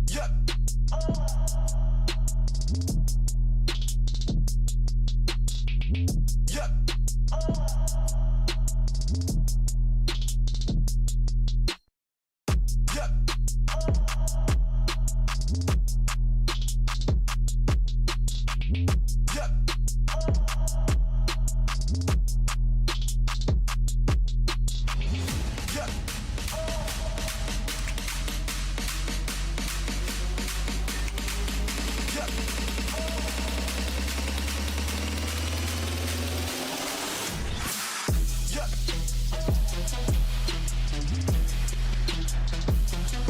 Yeah. Yeah. Yeah. Yeah. Yeah. Yeah. Yeah.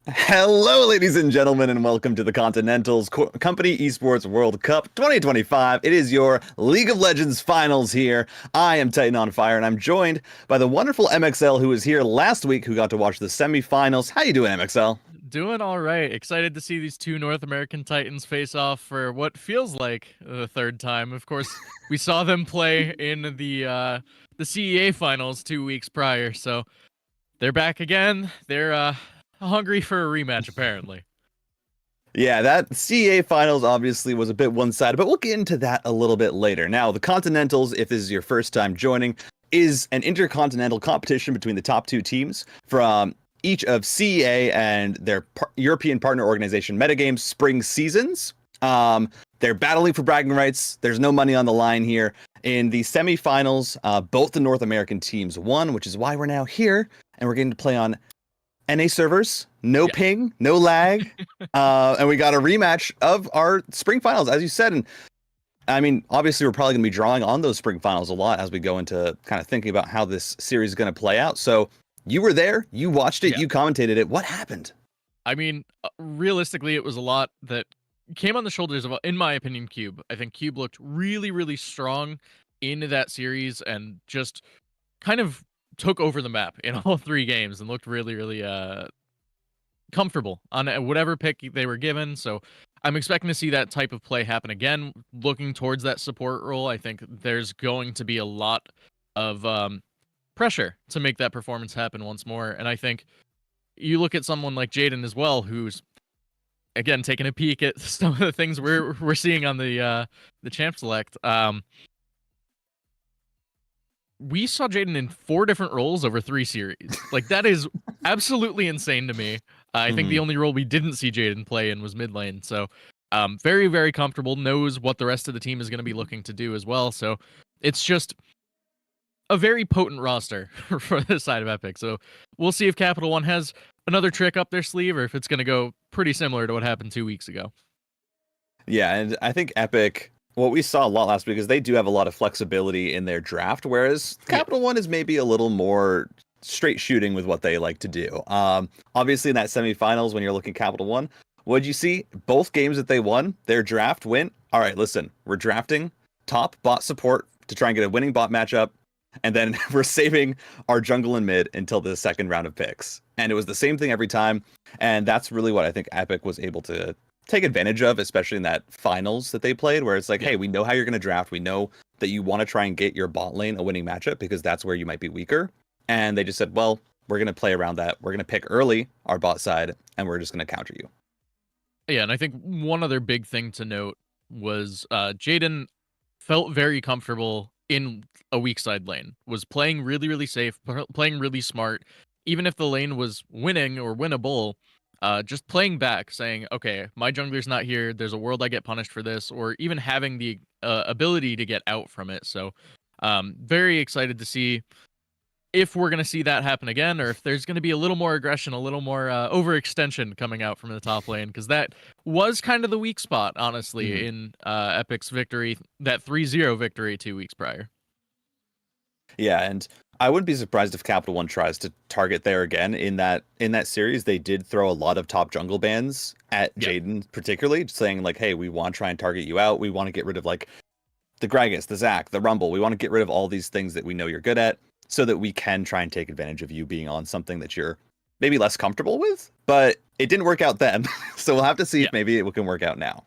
Hello, ladies and gentlemen, and welcome to the Continentals Company Esports World Cup 2025. It is your League of Legends finals here. I am Titan on Fire, and I'm joined by the wonderful MXL who was here last week, who got to watch the semifinals. How you doing, MXL? Doing all right. Excited to see these two North American Titans face off for what feels like the third time. Of course, we saw them play in the CEA finals 2 weeks prior, so they're back again. They're hungry for a rematch, apparently. Yeah, that CEA finals obviously was a bit one-sided, but we'll get into that a little bit later. Now, the Continentals, if this is your first time joining, is an intercontinental competition between the top two teams from each of CEA and their European partner organization Metagames spring seasons. They're battling for bragging rights. There's no money on the line here. In the semifinals, both the North American teams won, which is why we're now here, and we're getting to play on NA servers, no Yeah. ping, no lag, and we got a rematch of our spring finals, as you said. And I mean, obviously, we're probably going to be drawing on those spring finals a lot as we go into kind of thinking about how this series is going to play out. So you were there, you watched it, Yeah. you commentated it. What happened? I mean, realistically, it was a lot that came on the shoulders of, in my opinion, Cube. I think Cube looked really, really strong in that series and just kind of took over the map in all three games and looked really, really comfortable on whatever pick they were given. So I'm expecting to see that type of play happen again. Looking towards that support role, I think there's going to be a lot of pressure to make that performance happen once more. And I think you look at someone like Jaden as well, who's again taking a peek at some of the things we're seeing on the champ select. We saw Jaden in 4 different roles over 3 series. Like, that is absolutely insane to me. I think the only role we didn't see Jaden play in was mid lane. So, very, very comfortable, knows what the rest of the team is going to be looking to do as well. So, it's just a very potent roster for the side of Epic. So, we'll see if Capital One has another trick up their sleeve or if it's going to go pretty similar to what happened 2 weeks ago. Yeah, and I think Epic, what we saw a lot last week is they do have a lot of flexibility in their draft, whereas Yeah. Capital One is maybe a little more straight shooting with what they like to do. Obviously, in that semifinals, when you're looking Capital One, what'd you see? Both games that they won, their draft went, all right, listen, we're drafting top bot support to try and get a winning bot matchup, and then we're saving our jungle and mid until the second round of picks. And it was the same thing every time, and that's really what I think Epic was able to take advantage of, especially in that finals that they played, where it's like, Yeah. hey, we know how you're going to draft. We know that you want to try and get your bot lane a winning matchup because that's where you might be weaker. And they just said, well, we're going to play around that. We're going to pick early our bot side, and we're just going to counter you. Yeah, and I think one other big thing to note was Jaden felt very comfortable in a weak side lane, was playing really, really safe, playing really smart. Even if the lane was winning or winnable, just playing back, saying, okay, my jungler's not here, there's a world I get punished for this, or even having the ability to get out from it. So very excited to see if we're going to see that happen again, or if there's going to be a little more aggression, a little more overextension coming out from the top lane, because that was kind of the weak spot, honestly, in Epic's victory, that 3-0 victory 2 weeks prior. Yeah, and I wouldn't be surprised if Capital One tries to target there again in that series. They did throw a lot of top jungle bans at Yeah. Jaden, particularly saying like, hey, we want to try and target you out. We want to get rid of like the Gragas, the Zac, the Rumble. We want to get rid of all these things that we know you're good at so that we can try and take advantage of you being on something that you're maybe less comfortable with. But it didn't work out then. So we'll have to see Yeah. if maybe it can work out now.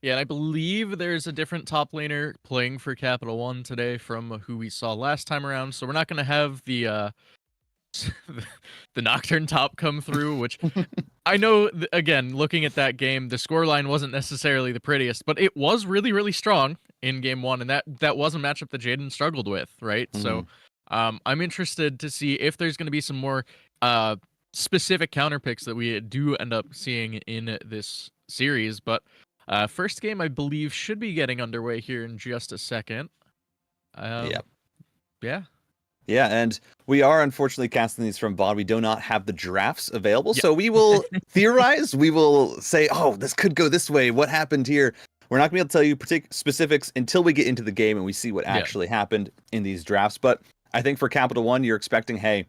Yeah, and I believe there's a different top laner playing for Capital One today from who we saw last time around. So we're not going to have the the Nocturne top come through, which I know, again, looking at that game, the scoreline wasn't necessarily the prettiest, but it was really, really strong in game one, and that was a matchup that Jaden struggled with, right? So I'm interested to see if there's going to be some more specific counter picks that we do end up seeing in this series. But first game, I believe, should be getting underway here in just a second. Yep. Yeah. Yeah, and we are unfortunately casting these from VOD. We do not have the drafts available, Yeah. so we will theorize. We will say, oh, this could go this way. What happened here? We're not going to be able to tell you specifics until we get into the game and we see what Yeah. actually happened in these drafts. But I think for Capital One, you're expecting, hey,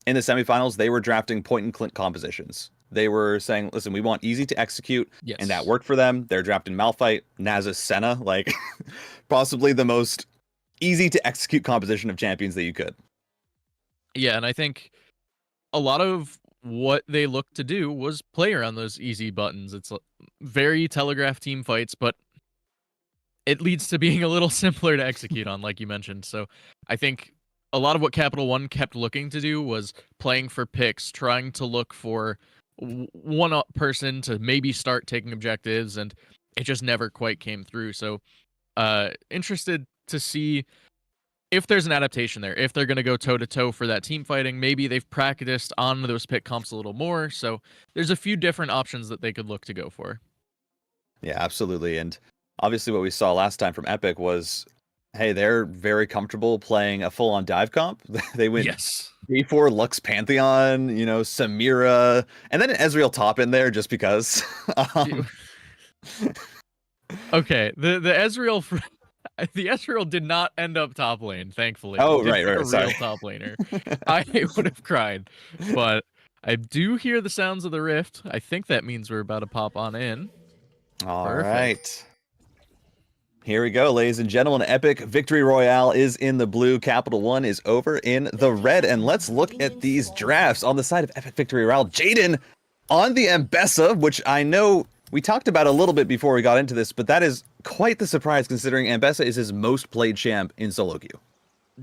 in the semifinals, they were drafting point and click compositions. They were saying, listen, we want easy to execute, Yes. and that worked for them. They're drafting Malphite, Nasus, Senna, like possibly the most easy to execute composition of champions that you could. Yeah, and I think a lot of what they looked to do was play around those easy buttons. It's very telegraph team fights, but it leads to being a little simpler to execute on, like you mentioned. So I think a lot of what Capital One kept looking to do was playing for picks, trying to look for one person to maybe start taking objectives, and it just never quite came through. So interested to see if there's an adaptation there, if they're going to go toe-to-toe for that team fighting. Maybe they've practiced on those pick comps a little more. So there's a few different options that they could look to go for. Yeah, absolutely. And obviously what we saw last time from Epic was, hey, they're very comfortable playing a full-on dive comp. They went B4 Lux Pantheon, Samira, and then an Ezreal top in there just because. Okay, the Ezreal... The Ezreal did not end up top lane, thankfully. Oh, right, a sorry. real top laner. I would have cried, but I do hear the sounds of the rift. I think that means we're about to pop on in. All right. Here we go, ladies and gentlemen. Epic Victory Royale is in the blue. Capital One is over in the red. And let's look at these drafts on the side of Epic Victory Royale. Jaden on the Ambessa, which I know we talked about a little bit before we got into this, but that is quite the surprise considering Ambessa is his most played champ in solo queue.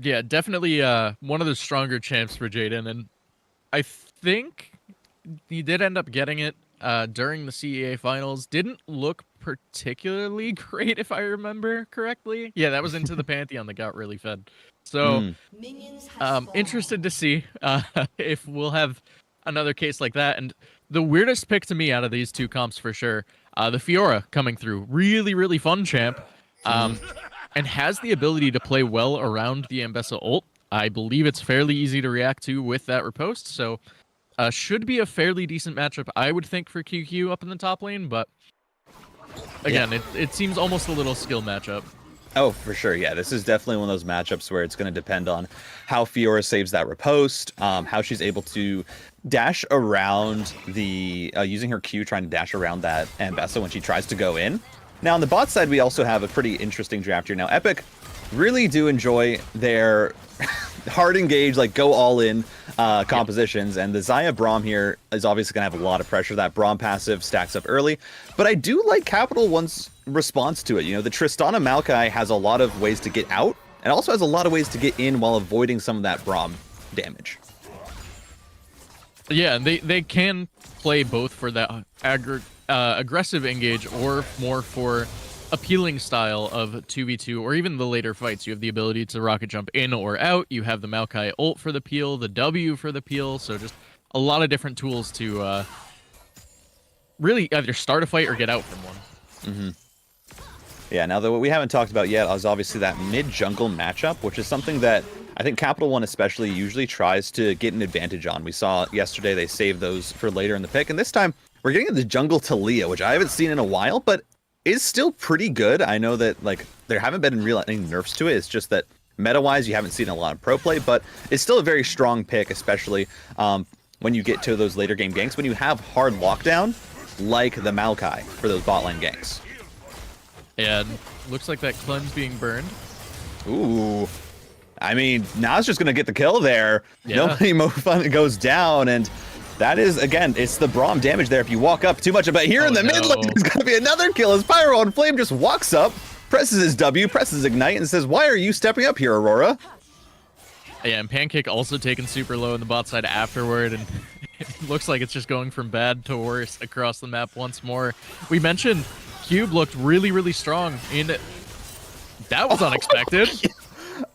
Yeah, definitely one of the stronger champs for Jaden, and I think he did end up getting it during the CEA finals. Didn't look particularly great, if I remember correctly. Yeah, that was into the Pantheon that got really fed. So, interested to see if we'll have another case like that. And the weirdest pick to me out of these two comps for sure, the Fiora coming through. Really, really fun champ. And has the ability to play well around the Ambessa ult. I believe it's fairly easy to react to with that riposte. So should be a fairly decent matchup, I would think, for QQ up in the top lane. But again, it seems almost a little skill matchup. Oh, for sure. Yeah, this is definitely one of those matchups where it's going to depend on how Fiora saves that riposte, how she's able to dash around the using her Q, trying to dash around that Ambessa when she tries to go in. Now on the bot side, we also have a pretty interesting draft here. Now Epic really do enjoy their hard engage, like go all in compositions, and the Xayah Braum here is obviously going to have a lot of pressure. That Braum passive stacks up early, but I do like Capital One's response to it. The Tristana Maokai has a lot of ways to get out, and also has a lot of ways to get in while avoiding some of that Braum damage. Yeah, and they can play both for that aggressive engage or more for appealing style of 2v2 or even the later fights. You have the ability to rocket jump in or out. You have the Maokai ult for the peel, the W for the peel. So just a lot of different tools to really either start a fight or get out from one. Yeah, now what we haven't talked about yet is obviously that mid-jungle matchup, which is something that I think Capital One especially usually tries to get an advantage on. We saw yesterday they saved those for later in the pick, and this time we're getting the jungle Talia, which I haven't seen in a while, but is still pretty good. I know that there haven't been any nerfs to it. It's just that meta-wise you haven't seen a lot of pro play, but it's still a very strong pick, especially when you get to those later game ganks, when you have hard lockdown like the Maokai for those bot lane ganks. And looks like that cleanse being burned. Ooh. I mean, now it's just going to get the kill there. Yeah. Nobody Mofun goes down, and that is, again, it's the Braum damage there if you walk up too much. But here in the mid lane, there's going to be another kill as Pyro on Flame just walks up, presses his W, presses Ignite, and says, why are you stepping up here, Aurora? Yeah, and Pancake also taken super low in the bot side afterward, and it looks like it's just going from bad to worse across the map once more. We mentioned Cube looked really, really strong in it. That was unexpected.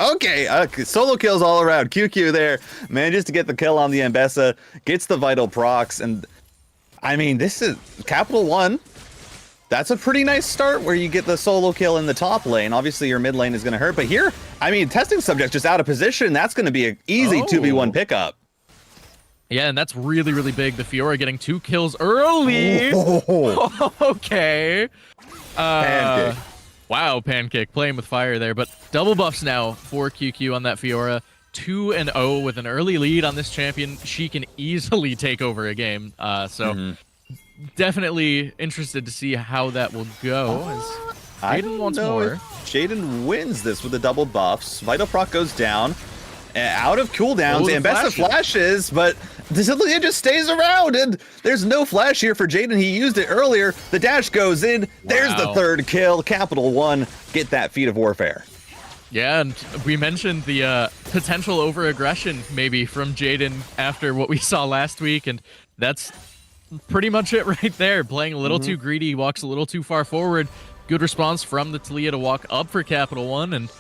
Okay, solo kills all around. QQ there manages to get the kill on the Ambessa, gets the vital procs, and I mean, this is Capital One. That's a pretty nice start where you get the solo kill in the top lane. Obviously, your mid lane is going to hurt, but here, I mean, testing subject just out of position. That's going to be an easy 2v1 pickup. Yeah, and that's really, really big. The Fiora getting 2 kills early. Oh. Okay. Pancake. Wow, Pancake playing with fire there, but double buffs now for QQ on that Fiora. 2-0 with an early lead on this champion. She can easily take over a game. Definitely interested to see how that will go. I Jaden don't wants know more. if Jaden wins this with the double buffs. Vital Proc goes down, out of cooldowns, and best of flashes, but Taliyah just stays around, and there's no flash here for Jaden. He used it earlier. The dash goes in. Wow. There's the third kill. Capital One get that feat of warfare. Yeah, and we mentioned the potential over-aggression maybe from Jaden after what we saw last week, and that's pretty much it right there. Playing a little too greedy, walks a little too far forward. Good response from the Taliyah to walk up for Capital One, and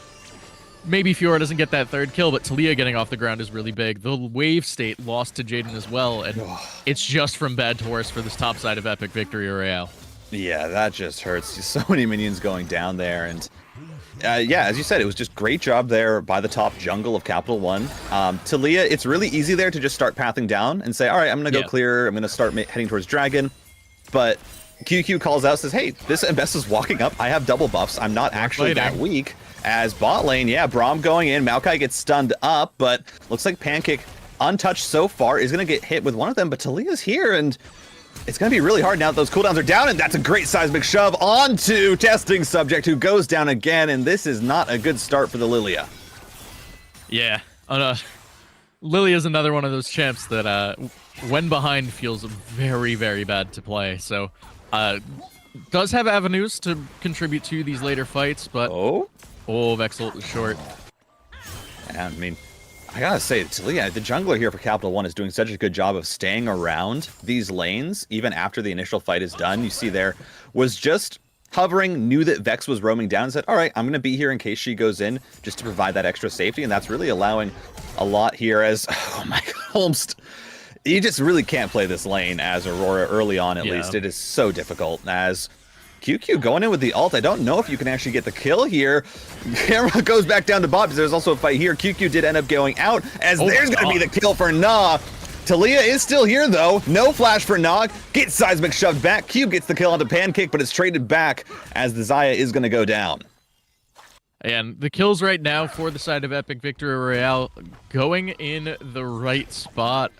maybe Fiora doesn't get that third kill, but Taliyah getting off the ground is really big. The wave state lost to Jaden as well, and it's just from bad to worse for this top side of Epic Victory Royale. Yeah, that just hurts. So many minions going down there, and yeah, as you said, it was just great job there by the top jungle of Capital One. Taliyah, it's really easy there to just start pathing down and say, all right, I'm going to go clear. I'm going to start heading towards Dragon. But QQ calls out, says, hey, this Mbess is walking up. I have double buffs. I'm not actually that weak. As bot lane, Braum going in. Maokai gets stunned up, but looks like Pancake, untouched so far, is going to get hit with one of them. But Taliyah's here, and it's going to be really hard now that those cooldowns are down, and that's a great seismic shove onto Testing Subject, who goes down again, and this is not a good start for the Lilia. Yeah, Lilia's another one of those champs that when behind feels very, very bad to play, so does have avenues to contribute to these later fights, but Vexel is short. Yeah, I mean, I gotta say, Taliyah, the jungler here for Capital One is doing such a good job of staying around these lanes, even after the initial fight is done. You see there was just hovering, knew that Vex was roaming down, and said, all right, I'm gonna be here in case she goes in, just to provide that extra safety, and that's really allowing a lot here as, oh my god, Holmes, you just really can't play this lane as Aurora early on, at least. It is so difficult, as QQ going in with the ult. I don't know if you can actually get the kill here. Camera goes back down to bot because there's also a fight here. QQ did end up going out, as there's going to be the kill for Na. Taliyah is still here, though. No flash for Nog. Gets seismic shoved back. Cube gets the kill onto Pancake, but it's traded back as the Xayah is going to go down. And the kills right now for the side of Epic Victory Royale going in the right spot.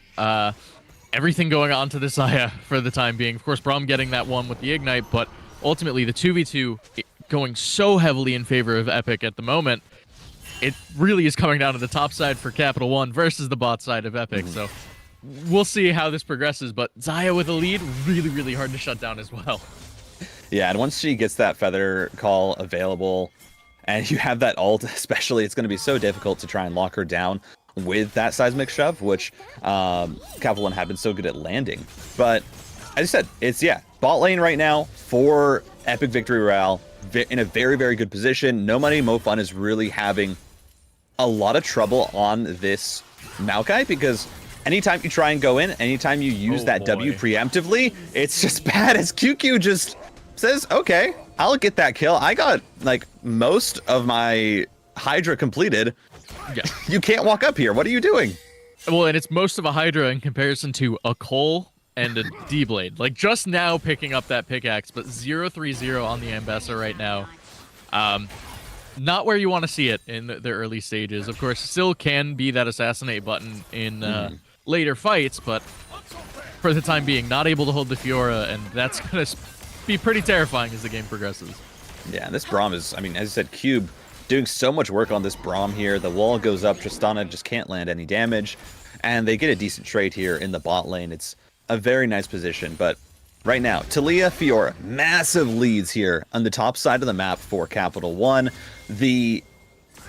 Everything going on to the Xayah for the time being. Of course, Braum getting that one with the Ignite, but ultimately, the 2v2 going so heavily in favor of Epic at the moment, it really is coming down to the top side for Capital One versus the bot side of Epic. So we'll see how this progresses, but Xayah with a lead, really, really hard to shut down as well. Yeah, and once she gets that Feather Call available, and you have that ult, especially, it's going to be so difficult to try and lock her down with that seismic shove, which Capital One have been so good at landing. But as I said, it's, bot lane right now for Epic Victory Royale in a very, very good position. No Money, Mo Fun is really having a lot of trouble on this Maokai, because anytime you try and go in, anytime you use W preemptively, it's just bad, as QQ just says, okay, I'll get that kill. I got, like, most of my Hydra completed. Yeah. You can't walk up here. What are you doing? Well, and it's most of a Hydra in comparison to a Cole and a D-Blade. Like, just now picking up that pickaxe, but 0-3-0 on the Ambessa right now. Not where you want to see it in the early stages. Of course, still can be that assassinate button in later fights, but for the time being, not able to hold the Fiora, and that's going to be pretty terrifying as the game progresses. Yeah, this Braum is, I mean, as I said, Cube doing so much work on this Braum here. The wall goes up, Tristana just can't land any damage, and they get a decent trade here in the bot lane. It's a very nice position, but right now, Taliyah, Fiora, massive leads here on the top side of the map for Capital One. The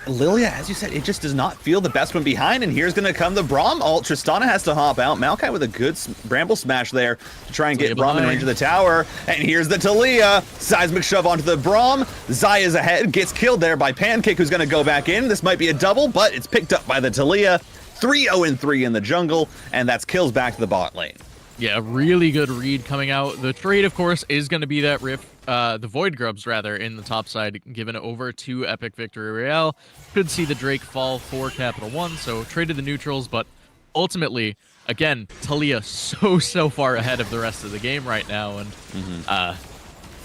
Lilia, as you said, it just does not feel the best one behind, and here's going to come the Braum ult. Tristana has to hop out. Maokai with a good Bramble Smash there to try and get Braum in range of the tower, and here's the Taliyah. Seismic shove onto the Braum. Xayah's ahead, gets killed there by Pancake, who's going to go back in. This might be a double, but it's picked up by the Taliyah. 3-0-3 in the jungle, and that's kills back to the bot lane. Yeah, really good read coming out. The trade, of course, is going to be that Rift, the Void Grubs, rather, in the top side, given over to Epic Victory Royale. Could see the Drake fall for Capital One, so traded the neutrals, but ultimately, again, Taliyah so far ahead of the rest of the game right now, and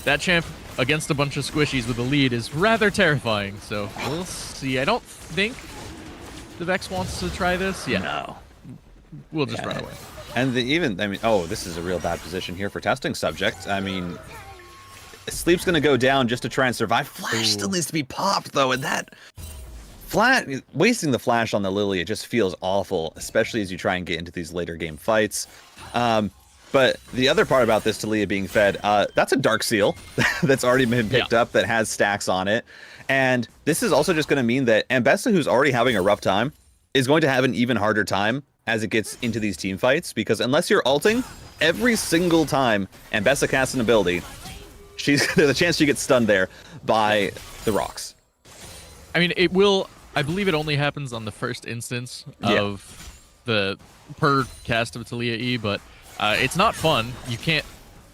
that champ against a bunch of squishies with a lead is rather terrifying, so we'll see. I don't think the Vex wants to try this, yeah, No. we'll just run away. And I mean, oh, this is a real bad position here for testing subject. I mean, Sleep's going to go down just to try and survive. Flash still needs to be popped, though, and that wasting the flash on the Lily, it just feels awful, especially as you try and get into these later game fights. But the other part about this Talia being fed, that's a Dark Seal that's already been picked up that has stacks on it. And this is also just going to mean that Ambessa, who's already having a rough time, is going to have an even harder time as it gets into these team fights, because unless you're ulting, every single time Ambessa casts an ability, there's a chance she gets stunned there by the rocks. I mean, I believe it only happens on the first instance of the per cast of Talia E, but it's not fun. You can't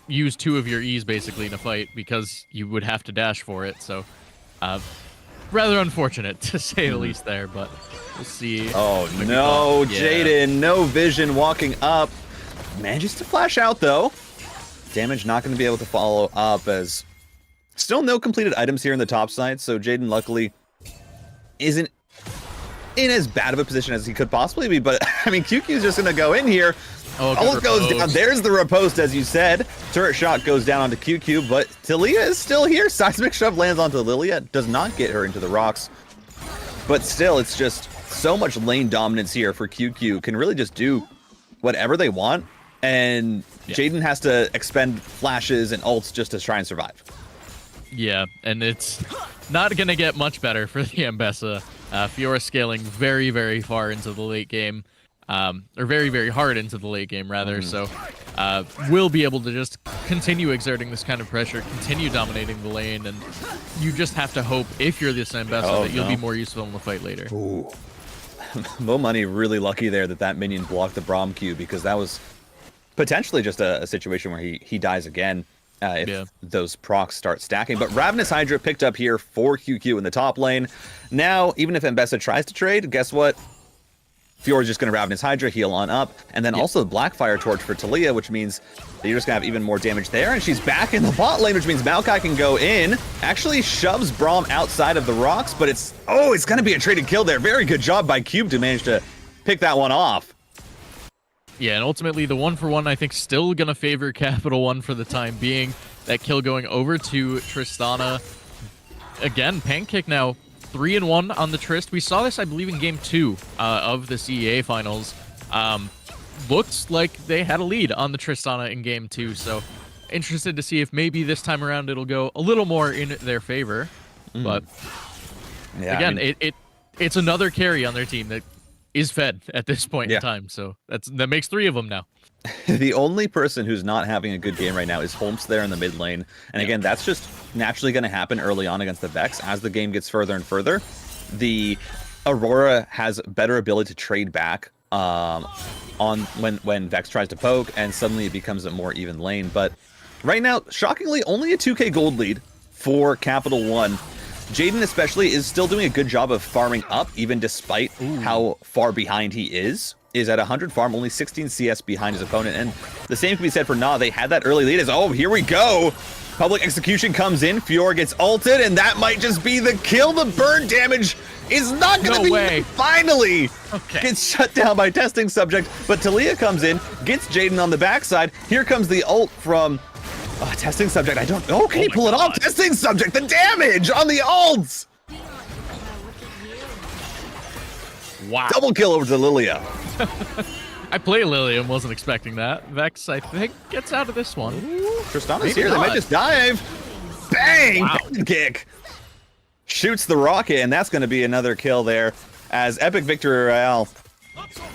use 2 of your E's basically in a fight because you would have to dash for it, so rather unfortunate to say the least there, but we'll see. Oh no, Jaden, no vision walking up. Manages to flash out though. Damage not going to be able to follow up, as still no completed items here in the top side, so Jaden luckily isn't in as bad of a position as he could possibly be, but I mean, QQ is just going to go in here. Ult goes down. There's the riposte, as you said. Turret shot goes down onto QQ, but Talia is still here. Seismic shove lands onto Lilia. Does not get her into the rocks. But still, it's just so much lane dominance here for QQ. Can really just do whatever they want. And Jaden has to expend flashes and ults just to try and survive. Yeah, and it's not going to get much better for the Ambessa. Fiora scaling very, very far into the late game. Or very, very hard into the late game, rather. So we'll be able to just continue exerting this kind of pressure, continue dominating the lane, and you just have to hope, if you're this Ambessa, that you'll be more useful in the fight later. Ooh. Mo Money really lucky there that minion blocked the Braum Q, because that was potentially just a situation where he dies again if those procs start stacking. But Ravenous Hydra picked up here for QQ in the top lane. Now, even if Ambessa tries to trade, guess what? Fiora's just going to Ravenous Hydra, heal on up, and then also the Blackfire Torch for Talia, which means that you're just going to have even more damage there, and she's back in the bot lane, which means Maokai can go in, actually shoves Braum outside of the rocks, but it's going to be a traded kill there. Very good job by Cube to manage to pick that one off. Yeah, and ultimately the 1-for-1, I think, still going to favor Capital One for the time being. That kill going over to Tristana. Again, Pancake now 3-1 on the Trist. We saw this, I believe, in Game 2 of the CEA Finals. Looked like they had a lead on the Tristana in Game 2, so interested to see if maybe this time around it'll go a little more in their favor. But again, it's another carry on their team that is fed at this point in time, so that makes 3 of them now. The only person who's not having a good game right now is Holmes there in the mid lane. And again, that's just naturally going to happen early on against the Vex. As the game gets further and further, the Aurora has better ability to trade back on when Vex tries to poke, and suddenly it becomes a more even lane. But right now, shockingly, only a 2k gold lead for Capital One. Jaden especially is still doing a good job of farming up, even despite how far behind he is at 100 farm, only 16 CS behind his opponent. And the same can be said for Na. They had that early lead as, here we go. Public Execution comes in, Fiora gets ulted, and that might just be the kill. The burn damage is not going to be finally gets shut down by testing subject, but Talia comes in, gets Jaden on the backside. Here comes the ult from testing subject. I don't know. Can he pull it off? Testing subject, the damage on the ults. Wow. Double kill over to Lilia. I play Lilia and wasn't expecting that. Vex, I think, gets out of this one. Tristana's here. They might just dive. Bang! Wow. Kick. Shoots the rocket, and that's going to be another kill there. As Epic Victory Royale,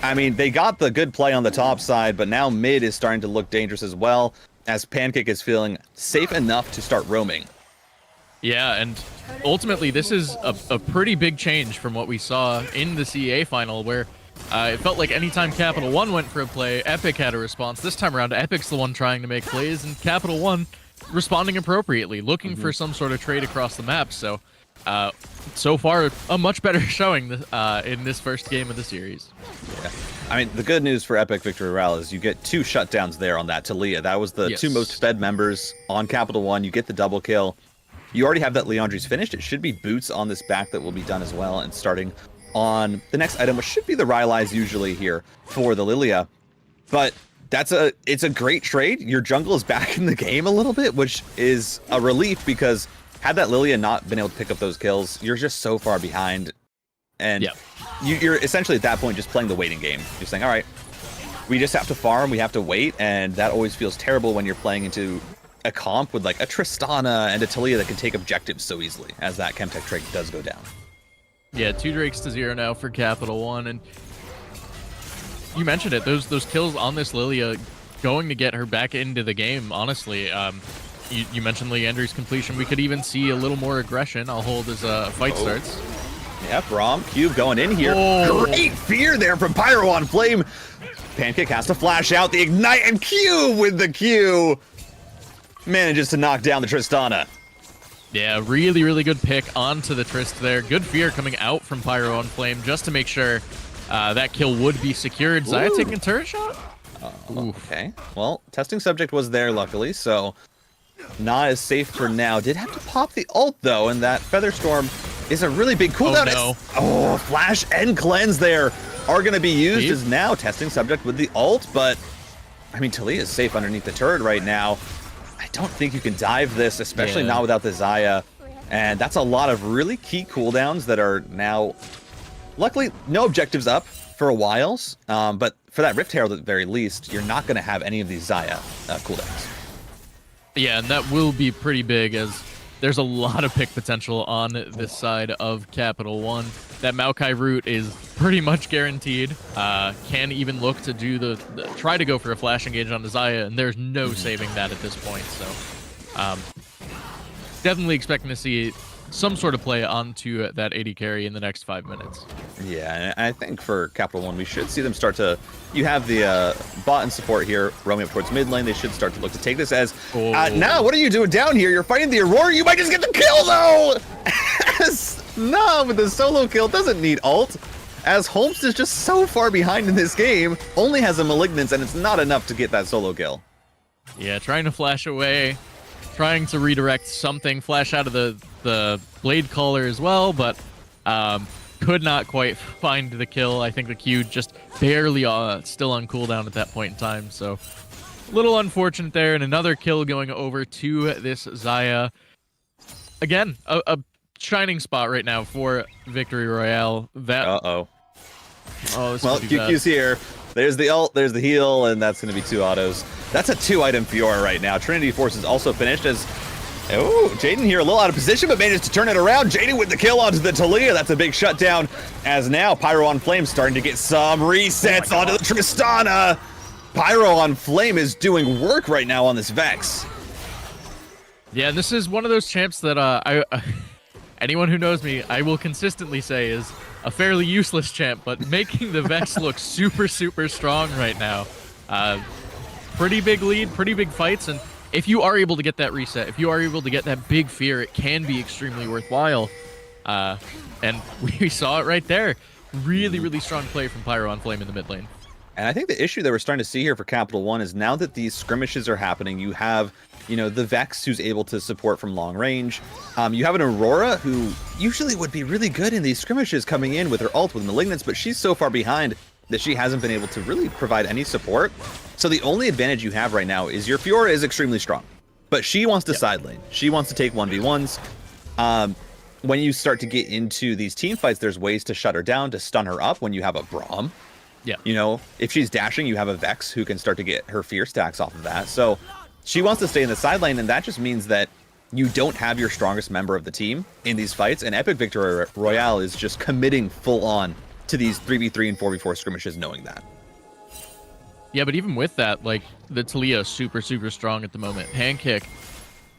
I mean, they got the good play on the top side, but now mid is starting to look dangerous as well, as Pancake is feeling safe enough to start roaming. Yeah, and ultimately, this is a pretty big change from what we saw in the CEA final, where it felt like anytime Capital One went for a play, Epic had a response. This time around, Epic's the one trying to make plays, and Capital One responding appropriately, looking for some sort of trade across the map. So, so far, a much better showing in this first game of the series. Yeah. I mean, the good news for Epic Victory Royale is you get 2 shutdowns there on that Talia. That was the 2 most fed members on Capital One. You get the double kill. You already have that Leandri's finished. It should be boots on this back that will be done as well, and starting on the next item, which should be the Rylai's usually here for the Lilia. But it's a great trade. Your jungle is back in the game a little bit, which is a relief, because had that Lilia not been able to pick up those kills, you're just so far behind. And you're essentially at that point just playing the waiting game. You're saying, all right, we just have to farm, we have to wait, and that always feels terrible when you're playing into a comp with like a Tristana and a Taliyah that can take objectives so easily, as that Chemtech trade does go down. Yeah, 2 Drakes to 0 now for Capital One, and you mentioned it. Those kills on this Lilia going to get her back into the game. Honestly, you mentioned Leandry's completion. We could even see a little more aggression. I'll hold as fight starts. Yep, Rom Cube going in here. Great fear there from Pyro on Flame. Pancake has to flash out the ignite, and Cube with the Q manages to knock down the Tristana. Yeah, really good pick onto the Trist there. Good fear coming out from Pyro on Flame just to make sure that kill would be secured. Xayah taking a turret shot? Okay. Well, testing subject was there, luckily, so not as safe for now. Did have to pop the ult, though, and that Featherstorm is a really big cooldown. Oh, no. Flash and cleanse there are going to be used as now testing subject with the ult, but, I mean, Taliyah is safe underneath the turret right now. I don't think you can dive this, especially not without the Xayah, and that's a lot of really key cooldowns that are now, luckily, no objectives up for a while, but for that Rift Herald at the very least, you're not going to have any of these Xayah cooldowns. Yeah, and that will be pretty big, as there's a lot of pick potential on this side of Capital One. That Maokai route is pretty much guaranteed. Can even look to do try to go for a flash engage on the Xayah, and there's no saving that at this point. So definitely expecting to see some sort of play onto that AD carry in the next 5 minutes. Yeah, and I think for Capital One, we should see them start to... You have the bot and support here roaming up towards mid lane. They should start to look to take this as... now, what are you doing down here? You're fighting the Aurora. You might just get the kill, though! As Nam with the solo kill doesn't need ult, as Holmes is just so far behind in this game, only has a Malignance, and it's not enough to get that solo kill. Yeah, trying to flash away, trying to redirect something, flash out of the Blade Caller as well, but could not quite find the kill. I think the Q just barely still on cooldown at that point in time, so a little unfortunate there, and another kill going over to this Xayah. Again, a shining spot right now for Victory Royale. That well, QQ's here. There's the ult, there's the heal, and that's going to be 2 autos. That's a 2-item Fiora right now. Trinity Force is also finished as... Oh, Jaden here a little out of position, but managed to turn it around. Jaden with the kill onto the Taliyah. That's a big shutdown, as now Pyro on Flame starting to get some resets onto the Tristana. Pyro on Flame is doing work right now on this Vex. Yeah, this is one of those champs that anyone who knows me, I will consistently say is a fairly useless champ, but making the Vex look super strong right now. Pretty big lead, pretty big fights, and if you are able to get that reset, if you are able to get that big fear, it can be extremely worthwhile. And we saw it right there. Really strong play from Pyro on Flame in the mid lane. And I think the issue that we're starting to see here for Capital One is now that these skirmishes are happening, you have, you know, the Vex who's able to support from long range. You have an Aurora who usually would be really good in these skirmishes coming in with her ult with Malignance, but she's so far behind that she hasn't been able to really provide any support. So the only advantage you have right now is your Fiora is extremely strong, but she wants to side lane. She wants to take 1v1s. When you start to get into these team fights, there's ways to shut her down, to stun her up when you have a Braum. Yeah. You know, if she's dashing, you have a Vex who can start to get her fear stacks off of that. So she wants to stay in the side lane, and that just means that you don't have your strongest member of the team in these fights, and Epic Victory Royale is just committing full on to these 3v3 and 4v4 skirmishes knowing that. Yeah, but even with that, like, the Taliyah is super strong at the moment. Pancake,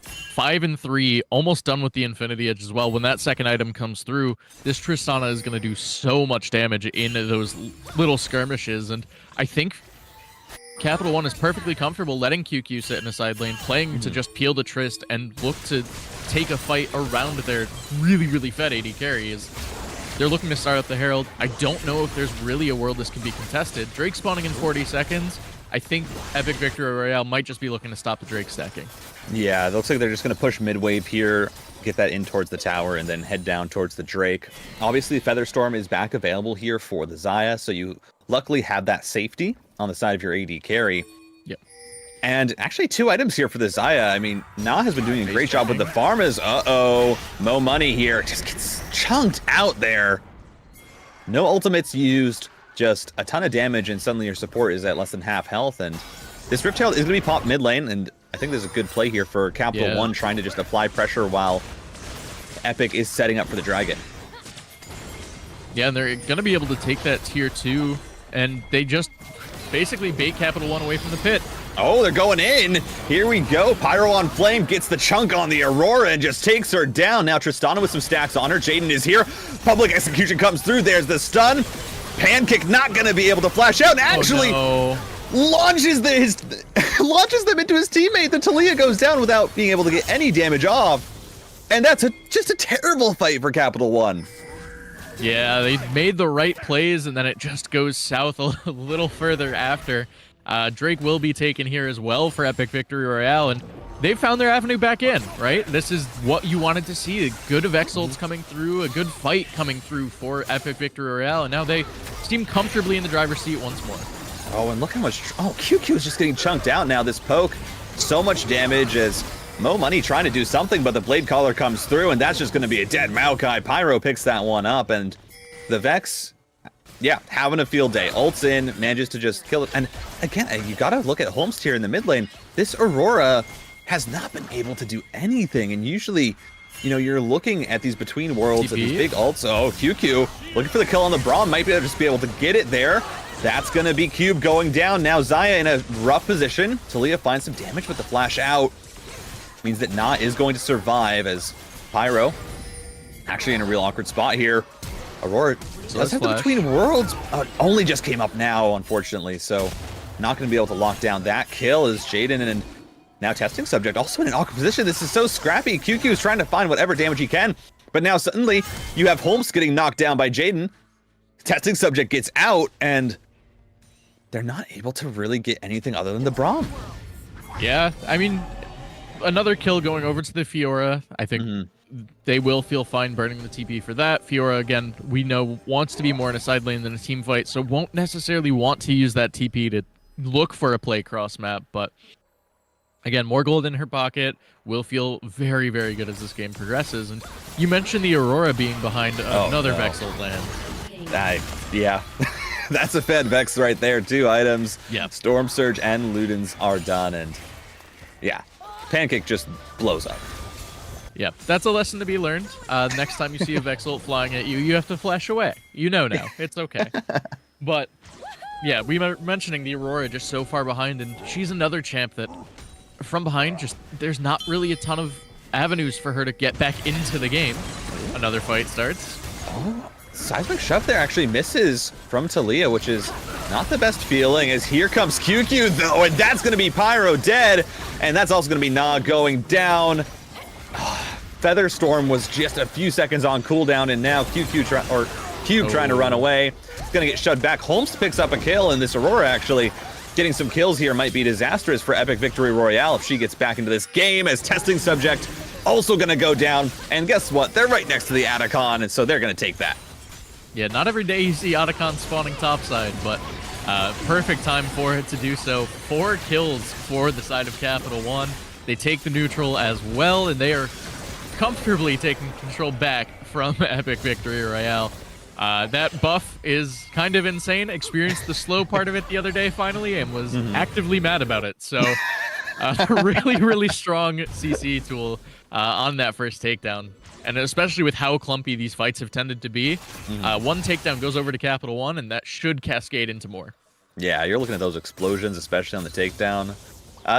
5-3, almost done with the Infinity Edge as well. When that second item comes through, this Tristana is going to do so much damage in those little skirmishes, and I think Capital One is perfectly comfortable letting QQ sit in a side lane, playing to just peel the Trist and look to take a fight around their really fed AD carry. They're looking to start up the Herald. I don't know if there's really a world this can be contested. Drake spawning in 40 seconds. I think Epic Victory Royale might just be looking to stop the Drake stacking. Yeah, it looks like they're just going to push mid wave here, get that in towards the tower, and then head down towards the Drake. Obviously, Featherstorm is back available here for the Xayah, so you luckily have that safety on the side of your AD carry. Yep. And actually 2 items here for the Xayah. I mean, Na has been doing a great job with the farm as, Mo Money here just gets chunked out there. No ultimates used, just a ton of damage, and suddenly your support is at less than half health. And this Riptail is going to be popped mid lane, and I think there's a good play here for Capital One trying to just apply pressure while Epic is setting up for the Dragon. Yeah, and they're going to be able to take that tier 2, and they just basically bait Capital One away from the pit. Oh, they're going in. Here we go. Pyro on Flame gets the chunk on the Aurora and just takes her down. Now Tristana with some stacks on her. Jaden is here. Public execution comes through. There's the stun. Pancake not going to be able to flash out. Actually, launches them into his teammate. The Taliyah goes down without being able to get any damage off. And that's just a terrible fight for Capital One. Yeah, they made the right plays, and then it just goes south a little further after. Drake will be taken here as well for Epic Victory Royale, and they found their avenue back in, right? This is what you wanted to see. A good of Exalts coming through, a good fight coming through for Epic Victory Royale, and now they seem comfortably in the driver's seat once more. Oh, and look how much... Oh, QQ is just getting chunked out now. This poke, so much damage as Mo Money trying to do something, but the Blade Caller comes through, and that's just going to be a dead Maokai. Pyro picks that one up, and the Vex... Yeah, having a field day. Ults in, manages to just kill it. And again, you gotta look at Holmes here in the mid lane. This Aurora has not been able to do anything. And usually, you know, you're looking at these between worlds and these big ults. Oh, QQ looking for the kill on the Braum. Might be able to just be able to get it there. That's gonna be Cube going down. Now Xayah in a rough position. Taliyah finds some damage with the flash out. Means that Na is going to survive as Pyro actually in a real awkward spot here. Aurora does have the between worlds. Only just came up now, unfortunately, so not going to be able to lock down that kill as Jaden and now testing subject also in an awkward position. This is so scrappy. QQ is trying to find whatever damage he can, but now suddenly you have Holmes getting knocked down by Jaden. Testing subject gets out, and they're not able to really get anything other than the Braum. Yeah, I mean, another kill going over to the Fiora. I think they will feel fine burning the TP for that. Fiora, again, we know, wants to be more in a side lane than a team fight, so won't necessarily want to use that TP to look for a play cross map. But again, more gold in her pocket, will feel very, very good as this game progresses. And you mentioned the Aurora being behind another Vexel land. Yeah. That's a Fed Vex right there. 2 items. Yeah. Storm Surge and Ludens are done, and yeah, Pancake just blows up. Yeah, that's a lesson to be learned. Next time you see a Vexel flying at you, you have to flash away. You know now. It's okay. But yeah, we were mentioning the Aurora just so far behind, and she's another champ that from behind, just there's not really a ton of avenues for her to get back into the game. Another fight starts. Oh, seismic shove there actually misses from Taliyah, which is not the best feeling, as here comes QQ though, and that's going to be Pyro dead, and that's also going to be Na going down. Featherstorm was just a few seconds on cooldown, and now Cube trying to run away. It's gonna get shoved back. Holmes picks up a kill, and this Aurora actually getting some kills here might be disastrous for Epic Victory Royale if she gets back into this game, as testing subject also gonna go down. And guess what? They're right next to the Atacon, and so they're gonna take that. Yeah, not every day you see Atacon spawning topside, but perfect time for it to do so. 4 kills for the side of Capital One. They take the neutral as well, and they are comfortably taking control back from Epic Victory Royale. That buff is kind of insane. Experienced the slow part of it the other day finally, and was actively mad about it. So really, really strong CC tool on that first takedown. And especially with how clumpy these fights have tended to be, one takedown goes over to Capital One, and that should cascade into more. Yeah, you're looking at those explosions, especially on the takedown.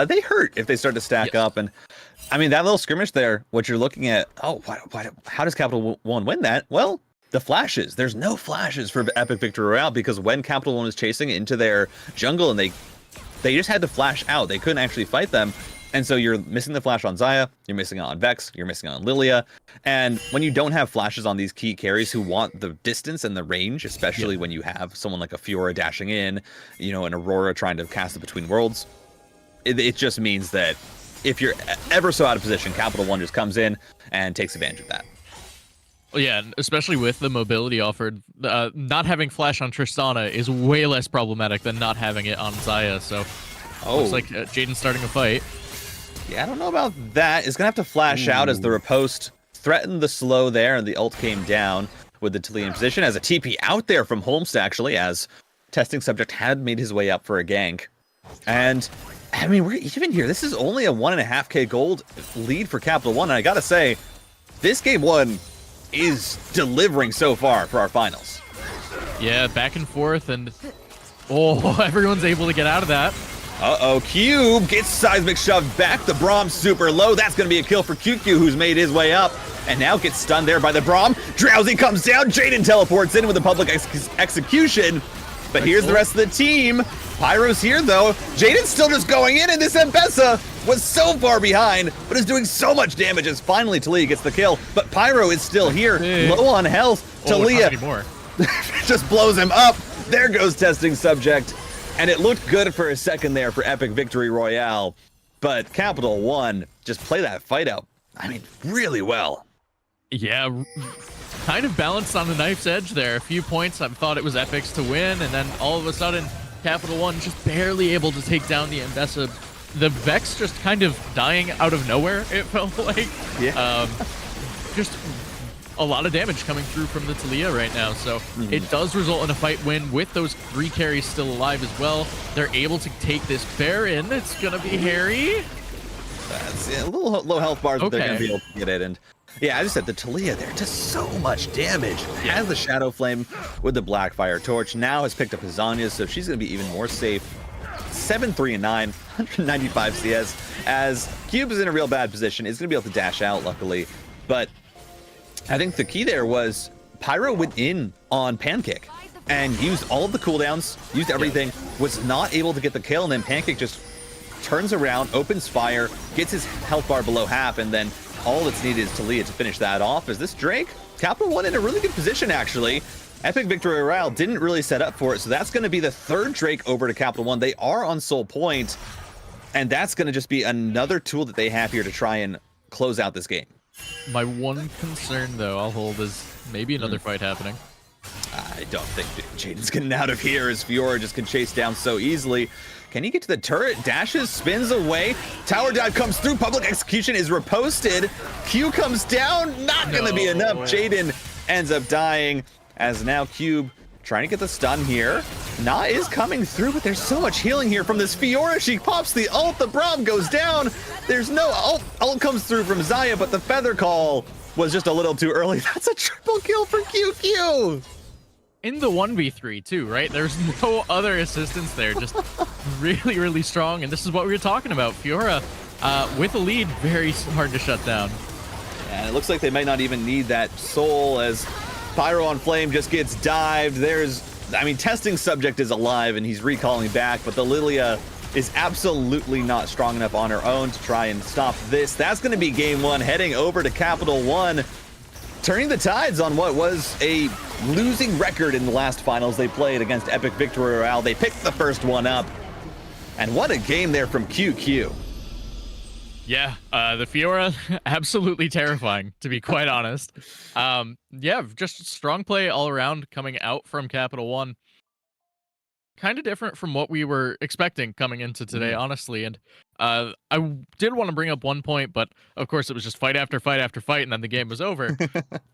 They hurt if they start to stack up. And I mean, that little skirmish there, what you're looking at, how does Capital One win that? Well, the flashes. There's no flashes for Epic Victory Royale, because when Capital One was chasing into their jungle and they just had to flash out, they couldn't actually fight them. And so you're missing the flash on Xayah, you're missing it on Vex, you're missing it on Lilia. And when you don't have flashes on these key carries who want the distance and the range, especially when you have someone like a Fiora dashing in, you know, an Aurora trying to cast it between worlds, it just means that if you're ever so out of position, Capital One just comes in and takes advantage of that. Well, yeah, especially with the mobility offered, not having flash on Tristana is way less problematic than not having it on Xayah. So, looks like Jaden's starting a fight. Yeah, I don't know about that. He's gonna have to flash out as the riposte threatened the slow there, and the ult came down with the Taliyah in position as a TP out there from Holmes, actually, as testing subject had made his way up for a gank. And I mean, we're even here. This is only a 1.5k gold lead for Capital One, and I gotta say, this game one is delivering so far for our finals. Yeah, back and forth, and everyone's able to get out of that. Uh-oh, Cube gets Seismic shoved back. The Braum super low. That's going to be a kill for QQ, who's made his way up. And now gets stunned there by the Braum. Drowsy comes down. Jaden teleports in with a public execution. But here's the rest of the team. Pyro's here, though. Jaden's still just going in, and this M-Pesa was so far behind, but is doing so much damage as finally Taliyah gets the kill. But Pyro is still here, low on health. Taliyah just blows him up. There goes testing subject. And it looked good for a second there for Epic Victory Royale. But Capital One just play that fight out, I mean, really well. Yeah, kind of balanced on the knife's edge there. A few points, I thought it was Epic's to win, and then all of a sudden, Capital One just barely able to take down the M-Pesa. The Vex just kind of dying out of nowhere, it felt like. Yeah. Just a lot of damage coming through from the Taliyah right now, so it does result in a fight win with those 3 carries still alive as well. They're able to take this bear in. It's gonna be hairy. That's a little low health bars, but they're gonna be able to get it. And yeah, as I said, the Taliyah there does so much damage. Has the Shadow Flame with the Blackfire Torch. Now has picked up his Zanya, so she's gonna be even more safe. 7-3-9, 195 CS. As Cube is in a real bad position, is gonna be able to dash out, luckily, but I think the key there was Pyro went in on Pancake and used all of the cooldowns, used everything, was not able to get the kill, and then Pancake just turns around, opens fire, gets his health bar below half, and then all that's needed is Taliyah to finish that off. Is this Drake? Capital One in a really good position, actually. Epic Victory Royale didn't really set up for it, so that's going to be the 3rd Drake over to Capital One. They are on Soul Point, and that's going to just be another tool that they have here to try and close out this game. My one concern, though, I'll hold, is maybe another fight happening. I don't think Jaden's getting out of here as Fiora just can chase down so easily. Can he get to the turret? Dashes, spins away. Tower dive comes through. Public execution is reposted. Q comes down. Not going to be enough. Jaden ends up dying as now Cube trying to get the stun here. Na is coming through, but there's so much healing here from this Fiora. She pops the ult. The Braum goes down. There's no ult. Ult comes through from Xayah, but the Feather Call was just a little too early. That's a triple kill for QQ. In the 1v3 too, right? There's no other assistance there. Just really, really strong. And this is what we were talking about. Fiora with a lead, very hard to shut down. And it looks like they might not even need that soul as Pyro on Flame just gets dived. I mean, testing subject is alive and he's recalling back, but the Lilia is absolutely not strong enough on her own to try and stop this. That's going to be game 1, heading over to Capital One, turning the tides on what was a losing record in the last finals they played against Epic Victory Royale. They picked the first one up, and what a game there from QQ. Yeah, the Fiora, absolutely terrifying, to be quite honest. Yeah, just strong play all around coming out from Capital One. Kind of different from what we were expecting coming into today, honestly. And I did want to bring up one point, but of course it was just fight after fight after fight, and then the game was over.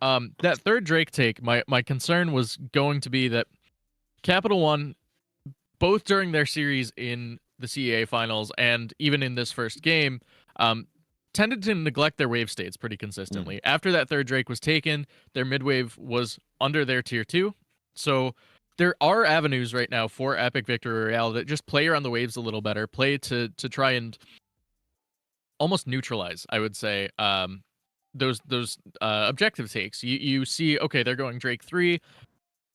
That 3rd Drake take, my concern was going to be that Capital One, both during their series in the CEA finals and even in this first game, tended to neglect their wave states pretty consistently. After that 3rd Drake was taken, their mid wave was under their tier 2. So there are avenues right now for Epic Victory Royale that just play around the waves a little better, play to try and almost neutralize, I would say, those objective takes. You see, okay, they're going Drake 3,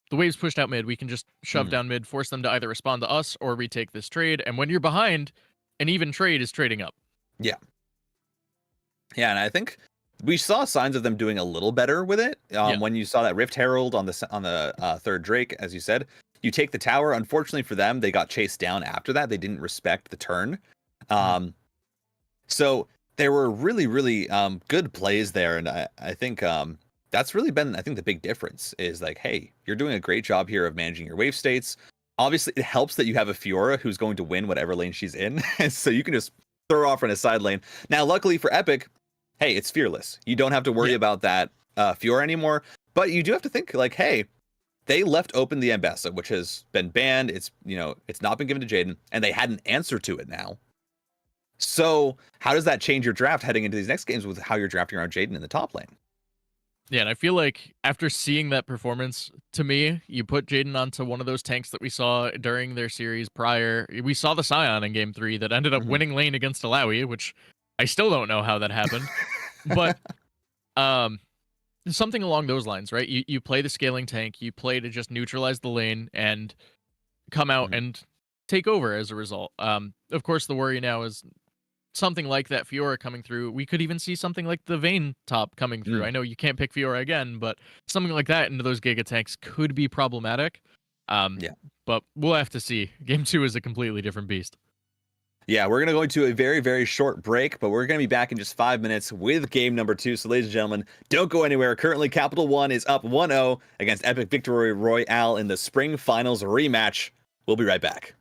the wave's pushed out mid, we can just shove down mid, force them to either respond to us or retake this trade, and when you're behind, an even trade is trading up. Yeah. Yeah, and I think we saw signs of them doing a little better with it. Yeah. When you saw that Rift Herald on the third Drake, as you said, you take the tower. Unfortunately for them, they got chased down after that. They didn't respect the turn. So there were really, really good plays there, and I think that's really been, I think, the big difference is like, hey, you're doing a great job here of managing your wave states. Obviously, it helps that you have a Fiora who's going to win whatever lane she's in, so you can just throw her off in a side lane. Now, luckily for Epic, hey, it's fearless. You don't have to worry about that Fiora anymore, but you do have to think like, hey, they left open the Ambessa, which has been banned. It's, it's not been given to Jaden, and they had an answer to it now. So how does that change your draft heading into these next games with how you're drafting around Jaden in the top lane? Yeah, and I feel like after seeing that performance, to me, you put Jaden onto one of those tanks that we saw during their series prior. We saw the Scion in game 3 that ended up winning lane against Alawi, which I still don't know how that happened. But something along those lines, right? You play the scaling tank, you play to just neutralize the lane and come out and take over as a result. Of course, the worry now is something like that Fiora coming through. We could even see something like the Vayne top coming through. I know you can't pick Fiora again, but something like that into those Giga tanks could be problematic. But we'll have to see. Game 2 is a completely different beast. Yeah, we're going to go into a very, very short break, but we're going to be back in just 5 minutes with game number 2. So, ladies and gentlemen, don't go anywhere. Currently, Capital One is up 1-0 against Epic Victory Royale in the Spring Finals rematch. We'll be right back.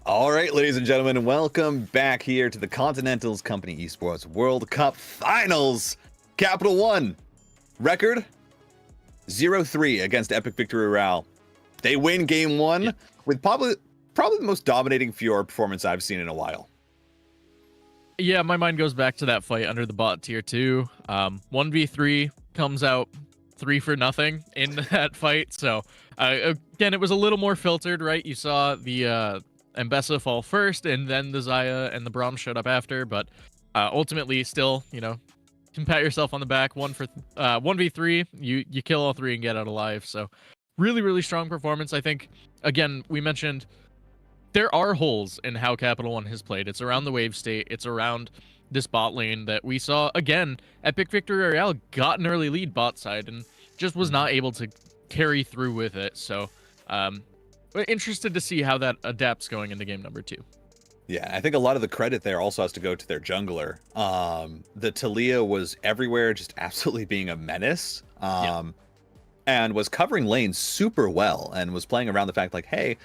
All right, ladies and gentlemen, welcome back here to the Continentals Company Esports World Cup Finals. Capital One, record 0-3 against Epic Victory Royale. They win game one with probably the most dominating Fiora performance I've seen in a while. Yeah, my mind goes back to that fight under the bot tier 2. 1v3 comes out 3 for nothing in that fight. So again, it was a little more filtered, right? You saw the Mbessa fall first, and then the Xayah and the Braum showed up after. But ultimately, still, can pat yourself on the back. 1v3, you kill all 3 and get out alive. So really, really strong performance. I think, again, we mentioned there are holes in how Capital One has played. It's around the wave state. It's around this bot lane that we saw, again, Epic Victory Royale got an early lead bot side and just was not able to carry through with it. So interested to see how that adapts going into game number 2. Yeah, I think a lot of the credit there also has to go to their jungler. The Talia was everywhere, just absolutely being a menace. And was covering lanes super well and was playing around the fact like, hey,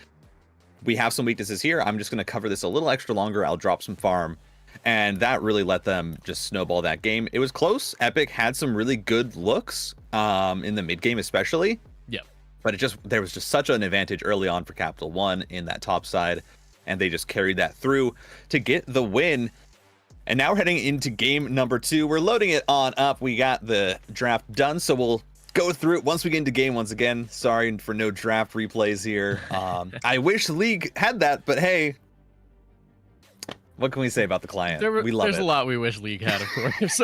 we have some weaknesses here. I'm just going to cover this a little extra longer. I'll drop some farm. And that really let them just snowball that game. It was close. Epic had some really good looks in the mid game especially. Yeah. But there was just such an advantage early on for Capital One in that top side. And they just carried that through to get the win. And now we're heading into game number 2. We're loading it on up. We got the draft done. So we'll go through it once we get into game once again. Sorry for no draft replays here. I wish League had that, but hey, what can we say about the client? We love it. There's a lot we wish League had, of course.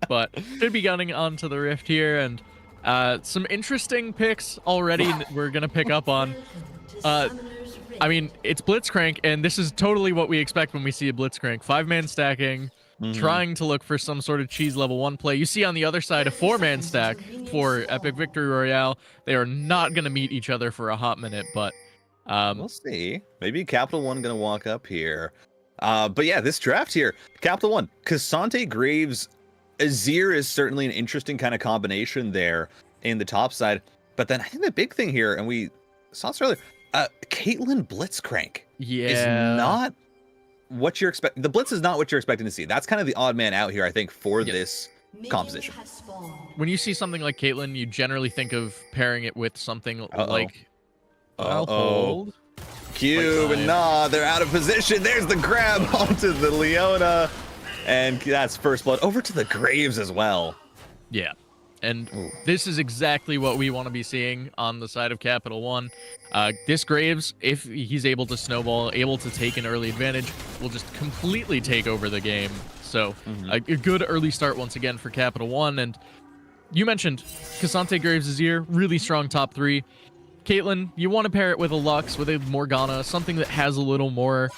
But should be gunning onto the Rift here, and some interesting picks already we're going to pick up on. I mean, it's Blitzcrank, and this is totally what we expect when we see a Blitzcrank. 5-man stacking, trying to look for some sort of cheese level 1 play. You see on the other side a 4-man stack for Epic Victory Royale. They are not going to meet each other for a hot minute, but we'll see. Maybe Capital One going to walk up here. But yeah, this draft here, Capital One, Cassante, Graves, Azir is certainly an interesting kind of combination there in the top side. But then I think the big thing here, and we saw this earlier, Caitlyn Blitzcrank is not what you're expecting. The Blitz is not what you're expecting to see. That's kind of the odd man out here, I think, for this composition. When you see something like Caitlyn, you generally think of pairing it with something like... hold. Cube, and they're out of position. There's the grab onto the Leona. And that's first blood. Over to the Graves as well. Yeah. And this is exactly what we want to be seeing on the side of Capital One. This Graves, if he's able to snowball, able to take an early advantage, will just completely take over the game. So a good early start once again for Capital One. And you mentioned Cassante, Graves, Azir, really strong top 3. Caitlyn, you want to pair it with a Lux, with a Morgana, something that has a little more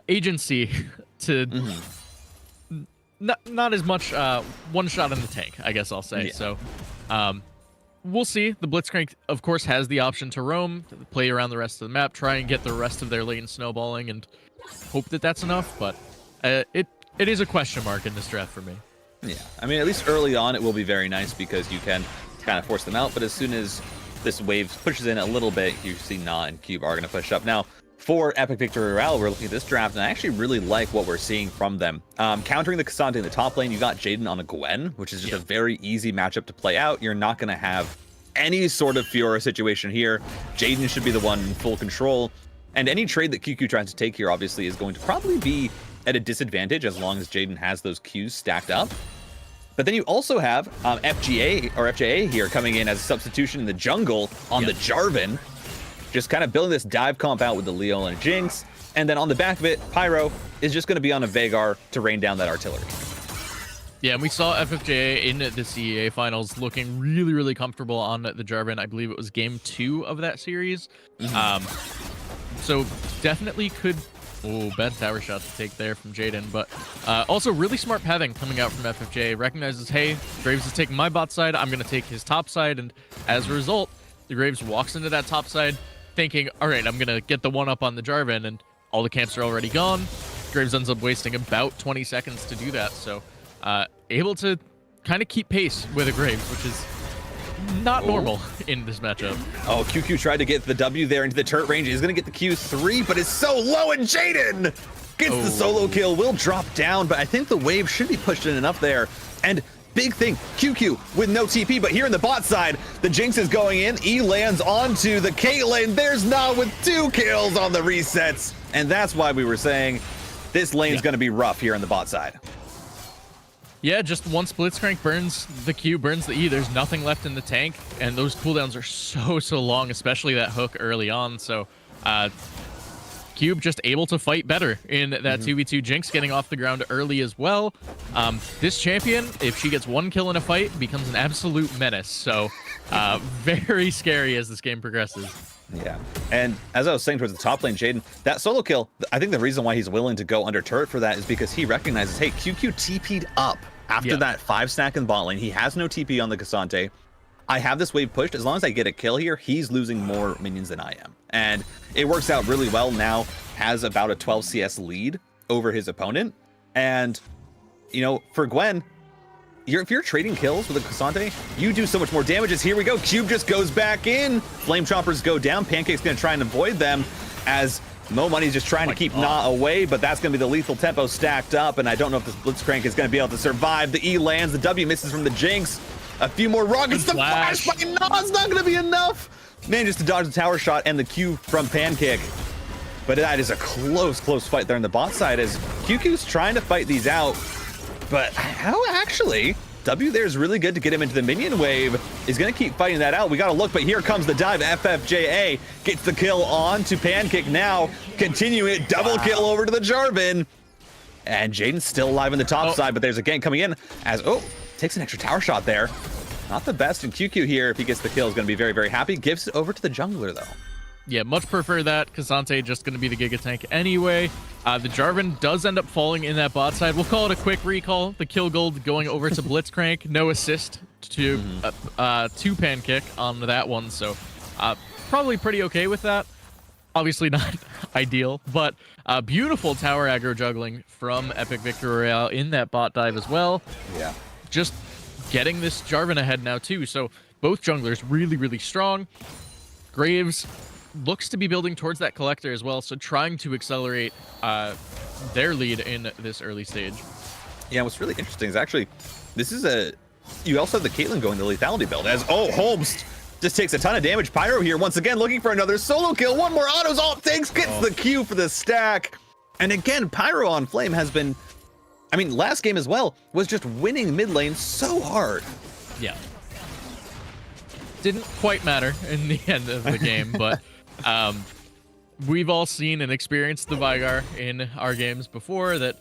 agency to... Not as much one shot in the tank, I guess I'll say. So we'll see. The Blitzcrank, of course, has the option to roam, to play around the rest of the map, try and get the rest of their lane snowballing, and hope that that's enough. But it is a question mark in this draft for me. Yeah, I mean, at least early on, it will be very nice because you can kind of force them out. But as soon as this wave pushes in a little bit, you see Na and Cube are going to push up. Now, for Epic Victory Royale, we're looking at this draft, and I actually really like what we're seeing from them. Countering the Cassante in the top lane, you got Jaden on a Gwen, which is just a very easy matchup to play out. You're not going to have any sort of Fiora situation here. Jaden should be the one in full control. And any trade that QQ tries to take here, obviously, is going to probably be at a disadvantage as long as Jaden has those Qs stacked up. But then you also have FJA here coming in as a substitution in the jungle on the Jarvan. Just kind of building this dive comp out with the Leo and Jinx. And then on the back of it, Pyro is just going to be on a Veigar to rain down that artillery. Yeah, and we saw FFJA in the CEA finals looking really, really comfortable on the Jarvan. I believe it was game 2 of that series. So definitely could... Oh, bad tower shot to take there from Jaden. But also really smart pathing coming out from FFJ. Recognizes, hey, Graves is taking my bot side. I'm going to take his top side. And as a result, the Graves walks into that top side thinking, all right, I'm going to get the one up on the Jarvan. And all the camps are already gone. Graves ends up wasting about 20 seconds to do that. So able to kind of keep pace with a Graves, which is not normal in this matchup. Oh, QQ tried to get the W there into the turret range. He's going to get the Q3, but it's so low, and Jaden gets the solo kill. Will drop down, but I think the wave should be pushed in enough there. And big thing, QQ with no TP, but here in the bot side, the Jinx is going in. E lands onto the Caitlyn. There's not with 2 kills on the resets. And that's why we were saying this lane's going to be rough here on the bot side. Yeah, just once Blitzcrank burns the Q, burns the E, there's nothing left in the tank, and those cooldowns are so long, especially that hook early on. So Cube just able to fight better in that 2v2. Jinx getting off the ground early as well. This champion, if she gets 1 kill in a fight, becomes an absolute menace. So very scary as this game progresses. Yeah, and as I was saying towards the top lane, Jaden, that solo kill, I think the reason why he's willing to go under turret for that is because he recognizes, hey, QQ TP'd up after that 5 stack in bot lane. He has no TP on the Cassante. I have this wave pushed. As long as I get a kill here, he's losing more minions than I am. And it works out really well. Now has about a 12 CS lead over his opponent. And, you know, for Gwen, if you're trading kills with a Cassante, you do so much more damage. As here we go. Cube just goes back in. Flame Choppers go down. Pancake's going to try and avoid them as Mo Money's just trying to keep Na away, but that's going to be the lethal tempo stacked up. And I don't know if this Blitzcrank is going to be able to survive. The E lands. The W misses from the Jinx. A few more rockets. The flash by Na's not going to be enough. Manages to dodge the tower shot and the Q from Pancake. But that is a close fight there on the bot side as QQ's trying to fight these out. But how actually, W there is really good to get him into the minion wave. He's going to keep fighting that out. We got to look, but here comes the dive. FFJA gets the kill on to Pancake now. Continue it. Double kill over to the Jarvan. And Jaden's still alive on the top side, but there's a gank coming in as, takes an extra tower shot there. Not the best, and QQ here, if he gets the kill, is going to be very happy. Gives it over to the jungler, though. Yeah, much prefer that. Cassante just going to be the Giga Tank anyway. The Jarvan does end up falling in that bot side. We'll call it a quick recall. The kill gold going over to Blitzcrank. No assist to Pancake on that one, so probably pretty okay with that. Obviously not ideal, but beautiful tower aggro juggling from Epic Victory Royale in that bot dive as well. Yeah. Just getting this Jarvan ahead now too. So both junglers really strong. Graves looks to be building towards that collector as well, so trying to accelerate their lead in this early stage. Yeah, what's really interesting is actually, this is you also have the Caitlyn going the lethality build as, Holmes just takes a ton of damage. Pyro here once again looking for another solo kill. One more autos, takes, gets the Q for the stack. And again, Pyro on Flame has been, I mean, last game as well, was just winning mid lane so hard. Yeah. Didn't quite matter in the end of the game, but we've all seen and experienced the Vigar in our games before that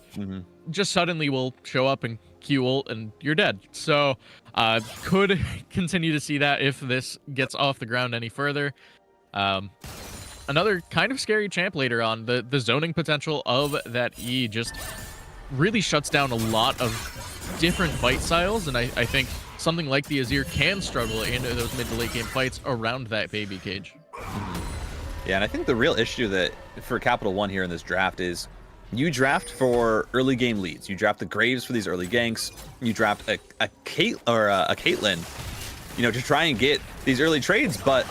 just suddenly will show up and Q ult and you're dead. So could continue to see that if this gets off the ground any further. Another kind of scary champ later on. The zoning potential of that E just really shuts down a lot of different fight styles, and I think something like the Azir can struggle in those mid to late game fights around that baby cage. Yeah, and I think the real issue that for Capital One here in this draft is you draft for early game leads. You draft the Graves for these early ganks. You draft a Caitlyn, you know, to try and get these early trades, but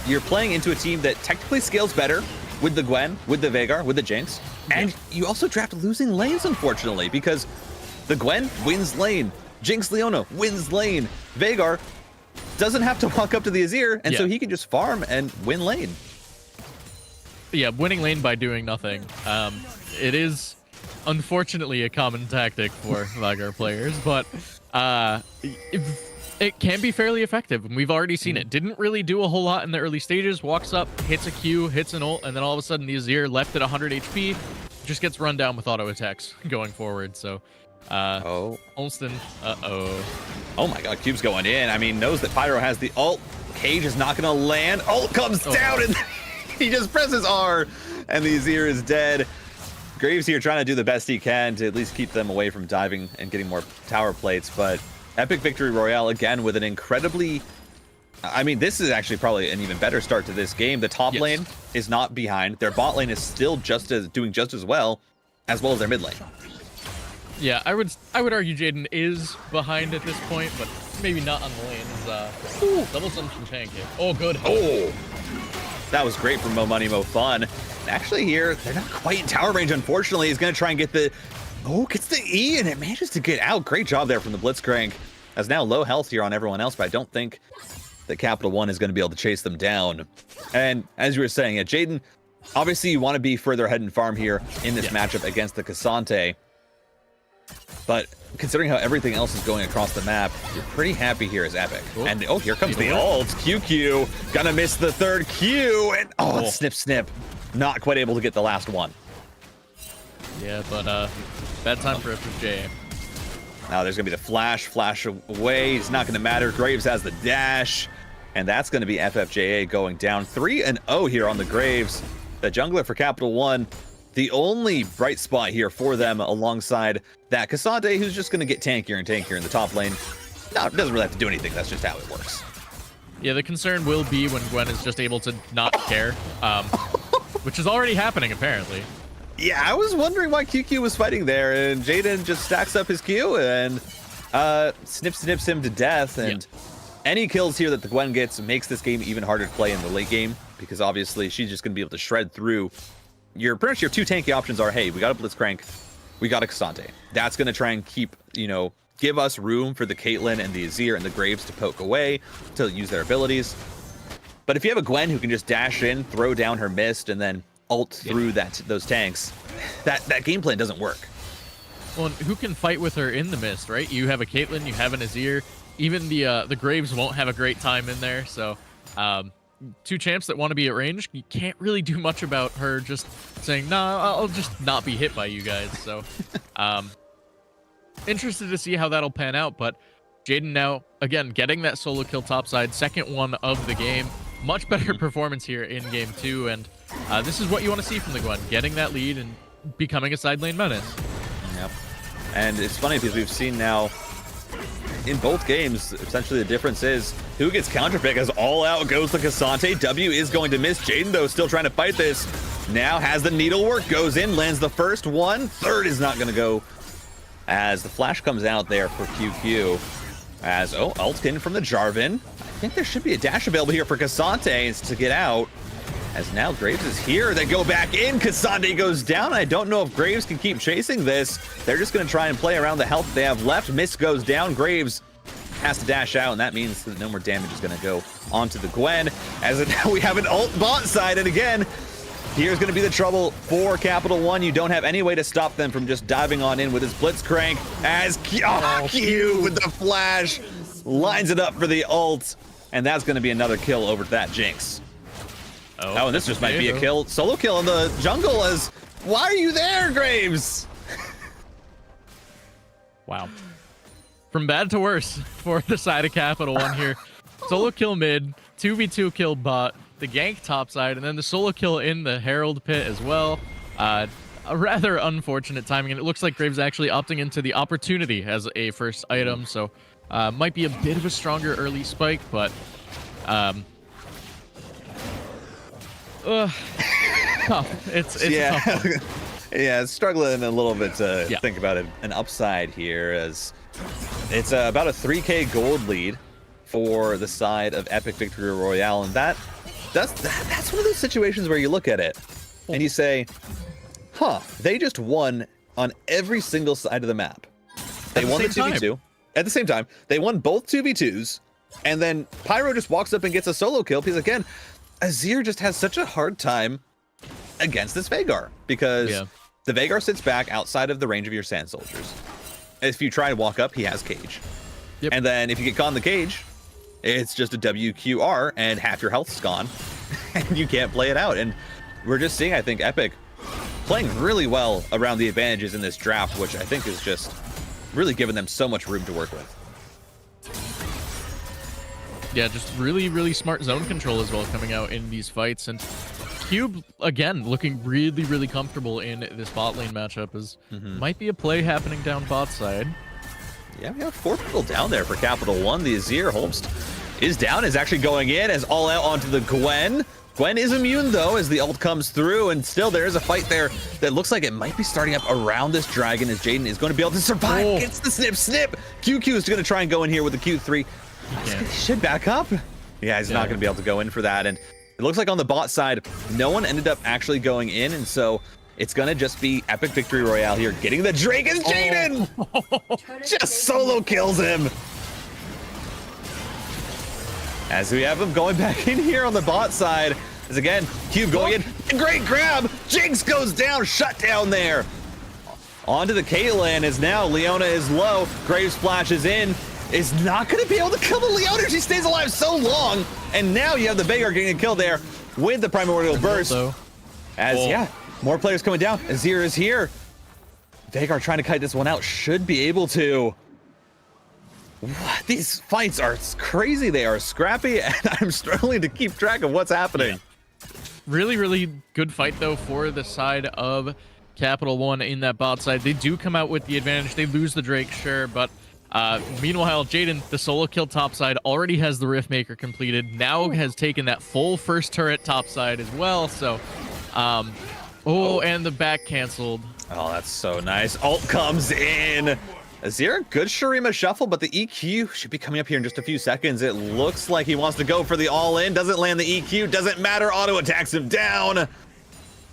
you're playing into a team that technically scales better with the Gwen, with the Veigar, with the Jinx, and you also draft losing lanes, unfortunately, because the Gwen wins lane, Jinx Leona wins lane, Veigar doesn't have to walk up to the Azir, and so he can just farm and win lane. Yeah, winning lane by doing nothing. It is unfortunately a common tactic for Vigar players, but it can be fairly effective, and we've already seen it. Didn't really do a whole lot in the early stages. Walks up, hits a Q, hits an ult, and then all of a sudden the Azir left at 100 HP just gets run down with auto attacks going forward. So Olston, oh my god, Cube's going in. I mean, knows that Pyro has the ult. Cage is not gonna land. Ult comes down and he just presses R and the Azir is dead. Graves here trying to do the best he can to at least keep them away from diving and getting more tower plates, but Epic Victory Royale again with an incredibly, I mean, this is actually probably an even better start to this game. The top lane is not behind. Their bot lane is still doing just as well as their mid lane. Yeah, I would argue Jaden is behind at this point, but maybe not on the lane, is double assumption pancake. Oh, good. Oh, that was great from Mo Money Mo Fun. Actually here, they're not quite in tower range, unfortunately. He's going to try and get the... Oh, gets the E, and it manages to get out. Great job there from the Blitzcrank. As now low health here on everyone else, but I don't think that Capital One is going to be able to chase them down. And as you were saying, yeah, Jaden, obviously you want to be further ahead in farm here in this matchup against the Cassante. But considering how everything else is going across the map, you're pretty happy here as Epic. Ooh. And oh, here comes the ult. QQ gonna miss the third Q, and snip snip. Not quite able to get the last one. Yeah, but bad time for FFJ. Now there's gonna be the flash away. It's not gonna matter. Graves has the dash, and that's gonna be FFJA going down 3-0 here on the Graves. The jungler for Capital One, the only bright spot here for them alongside that Cassante, who's just gonna get tankier and tankier in the top lane. No, it doesn't really have to do anything. That's just how it works. Yeah, the concern will be when Gwen is just able to not care, which is already happening apparently. Yeah, I was wondering why QQ was fighting there, and Jaden just stacks up his Q and snips him to death. And any kills here that the Gwen gets makes this game even harder to play in the late game, because obviously she's just going to be able to shred through. Pretty much your two tanky options are, hey, we got a Blitzcrank, we got a Cassante. That's going to try and keep, give us room for the Caitlyn and the Azir and the Graves to poke away, to use their abilities. But if you have a Gwen who can just dash in, throw down her mist, and then ult through those tanks, that game plan doesn't work. Well, and who can fight with her in the mist, right? You have a Caitlyn, you have an Azir. Even the Graves won't have a great time in there. So two champs that want to be at range, you can't really do much about her just saying, nah, I'll just not be hit by you guys. So interested to see how that'll pan out. But Jaden now, again, getting that solo kill topside, second one of the game. Much better performance here in game 2, and this is what you want to see from the Gwen, getting that lead and becoming a side lane menace. Yep. And it's funny because we've seen now in both games, essentially the difference is who gets counterpick, as all out goes the Cassante. W is going to miss. Jaden, though, still trying to fight this. Now has the needlework, goes in, lands the first one. Third is not going to go, as the flash comes out there for QQ. As, ult in from the Jarvan. I think there should be a dash available here for Cassante to get out. As now Graves is here. They go back in. Cassante goes down. I don't know if Graves can keep chasing this. They're just going to try and play around the health they have left. Mist goes down. Graves has to dash out, and that means that no more damage is going to go onto the Gwen. As now we have an ult bot side, and again, here's going to be the trouble for Capital One. You don't have any way to stop them from just diving on in with his Blitzcrank, as Q with the flash lines it up for the ult, and that's going to be another kill over that Jinx. Oh, and this just might be a kill, solo kill in the jungle. As why are you there, Graves? Wow. From bad to worse for the side of Capital One here. Solo kill mid, 2v2 kill bot, the gank topside, and then the solo kill in the Herald pit as well. A rather unfortunate timing, and it looks like Graves actually opting into the opportunity as a first item, so might be a bit of a stronger early spike, but tough. It's yeah. a tough one. Yeah, struggling a little bit to think about an upside here, as it's about a 3k gold lead for the side of Epic Victory Royale, and that's one of those situations where you look at it and you say, they just won on every single side of the map. They won the 2v2 at the same time. They won both 2v2s, and then Pyro just walks up and gets a solo kill, because again, Azir just has such a hard time against this Veigar, because the Veigar sits back outside of the range of your Sand Soldiers. If you try to walk up, he has cage. And then if you get caught in the cage, it's just a WQR and half your health's gone and you can't play it out. And we're just seeing, I think, Epic playing really well around the advantages in this draft, which I think is just really giving them so much room to work with. Yeah, just really, really smart zone control as well coming out in these fights. And Cube, again, looking really, really comfortable in this bot lane matchup. Might be a play happening down bot side. Yeah, we have 4 people down there for Capital One. The Azir Holmst is down, is actually going in as all out onto the Gwen. Gwen is immune though as the ult comes through, and still there is a fight there that looks like it might be starting up around this dragon as Jaden is going to be able to survive. Oh. Gets the snip. QQ is going to try and go in here with the Q3. He should back up. Yeah, he's not going to be able to go in for that. And it looks like on the bot side, no one ended up actually going in, and so it's going to just be epic victory royale here. Getting the Drake is Jaden! Just solo kills him. As we have him going back in here on the bot side. As again, Cube going in. Great grab! Jinx goes down, shut down there. Onto the Caitlyn as now Leona is low. Graves flashes in. Is not going to be able to kill the Leona. She stays alive so long. And now you have the Veigar getting a kill there with the Primordial Burst. As, more players coming down. Azir is here. Veigar trying to kite this one out. Should be able to. What? These fights are crazy. They are scrappy, and I'm struggling to keep track of what's happening. Really, really good fight, though, for the side of Capital One in that bot side. They do come out with the advantage. They lose the Drake, sure, but meanwhile, Jaden, the solo kill topside, already has the Riftmaker completed. Now has taken that full first turret topside as well. So, and the back canceled. Oh, that's so nice. Ult comes in. Azir, good Shurima shuffle, but the EQ should be coming up here in just a few seconds. It looks like he wants to go for the all-in. Doesn't land the EQ. Doesn't matter. Auto attacks him down.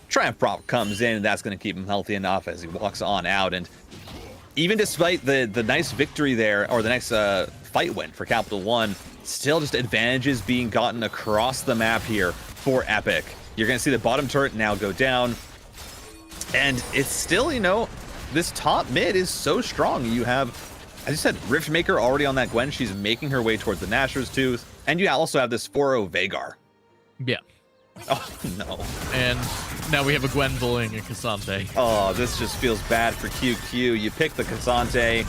Triumph Prop comes in, and that's going to keep him healthy enough as he walks on out. And even despite the nice victory there, or the nice fight win for Capital One, still just advantages being gotten across the map here for Epic. You're going to see the bottom turret now go down. And it's still, this top mid is so strong. You have, as you said, Riftmaker already on that Gwen. She's making her way towards the Nashor's Tooth. And you also have this 4-0 Veigar. Yeah. Oh, no. And now we have a Gwen bullying a Cassante. Oh, this just feels bad for QQ. You pick the Cassante,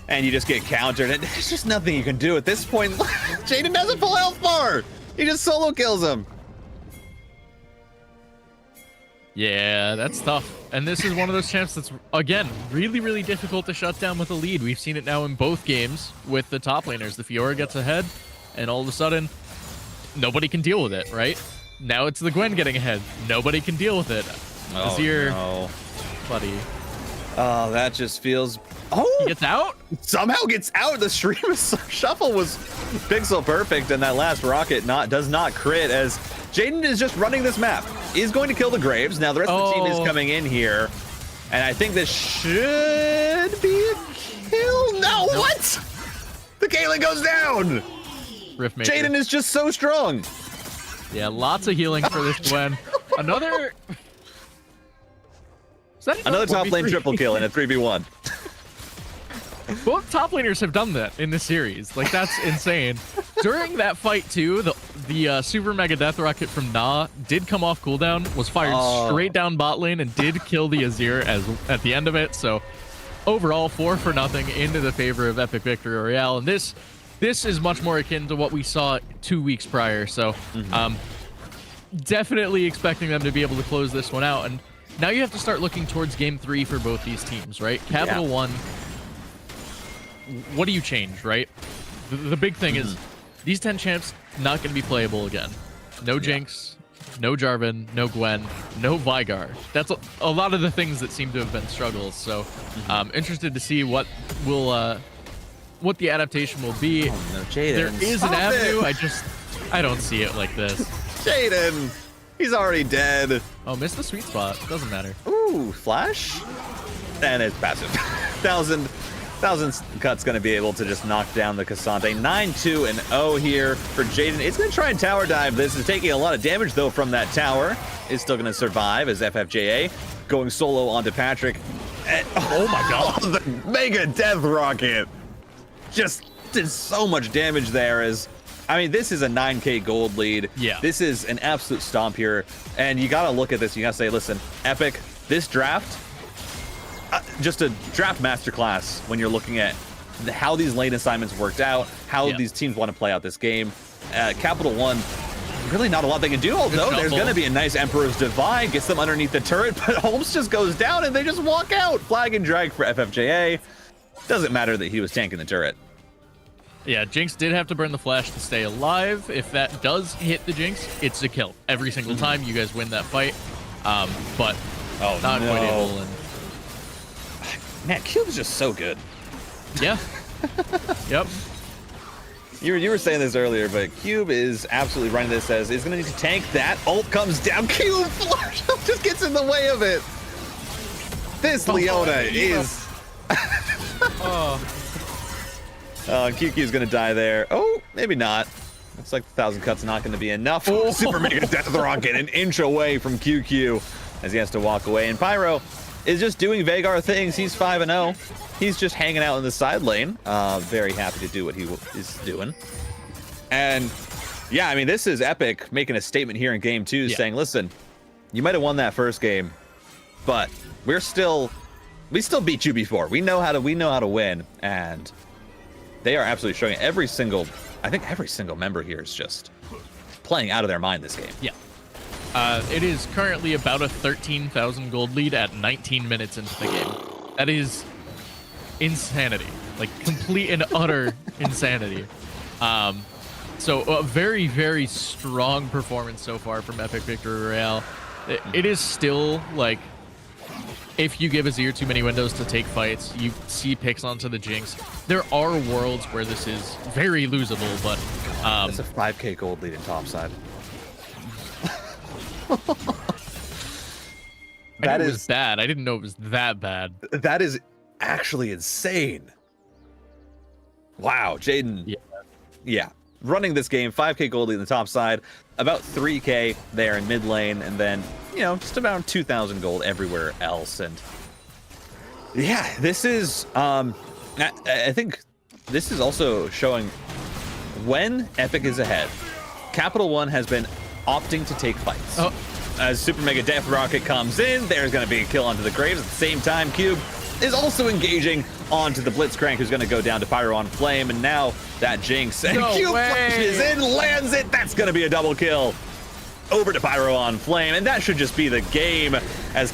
and you just get countered. And there's just nothing you can do at this point. Jaden has a full health bar. He just solo kills him. Yeah, that's tough. And this is one of those champs that's, again, really, really difficult to shut down with a lead. We've seen it now in both games with the top laners. The Fiora gets ahead, and all of a sudden, nobody can deal with it, right? Now it's the Gwen getting ahead. Nobody can deal with it. Oh, Azir, no. buddy. Oh, that just feels... Oh! He gets out? Somehow gets out. The stream shuffle was pixel perfect, and that last rocket does not crit as Jaden is just running this map. Is going to kill the Graves. Now the rest of the team is coming in here, and I think this should be a kill. No, what? The Caitlyn goes down. Riftmaker. Jaden is just so strong. Yeah, lots of healing for this Gwen. Another top lane triple kill in a 3v1. Both top laners have done that in this series. Like, that's insane. During that fight, too, the Super Mega Death Rocket from Na did come off cooldown, was fired straight down bot lane, and did kill the Azir at the end of it. So, overall, 4-0 into the favor of Epic Victory Royale. And this is much more akin to what we saw 2 weeks prior. So, definitely expecting them to be able to close this one out. And now you have to start looking towards Game 3 for both these teams, right? Capital One... What do you change, right? The big thing is these 10 champs not going to be playable again. No Jinx, no Jarvan, no Gwen, no Veigar. That's a lot of the things that seem to have been struggles. So interested to see what the adaptation will be. Oh, no, Jaden. There is an avenue. I don't see it like this. Jaden, he's already dead. Oh, missed the sweet spot. Doesn't matter. Ooh, flash, and it's passive. 1000 Cut's going to be able to just knock down the Cassante. 9-2-0 here for Jaden. It's going to try and tower dive this. Is taking a lot of damage, though, from that tower. Is still going to survive as FFJA going solo onto Patrick. And, oh, my God. The Mega Death Rocket just did so much damage there. I mean, this is a 9K gold lead. Yeah. This is an absolute stomp here. And you got to look at this. You got to say, listen, Epic, this draft... just a draft masterclass when you're looking at how these lane assignments worked out, how these teams want to play out this game. Capital One, really not a lot they can do, although there's going to be a nice Emperor's Divide, gets them underneath the turret, but Holmes just goes down and they just walk out. Flag and drag for FFJA. Doesn't matter that he was tanking the turret. Yeah, Jinx did have to burn the flash to stay alive. If that does hit the Jinx, it's a kill. Every single time you guys win that fight. But not quite able. And man, Cube is just so good. yeah. Yep. You were saying this earlier, but Cube is absolutely running this as he's going to need to tank that. Ult comes down. Cube flush just gets in the way of it. This Leona is... QQ's going to die there. Oh, maybe not. Looks like 1,000 Cut's not going to be enough. Super Mega Death Rocket an inch away from QQ as he has to walk away. And Pyro is just doing Veigar things. He's 5-0. He's just hanging out in the side lane. Very happy to do what he is doing. And yeah, I mean, this is Epic making a statement here in game 2, saying, listen, you might have won that first game, but we still beat you before. We know how to win. And they are absolutely showing it. I think every single member here is just playing out of their mind this game. Yeah. It is currently about a 13,000 gold lead at 19 minutes into the game. That is insanity, like complete and utter insanity. So a very, very strong performance so far from Epic Victory Royale. It is still like, if you give Azir too many windows to take fights, you see picks onto the Jinx. There are worlds where this is very losable, but it's a 5k gold lead in topside. That is bad. I didn't know it was that bad. That is actually insane. Wow, Jaden. Yeah. Running this game, 5k gold lead in the top side, about 3k there in mid lane, and then, just about 2,000 gold everywhere else. And yeah, this is, I think this is also showing when Epic is ahead. Capital One has been opting to take fights. As Super Mega Death Rocket comes in, there's going to be a kill onto the Graves. At the same time, Cube is also engaging onto the Blitzcrank, who's going to go down to Pyro on Flame, and now that Jinx. And Cube flashes in, lands it. That's going to be a double kill. Over to Pyro on Flame, and that should just be the game as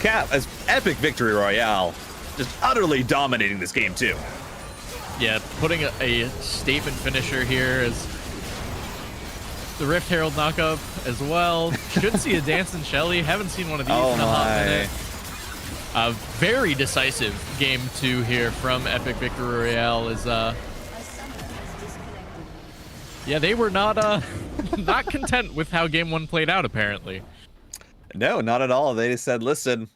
Epic Victory Royale just utterly dominating this game too. Yeah, putting a statement finisher here as the Rift Herald knockup as well. Should see a Dancing Shelly. Haven't seen one of these in a hot minute. A very decisive game 2 here from Epic Victory Royale is yeah, they were not not content with how game 1 played out, apparently. No, not at all. They just said, listen,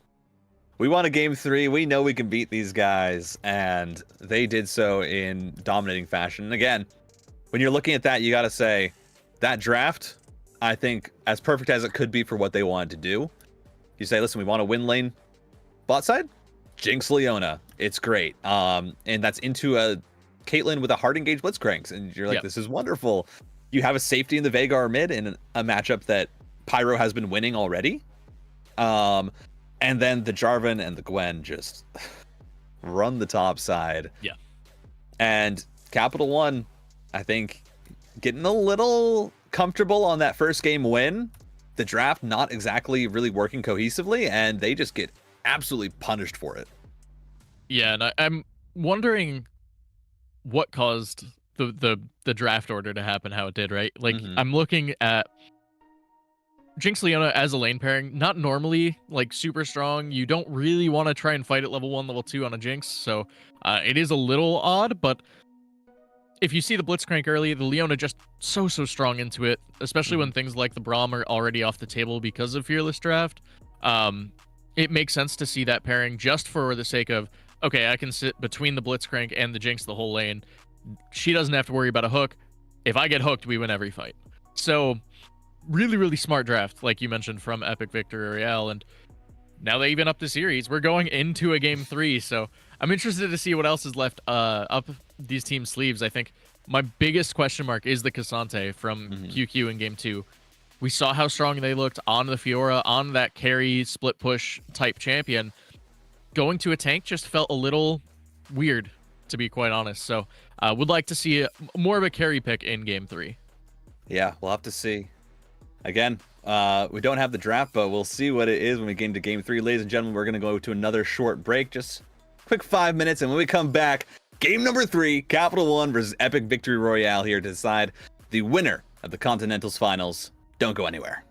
we want a game 3. We know we can beat these guys, and they did so in dominating fashion. And again, when you're looking at that, you got to say that draft, I think, as perfect as it could be for what they wanted to do. You say, listen, we want to win lane bot side, Jinx Leona. It's great. And that's into a Caitlyn with a hard engaged Blitzcranks, and you're like, this is wonderful. You have a safety in the Veigar mid in a matchup that Pyro has been winning already. And then the Jarvan and the Gwen just run the top side. Yeah. And Capital One, I think, getting a little comfortable on that first game win. The draft not exactly really working cohesively, and they just get absolutely punished for it. Yeah, and I'm wondering what caused the draft order to happen how it did, right? Like, I'm looking at Jinx Leona as a lane pairing, not normally like super strong. You don't really want to try and fight at level 1, level 2 on a Jinx, so it is a little odd, but if you see the Blitzcrank early, the Leona just so strong into it, especially when things like the Braum are already off the table because of Fearless Draft. It makes sense to see that pairing just for the sake of, okay, I can sit between the Blitzcrank and the Jinx the whole lane. She doesn't have to worry about a hook. If I get hooked, we win every fight. So really, really smart draft, like you mentioned, from Epic Victory Royale. And now they even up the series. We're going into a game 3, so I'm interested to see what else is left up these team sleeves. I think my biggest question mark is the Cassante from QQ in game 2. We saw how strong they looked on the Fiora, on that carry split push type champion. Going to a tank just felt a little weird, to be quite honest. So would like to see more of a carry pick in game 3. Yeah, we'll have to see. Again, we don't have the draft, but we'll see what it is when we get into game 3. Ladies and gentlemen, we're going to go to another short break, just quick 5 minutes. And when we come back, game number 3, Capital One versus Epic Victory Royale here to decide the winner of the Continentals finals. Don't go anywhere.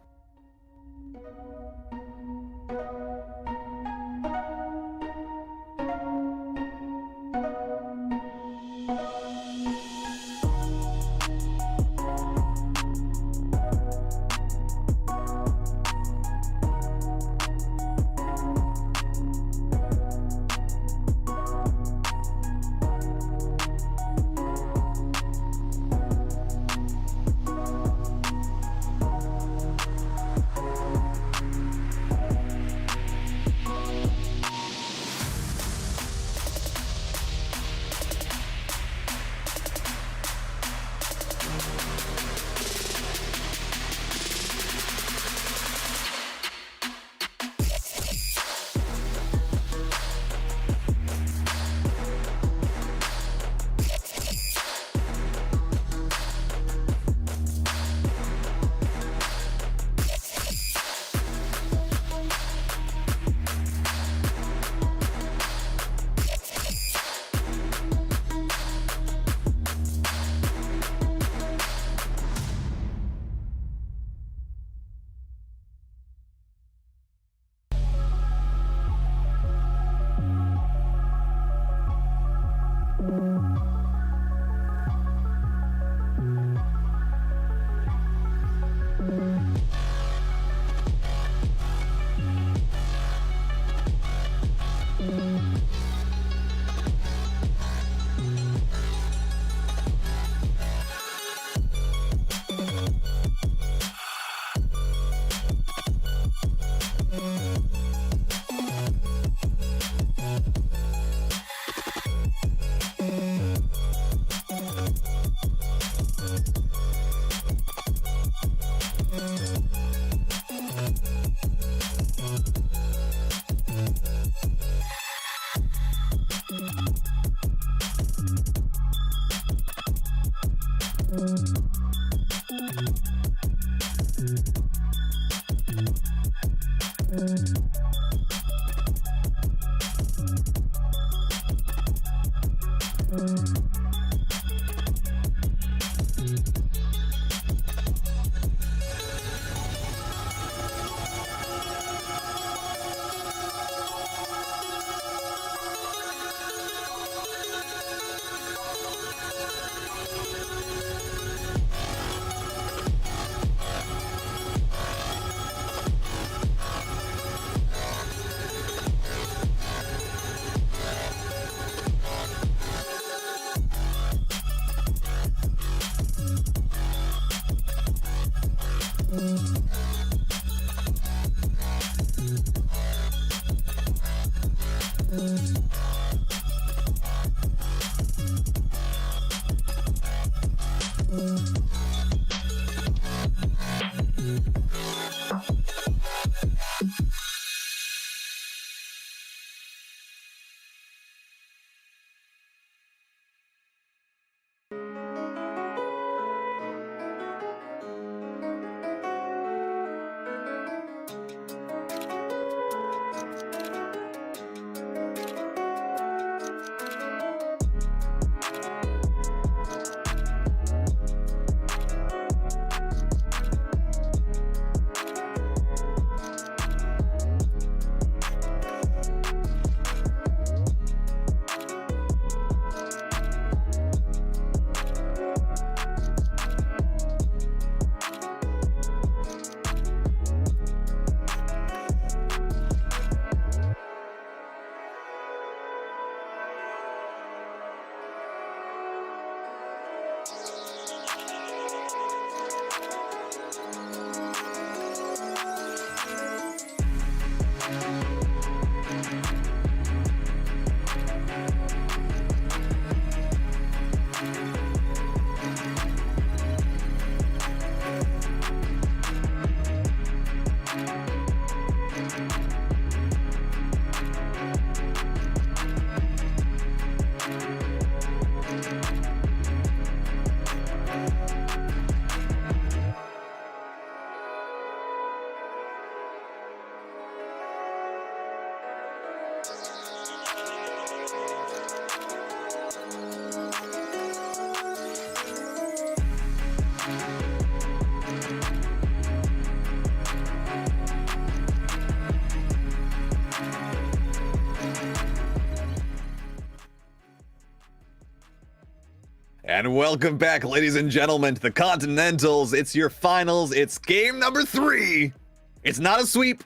And welcome back, ladies and gentlemen, to the Continentals. It's your finals. It's game number 3. It's not a sweep.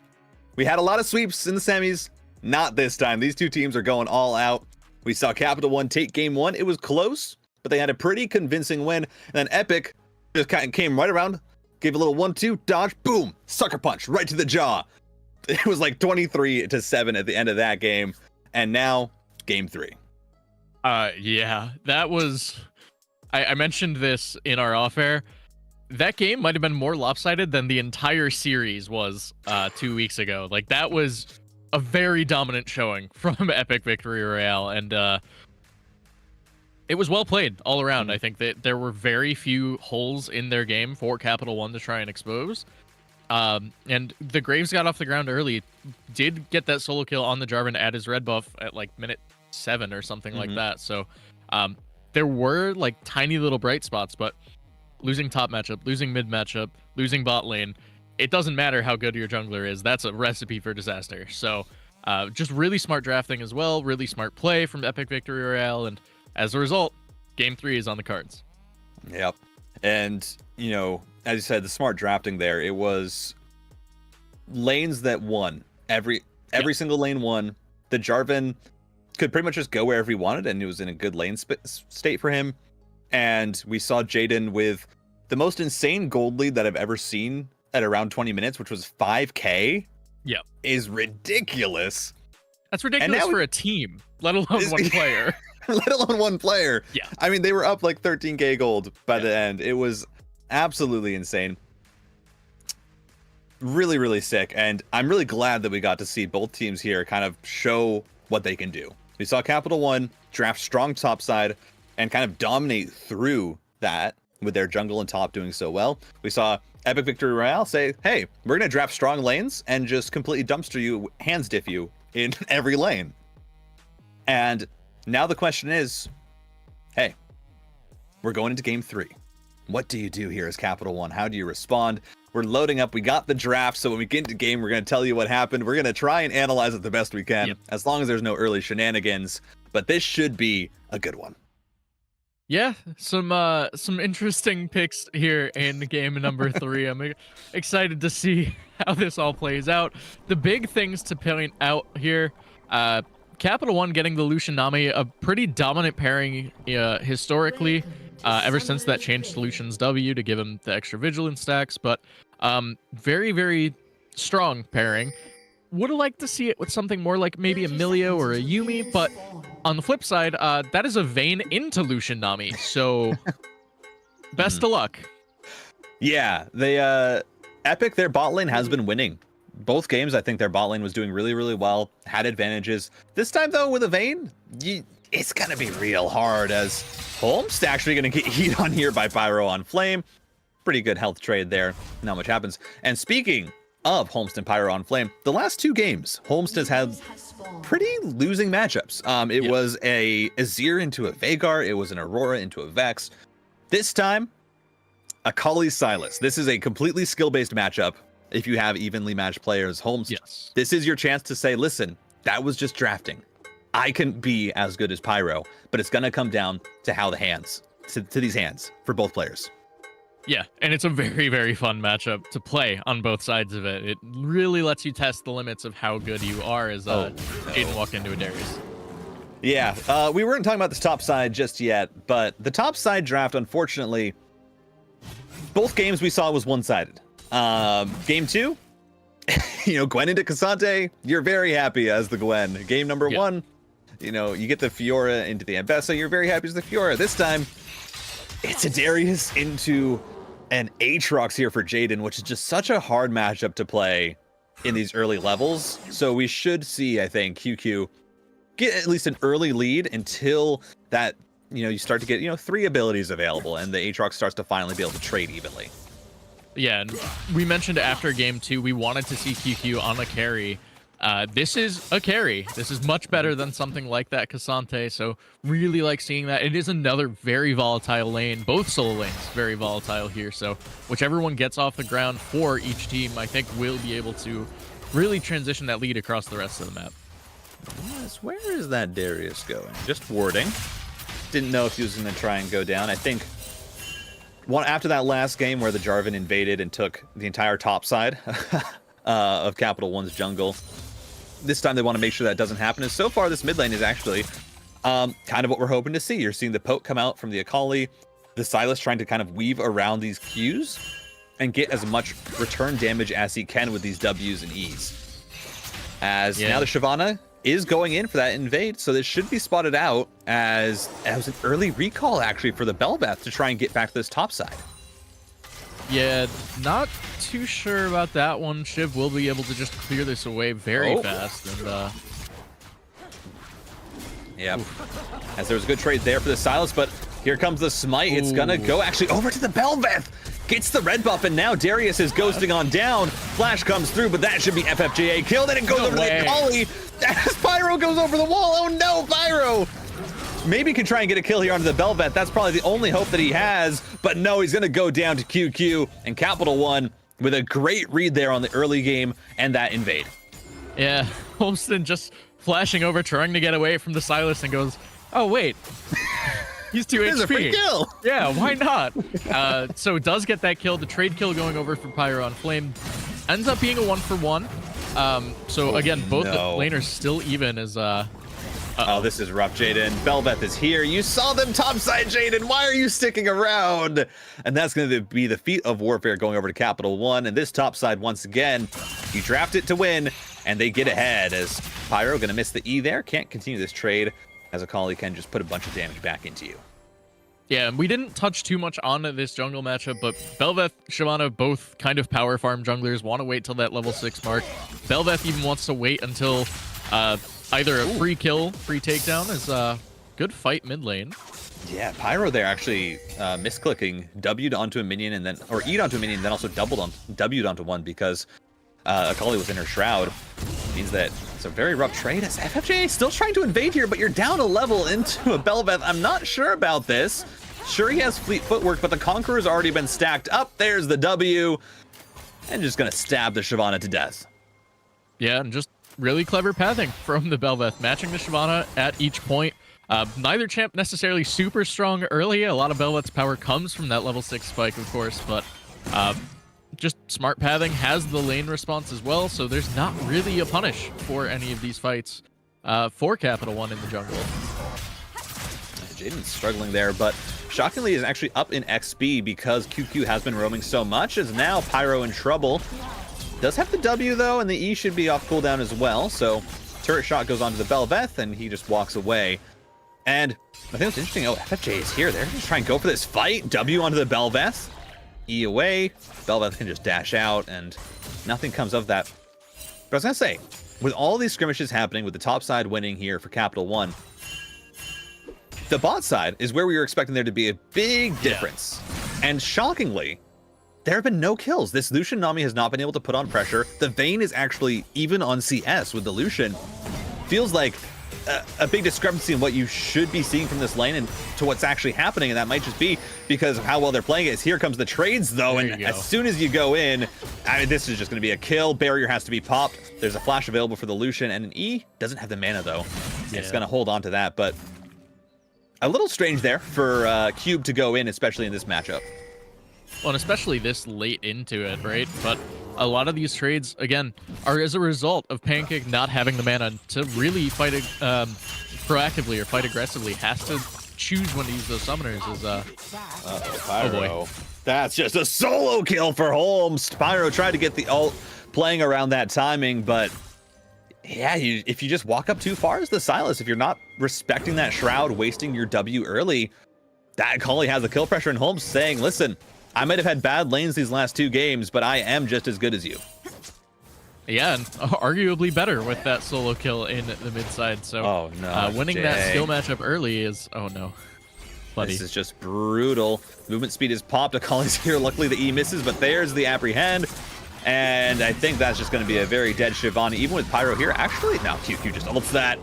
We had a lot of sweeps in the semis. Not this time. These two teams are going all out. We saw Capital One take game 1. It was close, but they had a pretty convincing win. And then Epic just kind of came right around, gave a little 1-2, dodge, boom, sucker punch right to the jaw. It was like 23-7 at the end of that game. And now, game 3. Yeah, that was... I mentioned this in our off-air. That game might have been more lopsided than the entire series was 2 weeks ago. Like, that was a very dominant showing from Epic Victory Royale, and it was well played all around. I think that there were very few holes in their game for Capital One to try and expose. And the Graves got off the ground early, did get that solo kill on the Jarvan at his red buff at like minute 7 or something like that. So there were like tiny little bright spots, but losing top matchup, losing mid matchup, losing bot lane, it doesn't matter how good your jungler is. That's a recipe for disaster. So just really smart drafting as well, really smart play from Epic Victory Royale, and as a result, game 3 is on the cards. Yep. And, you know, as you said, the smart drafting there, it was lanes that won. Every single lane won. The Jarvan could pretty much just go wherever he wanted, and it was in a good lane state for him. And we saw Jaden with the most insane gold lead that I've ever seen at around 20 minutes, which was 5K. Yeah. Is ridiculous. That's ridiculous for a team, let alone one player. Let alone one player. Yeah. I mean, they were up like 13K gold by the end. It was absolutely insane. Really, really sick. And I'm really glad that we got to see both teams here kind of show what they can do. We saw Capital One draft strong top side and kind of dominate through that with their jungle and top doing so well. We saw Epic Victory Royale say, hey, we're going to draft strong lanes and just completely dumpster you, hands diff you in every lane. And now the question is, hey, we're going into game 3. What do you do here as Capital One? How do you respond? We're loading up. We got the draft. So when we get into game, we're going to tell you what happened. We're going to try and analyze it the best we can, as long as there's no early shenanigans. But this should be a good one. Yeah, some interesting picks here in game number 3. I'm excited to see how this all plays out. The big things to point out here, Capital One getting the Lucian Nami, a pretty dominant pairing historically, ever since that changed to Lucian's W to give him the extra vigilance stacks, but very, very strong pairing. Would have liked to see it with something more like maybe a Milio or a Yumi, but on the flip side, that is a Vayne into Lucian Nami, so best of luck. Yeah, they Epic, their bot lane has been winning. Both games, I think their bot lane was doing really, really well, had advantages. This time, though, with a Vayne, it's going to be real hard, as Holmes actually going to get heat on here by Pyro on Flame. Pretty good health trade there. Not much happens. And speaking of Holmeston Pyro on Flame, the last 2 games, Holmeston's had pretty losing matchups. It was a Azir into a Veigar. It was an Aurora into a Vex. This time, a Kali Silas. This is a completely skill-based matchup. If you have evenly matched players, Holmes, this is your chance to say, listen, that was just drafting. I can be as good as Pyro, but it's going to come down to how the hands, to these hands for both players. Yeah, and it's a very, very fun matchup to play on both sides of it. It really lets you test the limits of how good you are as Jaden walked into a Darius. Yeah, we weren't talking about this top side just yet, but the top side draft, unfortunately, both games we saw was one-sided. Game 2, you know, Gwen into Cassante, you're very happy as the Gwen. Game number 1, you know, you get the Fiora into the Ambessa, you're very happy as the Fiora. This time, it's a Darius into an Aatrox here for Jaden, which is just such a hard matchup to play in these early levels. So we should see, I think, QQ get at least an early lead until that, you know, you start to get, you know, 3 abilities available and the Aatrox starts to finally be able to trade evenly. Yeah, and we mentioned after game 2, we wanted to see QQ on a carry. This is a carry. This is much better than something like that Cassante, so really like seeing that. It is another very volatile lane. Both solo lanes very volatile here, so whichever one gets off the ground for each team, I think will be able to really transition that lead across the rest of the map. Yes, where is that Darius going? Just warding. didn't know if he was going to try and go down. I think after that last game where the Jarvan invaded and took the entire top side of Capital One's jungle, this time they want to make sure that doesn't happen. And so far, this mid lane is actually kind of what we're hoping to see. You're seeing the poke come out from the Akali, the Sylas trying to kind of weave around these Qs and get as much return damage as he can with these Ws and Es. As now the Shyvana is going in for that invade, so this should be spotted out as an early recall actually for the Bel'Veth to try and get back to this top side. Yeah, not too sure about that one. Shiv will be able to just clear this away very fast. And yeah, as there was a good trade there for the Sylas, but here comes the smite. It's gonna go actually over to the Bel'Veth. Gets the red buff, and now Darius is ghosting on down. Flash comes through, but that should be FFJA kill. Then it goes over to the Akali as Pyro goes over the wall. Oh no, Pyro! Maybe can try and get a kill here onto the Bel'Veth. That's probably the only hope that he has. But no, he's gonna go down to QQ and Capital One with a great read there on the early game and that invade. Yeah, Holmeston just flashing over, trying to get away from the Sylas, and goes, oh wait. He's 2 HP. It's a free kill. Yeah, why not? So does get that kill. The trade kill going over for Pyro on Flame ends up being a 1-for-1. So again, both the laners still even as oh, this is rough, Jaden. Bel'Veth is here. You saw them topside, Jaden. Why are you sticking around? And that's going to be the feat of warfare going over to Capital One. And this topside, once again, you draft it to win, and they get ahead as Pyro going to miss the E there. Can't continue this trade as Akali can just put a bunch of damage back into you. Yeah, and we didn't touch too much on this jungle matchup, but Bel'Veth, Shyvana, both kind of power farm junglers, want to wait till that level 6 mark. Bel'Veth even wants to wait until either a free kill, free takedown is a good fight mid lane. Yeah, Pyro there actually misclicking, W'd onto a minion and then, or E'd onto a minion and then also W'd onto one because Akali was in her shroud. Means that it's a very rough trade as FFJ still trying to invade here, but you're down a level into a Bel'Veth. I'm not sure about this. Sure, he has fleet footwork, but the Conqueror's already been stacked up. There's the W. And just gonna stab the Shyvana to death. Yeah, and just really clever pathing from the Bel'Veth, matching the Shyvana at each point. Neither champ necessarily super strong early. A lot of Bel'Veth's power comes from that level 6 spike, of course, but just smart pathing has the lane response as well, so there's not really a punish for any of these fights for Capital One in the jungle. Jaden's struggling there, but shockingly is actually up in XP because QQ has been roaming so much, as now Pyro in trouble. Does have the W though, and the E should be off cooldown as well, so turret shot goes onto the Bel'Veth, and he just walks away. And I think what's interesting, FFJ is here. They're just trying to go for this fight. W onto the Bel'Veth. E away. Bel'Veth can just dash out, and nothing comes of that. But I was going to say, with all these skirmishes happening, with the top side winning here for Capital One, the bot side is where we were expecting there to be a big difference. And shockingly, there have been no kills. This Lucian Nami has not been able to put on pressure. The Vayne is actually even on CS with the Lucian. Feels like a big discrepancy in what you should be seeing from this lane and to what's actually happening, and that might just be because of how well they're playing it. Here comes the trades though, and as soon as you go in, I mean, this is just going to be a kill. Barrier has to be popped. There's a flash available for the Lucian, and an E doesn't have the mana though. It's going to hold on to that, but a little strange there for Cube to go in, especially in this matchup. Well, and especially this late into it, right? But a lot of these trades, again, are as a result of Pancake not having the mana to really fight proactively or fight aggressively. Has to choose when to use those summoners. Pyro. Oh boy. That's just a solo kill for Holmes. Pyro tried to get the ult playing around that timing, but yeah, if you just walk up too far as the Sylas, if you're not respecting that shroud, wasting your W early, that Akali has the kill pressure, and Holmes saying, listen, I might have had bad lanes these last 2 games, but I am just as good as you. Yeah, and arguably better with that solo kill in the mid side. So winning that skill matchup early is, oh no, buddy. This is just brutal. Movement speed is popped. Akali's here. Luckily the E misses, but there's the apprehend. And I think that's just going to be a very dead Shyvana, even with Pyro here. Actually, now QQ just ults that.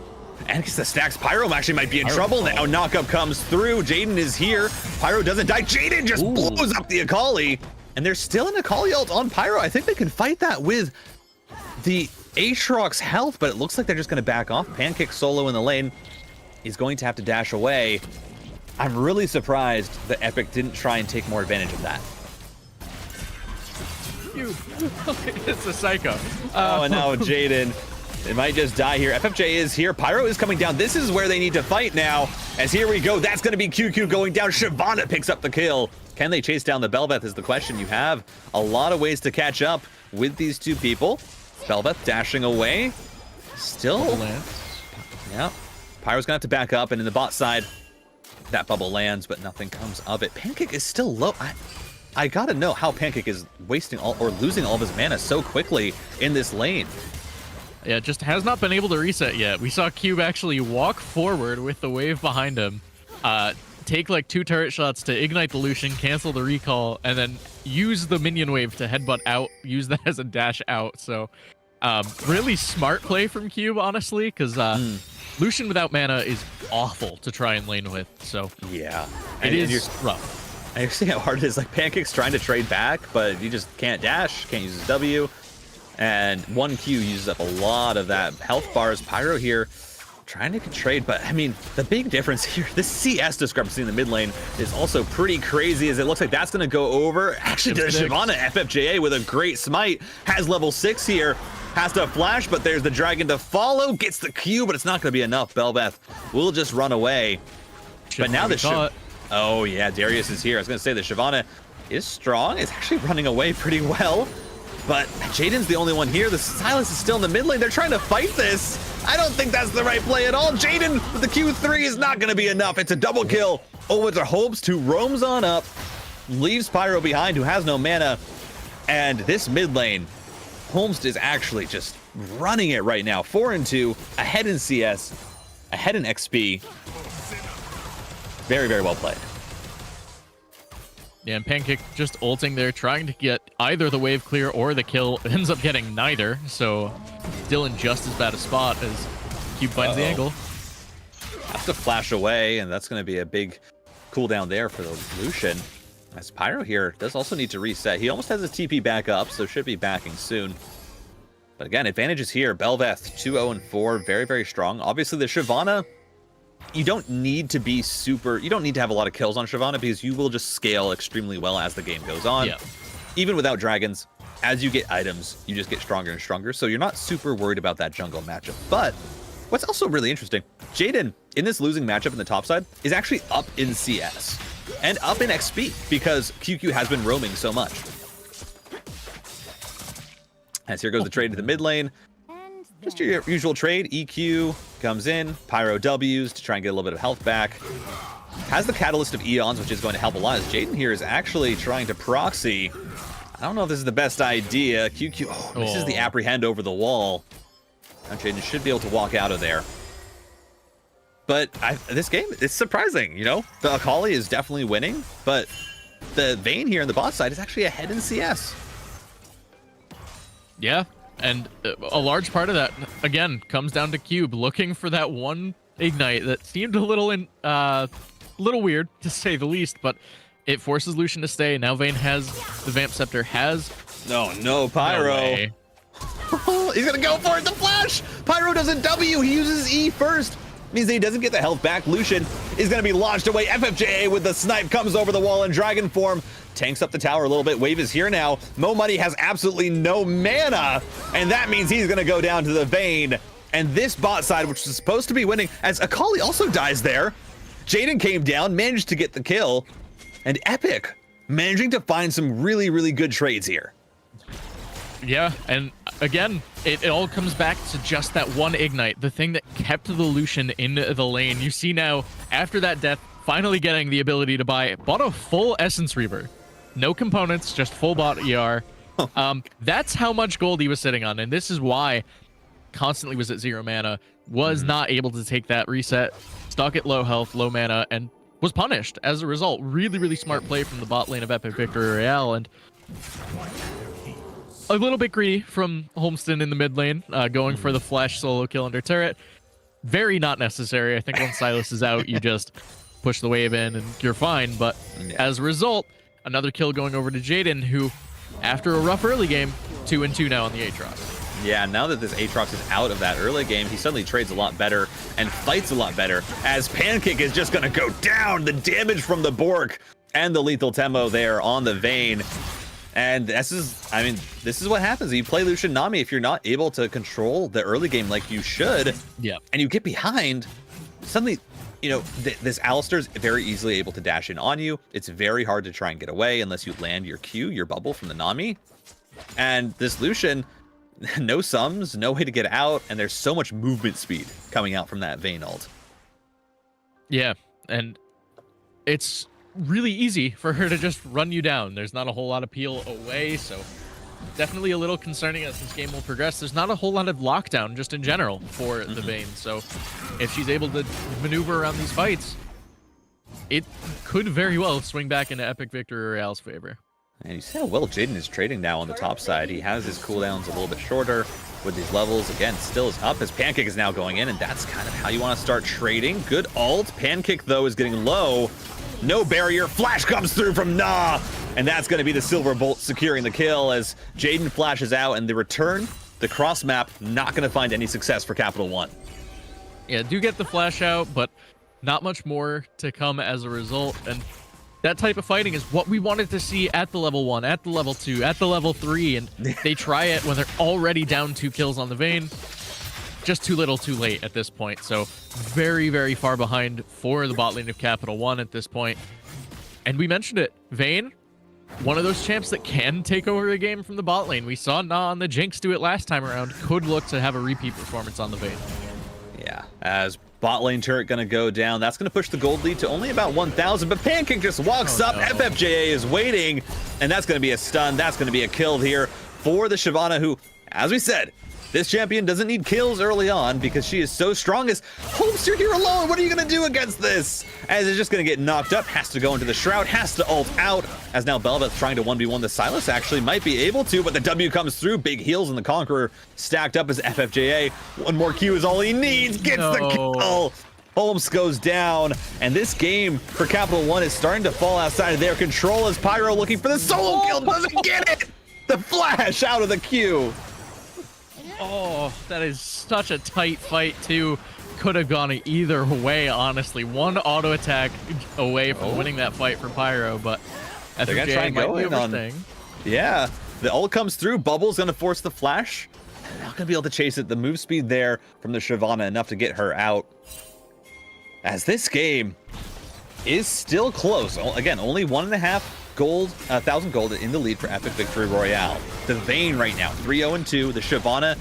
And gets the stacks. Pyro actually might be in trouble now. Knockup comes through. Jaden is here. Pyro doesn't die. Jaden just blows up the Akali. And there's still an Akali ult on Pyro. I think they can fight that with the Aatrox's health, but it looks like they're just going to back off. Pancake solo in the lane. He's going to have to dash away. I'm really surprised that Epic didn't try and take more advantage of that. It's a psycho. Oh, and now Jaden, it might just die here. FFJ is here. Pyro is coming down. This is where they need to fight now. As here we go. That's going to be QQ going down. Shyvana picks up the kill. Can they chase down the Bel'Veth is the question. You have a lot of ways to catch up with these two people. Bel'Veth dashing away. Still. Yeah. Pyro's going to have to back up. And in the bot side, that bubble lands, but nothing comes of it. Pancake is still low. I gotta know how Pancake is wasting all or losing all of his mana so quickly in this lane. Yeah, just has not been able to reset yet. We saw Cube actually walk forward with the wave behind him, take like 2 turret shots to ignite the Lucian, cancel the recall, and then use the minion wave to headbutt out, use that as a dash out. So really smart play from Cube, honestly, because Lucian without mana is awful to try and lane with. So yeah, it is rough. I understand how hard it is. Like, Pancake's trying to trade back, but he just can't dash, can't use his W. And 1Q uses up a lot of that health bars. Pyro here trying to trade, but I mean, the big difference here, this CS discrepancy in the mid lane is also pretty crazy, as it looks like that's going to go over. Actually, there's Shyvana. FFJA with a great smite, has level 6 here. Has to flash, but there's the dragon to follow. Gets the Q, but it's not going to be enough. Bel'Veth will just run away. But now the oh yeah, Darius is here. I was going to say the Shyvana is strong. It's actually running away pretty well. But Jaden's the only one here. The Silas is still in the mid lane. They're trying to fight this. I don't think that's the right play at all. Jaden with the Q3 is not going to be enough. It's a double kill over to Hopes, who roams on up, leaves Pyro behind, who has no mana. And this mid lane, Holmes is actually just running it right now. 4-2, ahead in CS, ahead in XP. Very, very well played. Yeah, and Pancake just ulting there, trying to get either the wave clear or the kill. Ends up getting neither, so still in just as bad a spot as Cube finds the angle. Has to flash away, and that's going to be a big cooldown there for the Lucian. As Pyro here does also need to reset. He almost has his TP back up, so should be backing soon. But again, advantages here. Bel'Veth 2-0-4, very, very strong. Obviously, the Shyvana, you don't need to be super, you don't need to have a lot of kills on Shyvana, because you will just scale extremely well as the game goes on. Yeah. Even without dragons, as you get items, you just get stronger and stronger. So you're not super worried about that jungle matchup. But what's also really interesting, Jaden in this losing matchup in the top side is actually up in CS and up in XP because QQ has been roaming so much. As here goes the trade to the mid lane. Just your usual trade. EQ comes in, Pyro Ws to try and get a little bit of health back. Has the Catalyst of Eons, which is going to help a lot, as Jaden here is actually trying to proxy. I don't know if this is the best idea. QQ, this is the apprehend over the wall. Now Jaden should be able to walk out of there. But this game, it's surprising, you know? The Akali is definitely winning, but the Vayne here on the bot side is actually ahead in CS. Yeah, and a large part of that, again, comes down to Cube looking for that one ignite that seemed a little weird, to say the least, but it forces Lucian to stay. Now Vayne has the Vamp Scepter, has... No, Pyro. No He's gonna go for it, the flash! Pyro doesn't W, he uses E first. Means that he doesn't get the health back. Lucian is gonna be launched away. FFJA with the snipe comes over the wall in dragon form. Tanks up the tower a little bit. Wave is here now. Mo Money has absolutely no mana, and that means he's gonna go down to the Vayne. And this bot side, which is supposed to be winning, as Akali also dies there. Jaden came down, managed to get the kill, and Epic managing to find some really, really good trades here. Yeah, and again, it all comes back to just that one ignite, the thing that kept the Lucian in the lane. You see now, after that death, finally getting the ability to bought a full Essence Reaver. No components, just full bot ER. That's how much gold he was sitting on, and this is why constantly was at 0 mana, was not able to take that reset, stuck at low health, low mana, and was punished as a result. Really, really smart play from the bot lane of Epic Victory Royale, and a little bit greedy from Holmeston in the mid lane, going for the flash solo kill under turret. Very not necessary. I think once Silas is out, you just push the wave in and you're fine. But as a result, another kill going over to Jaden, who, after a rough early game, 2-2 now on the Aatrox. Yeah, now that this Aatrox is out of that early game, he suddenly trades a lot better and fights a lot better, as Pancake is just going to go down. The damage from the Bork and the lethal Temmo there on the Vayne. And this is, I mean, this is what happens. You play Lucian Nami, if you're not able to control the early game like you should, and you get behind, suddenly, you know, this Alistar's very easily able to dash in on you. It's very hard to try and get away unless you land your Q, your bubble from the Nami. And this Lucian, no sums, no way to get out, and there's so much movement speed coming out from that Vayne ult. Yeah, and it's really easy for her to just run you down. There's not a whole lot of peel away, so definitely a little concerning as this game will progress. There's not a whole lot of lockdown just in general for the Vayne, so if she's able to maneuver around these fights, it could very well swing back into Epic Victory Royale's favor. And you see how well Jaden is trading now on the top side. He has his cooldowns a little bit shorter with these levels. Again, still is up. His Pancake is now going in, and that's kind of how you want to start trading. Good ult. Pancake, though, is getting low. No barrier. Flash comes through from Nah, and that's going to be the Silver Bolt securing the kill as Jaden flashes out, and the return, the cross map, not going to find any success for Capital One. Yeah, do get the flash out, but not much more to come as a result, and that type of fighting is what we wanted to see at the level 1, at the level 2, at the level 3, and they try it when they're already down 2 kills on the Vayne. Just too little, too late at this point. So very, very far behind for the bot lane of Capital One at this point. And we mentioned it, Vayne, one of those champs that can take over the game from the bot lane. We saw Nah on the Jinx do it last time around. Could look to have a repeat performance on the Vayne. Yeah, as bot lane turret going to go down. That's going to push the gold lead to only about 1,000, but Pancake just walks up. No. FFJA is waiting, and that's going to be a stun. That's going to be a kill here for the Shyvana, who, as we said, this champion doesn't need kills early on because she is so strong. As Holmes, you're here alone. What are you going to do against this? As it's just going to get knocked up, has to go into the Shroud, has to ult out. As now Bel'Veth's trying to 1v1 the Sylas, actually might be able to, but the W comes through. Big heals in the Conqueror stacked up as FFJA. One more Q is all he needs. Gets the kill. Holmes goes down, and this game for Capital One is starting to fall outside of their control as Pyro looking for the solo kill. Doesn't get it. The flash out of the Q. Oh, that is such a tight fight, too. Could have gone either way, honestly. One auto attack away from winning that fight for Pyro, but they're going to try and go in on... Yeah, the ult comes through. Bubble's going to force the flash. They're not going to be able to chase it. The move speed there from the Shyvana enough to get her out. As this game is still close. Again, only 1,000 gold in the lead for Epic Victory Royale. The Vayne right now, 3-0-2. The Shyvana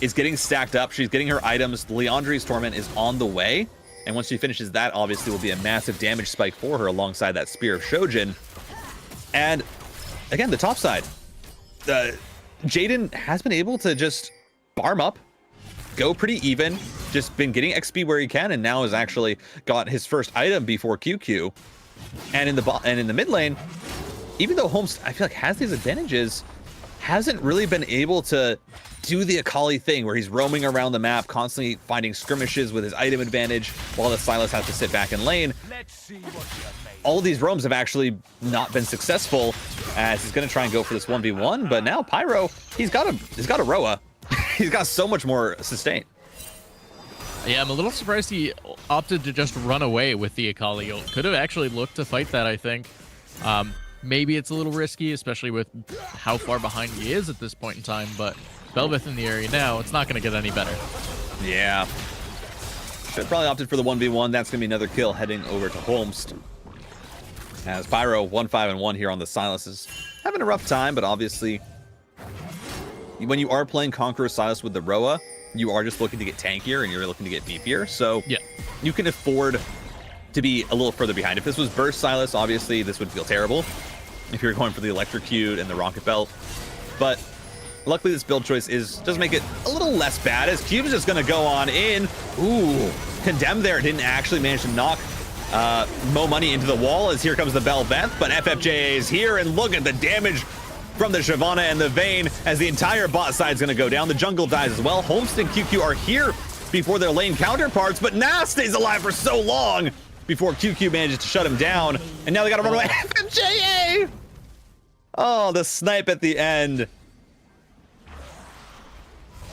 is getting stacked up. She's getting her items. The Leandri's Torment is on the way. And once she finishes that, obviously will be a massive damage spike for her alongside that Spear of Shojin. And again, the top side. Jaden has been able to just farm up, go pretty even, just been getting XP where he can, and now has actually got his first item before QQ. And in the mid lane, even though Holmes, I feel like, has these advantages, hasn't really been able to do the Akali thing where he's roaming around the map, constantly finding skirmishes with his item advantage, while the Sylas has to sit back in lane. All of these roams have actually not been successful, as he's going to try and go for this 1v1, but now Pyro, he's got a Roa. He's got so much more sustain. Yeah, I'm a little surprised he opted to just run away with the Akali ult. Could have actually looked to fight that, I think. Maybe it's a little risky, especially with how far behind he is at this point in time, but Bel'Veth in the area now, it's not going to get any better. Yeah. Should have probably opted for the 1v1. That's going to be another kill heading over to Holmes. As Pyro 1-5-1 here on the Sylas is having a rough time, but obviously when you are playing Conqueror Sylas with the Roa, you are just looking to get tankier and you're looking to get beefier. So yeah, you can afford to be a little further behind. If this was Burst Sylas, obviously this would feel terrible if you're going for the Electrocute and the Rocket Belt. But luckily this build choice does make it a little less bad, as Cube's just going to go on in. Ooh, Condemned there. Didn't actually manage to knock Mo Money into the wall, as here comes the Bel'Veth, but FFJA is here, and look at the damage from the Shyvana and the Vayne as the entire bot side is going to go down. The jungle dies as well. Holmst and QQ are here before their lane counterparts, but Nah stays alive for so long before QQ manages to shut him down, and now they got to run away.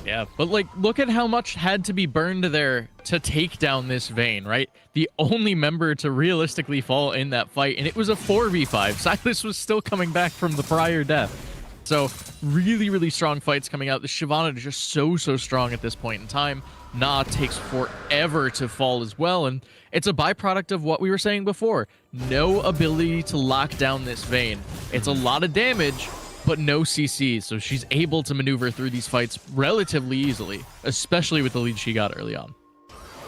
Yeah, but like, look at how much had to be burned there to take down this Vayne, right? The only member to realistically fall in that fight, and it was a 4v5. Silas was still coming back from the prior death. So really, really strong fights coming out. The Shyvana is just so strong at this point in time. Nah takes forever to fall as well, and it's a byproduct of what we were saying before. No ability to lock down this Vayne. It's a lot of damage, but no CC, so she's able to maneuver through these fights relatively easily, especially with the lead she got early on.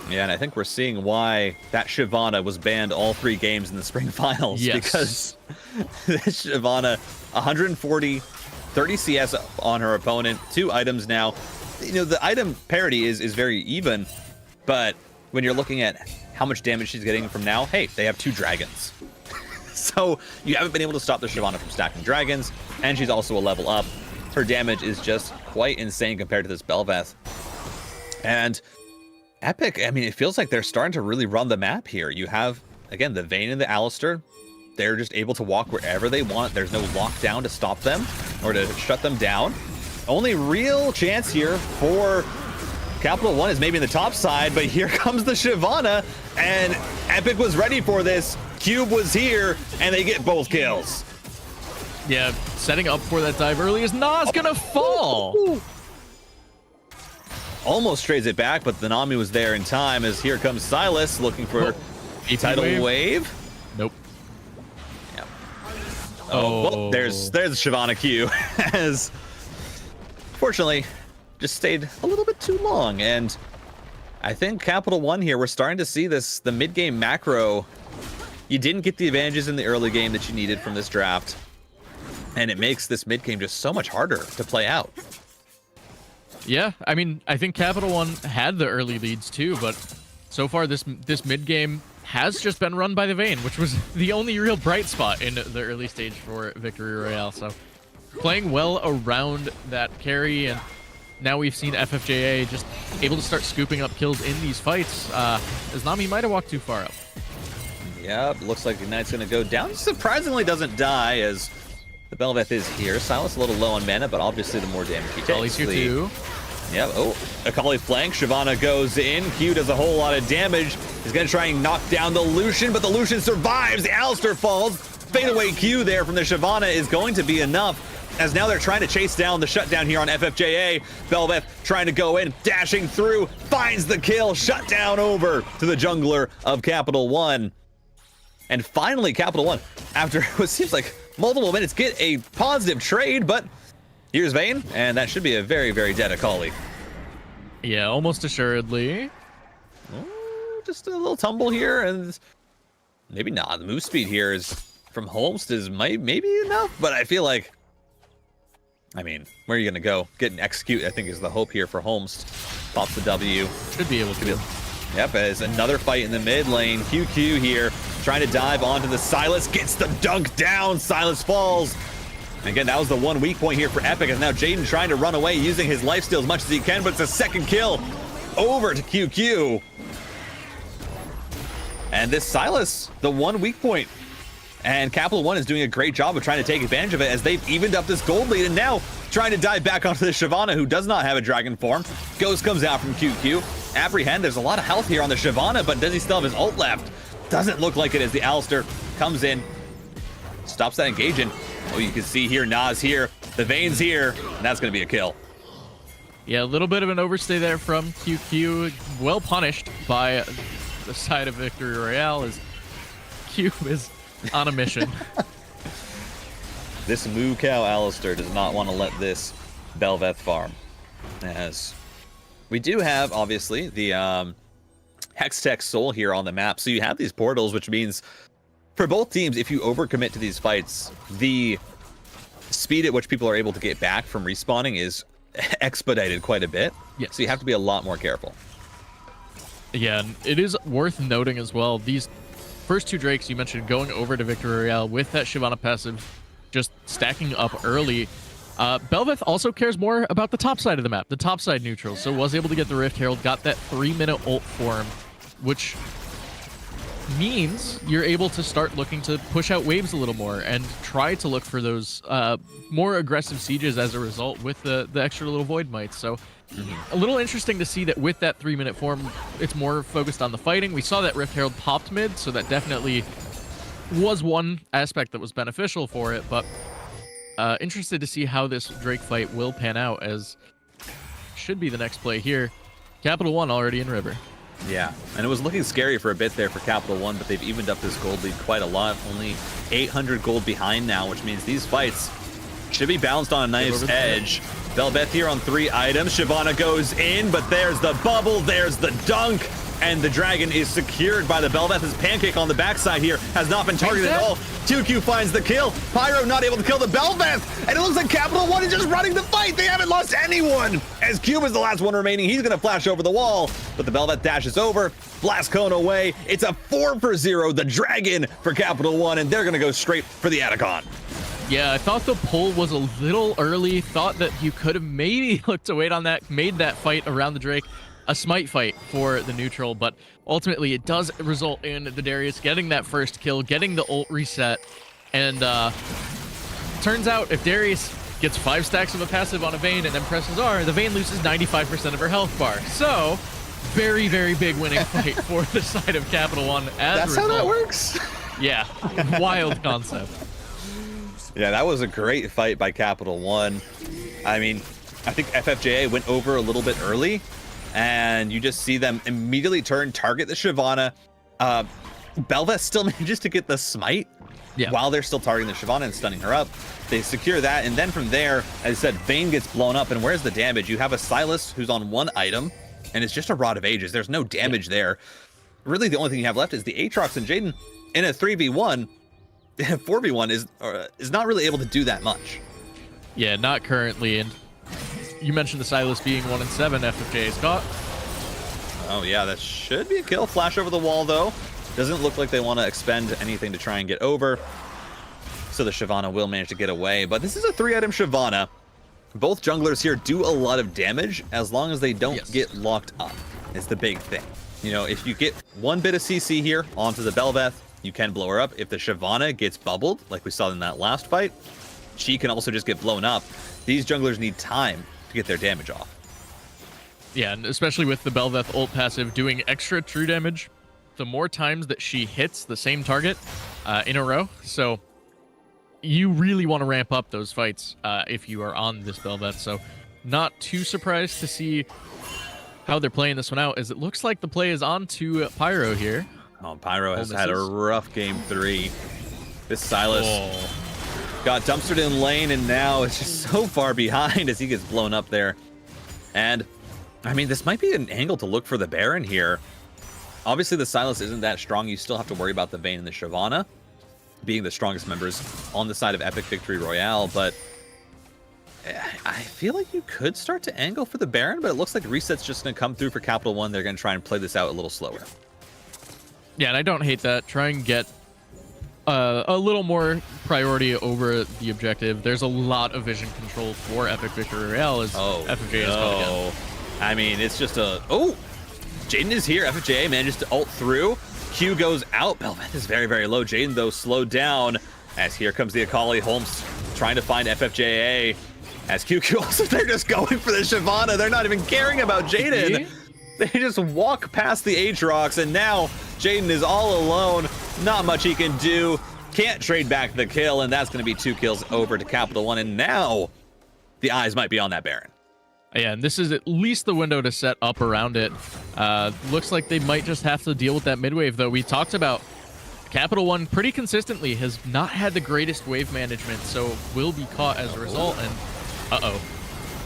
Yeah, and I think we're seeing why that Shyvana was banned all 3 games in the spring finals. Yes. Because this Shyvana, 140, 30 CS on her opponent, 2 items now. You know, the item parity is very even, but when you're looking at how much damage she's getting from now, hey, they have 2 dragons. So you haven't been able to stop the Shyvana from stacking dragons, and she's also a level up. Her damage is just quite insane compared to this Bel'Veth. And Epic, I mean, it feels like they're starting to really run the map here. You have, again, the Vayne and the Alistar. They're just able to walk wherever they want. There's no lockdown to stop them or to shut them down. Only real chance here for Capital One is maybe in the top side, but here comes the Shyvana, and Epic was ready for this. Cube was here, and they get both kills. Yeah, setting up for that dive early is Nas gonna fall. Almost trades it back, but the Nami was there in time as here comes Silas looking for a tidal wave. Nope. Yeah. Oh, well, there's Shyvana Q as fortunately just stayed a little bit too long, and I think Capital One here, we're starting to see this, the mid-game macro. You didn't get the advantages in the early game that you needed from this draft, and it makes this mid-game just so much harder to play out. Yeah, I mean, I think Capital One had the early leads too, but so far this mid-game has just been run by the Vayne, which was the only real bright spot in the early stage for Victory Royale. So playing well around that carry, and now we've seen FFJA just able to start scooping up kills in these fights, as Nami might have walked too far up. Yep, looks like Ignite's going to go down. Surprisingly doesn't die as the Bel'Veth is here. Silas a little low on mana, but obviously the more damage he takes. Akali's here too. Yep, oh, Akali flank. Shyvana goes in. Q does a whole lot of damage. He's going to try and knock down the Lucian, but the Lucian survives. The Alistar falls. Fadeaway Q there from the Shyvana is going to be enough, as now they're trying to chase down the shutdown here on FFJA. Bel'Veth trying to go in, dashing through, finds the kill, shut down over to the jungler of Capital One. And finally, Capital One, after what seems like multiple minutes, get a positive trade, but here's Vayne, and that should be a very, very dead Akali. Yeah, almost assuredly. Oh, just a little tumble here, and maybe not. The move speed here is from Holmst is maybe enough, but I feel like, I mean, where are you going to go? Get an execute, I think, is the hope here for Holmst. Pops the W. Should be able to. Yep, as another fight in the mid lane. QQ here, trying to dive onto the Silas, gets the dunk down. Silas falls. And again, that was the one weak point here for Epic, and now Jaden trying to run away using his lifesteal as much as he can, but it's a second kill over to QQ. And this Silas, the one weak point. And Capital One is doing a great job of trying to take advantage of it as they've evened up this gold lead, and now trying to dive back onto the Shyvana, who does not have a dragon form. Ghost comes out from QQ. Apprehend, there's a lot of health here on the Shyvana, but does he still have his ult left? Doesn't look like it as the Alistar comes in, stops that engaging. Oh, you can see here, Nas here, the Vayne's here, and that's going to be a kill. Yeah, a little bit of an overstay there from QQ. Well punished by the side of Victory Royale, as Q is on a mission. This Moo Cow Alistar does not want to let this Bel'Veth farm, as we do have, obviously, the Hextech Soul here on the map. So you have these portals, which means for both teams, if you overcommit to these fights, the speed at which people are able to get back from respawning is expedited quite a bit. Yes. So you have to be a lot more careful. Yeah, and it is worth noting as well, these first 2 Drakes you mentioned going over to Victory Royale with that Shyvana passive, just stacking up early. Bel'Veth also cares more about the top side of the map, the top side neutral, so was able to get the Rift Herald, got that 3-minute ult for him, which means you're able to start looking to push out waves a little more and try to look for those more aggressive sieges as a result with the extra little void mites. So a little interesting to see that with that 3-minute form, it's more focused on the fighting. We saw that Rift Herald popped mid, so that definitely was one aspect that was beneficial for it, but interested to see how this Drake fight will pan out, as should be the next play here. Capital One already in River. Yeah, and it was looking scary for a bit there for Capital One, but they've evened up this gold lead quite a lot. Only 800 gold behind now, which means these fights should be balanced on a nice edge. Belveth here on 3 items. Shyvana goes in, but there's the bubble, there's the dunk, and the dragon is secured by the Belveth. His pancake on the backside here has not been targeted at all. 2Q finds the kill. Pyro not able to kill the Belveth, and it looks like Capital One is just running the fight. They haven't lost anyone, as Cube is the last one remaining. He's gonna flash over the wall, but the Belveth dashes over. Blast cone away. It's a 4-for-0, the dragon for Capital One, and they're gonna go straight for the Atacon. Yeah, I thought the pull was a little early. Thought that you could have maybe looked to wait on that, made that fight around the Drake a smite fight for the neutral, but ultimately it does result in the Darius getting that first kill, getting the ult reset, and turns out if Darius gets 5 stacks of a passive on a Vayne and then presses R, the Vayne loses 95% of her health bar. So, very, very big winning fight for the side of Capital One. That's how that works? Yeah, wild concept. Yeah, that was a great fight by Capital One. I mean, I think FFJA went over a little bit early, and you just see them immediately target the Shyvana. Belveth still manages to get the smite while they're still targeting the Shyvana and stunning her up. They secure that, and then from there, as I said, Vayne gets blown up, and where's the damage? You have a Sylas who's on 1 item, and it's just a Rod of Ages. There's no damage there. Really, the only thing you have left is the Aatrox, and Jaden in a 3v1, 4v1 is not really able to do that much. Yeah, not currently, and you mentioned the Sylas being 1-7 FFJ's got. Oh yeah, that should be a kill. Flash over the wall though. Doesn't look like they want to expend anything to try and get over. So the Shyvana will manage to get away, but this is a 3-item Shyvana. Both junglers here do a lot of damage as long as they don't get locked up. It's the big thing. You know, if you get 1 bit of CC here onto the Belveth, you can blow her up. If the Shyvana gets bubbled, like we saw in that last fight, she can also just get blown up. These junglers need time to get their damage off. Yeah, and especially with the Belveth ult passive doing extra true damage, the more times that she hits the same target in a row. So you really want to ramp up those fights if you are on this Belveth. So not too surprised to see how they're playing this one out, as it looks like the play is on to Pyro here. Oh, Pyro has had a rough game 3. This Sylas got dumpstered in lane, and now it's just so far behind as he gets blown up there. And, I mean, this might be an angle to look for the Baron here. Obviously, the Sylas isn't that strong. You still have to worry about the Vayne and the Shyvana being the strongest members on the side of Epic Victory Royale, but I feel like you could start to angle for the Baron, but it looks like Reset's just going to come through for Capital One. They're going to try and play this out a little slower. Yeah, and I don't hate that. Try and get a little more priority over the objective. There's a lot of vision control for Epic Victory Royale as FFJ is called again. I mean, it's just a... Oh! Jaden is here. FFJ manages to ult through. Q goes out. Belveth is very, very low. Jaden, though, slowed down as here comes the Akali. Holmes trying to find FFJA. As QQ also, they're just going for the Shyvana. They're not even caring about Jaden. They just walk past the Aatrox, and now Jaden is all alone. Not much he can do. Can't trade back the kill, and that's going to be 2 kills over to Capital One. And now the eyes might be on that Baron. Yeah, and this is at least the window to set up around it. Looks like they might just have to deal with that mid-wave, though. We talked about Capital One pretty consistently has not had the greatest wave management, so will be caught as a result. And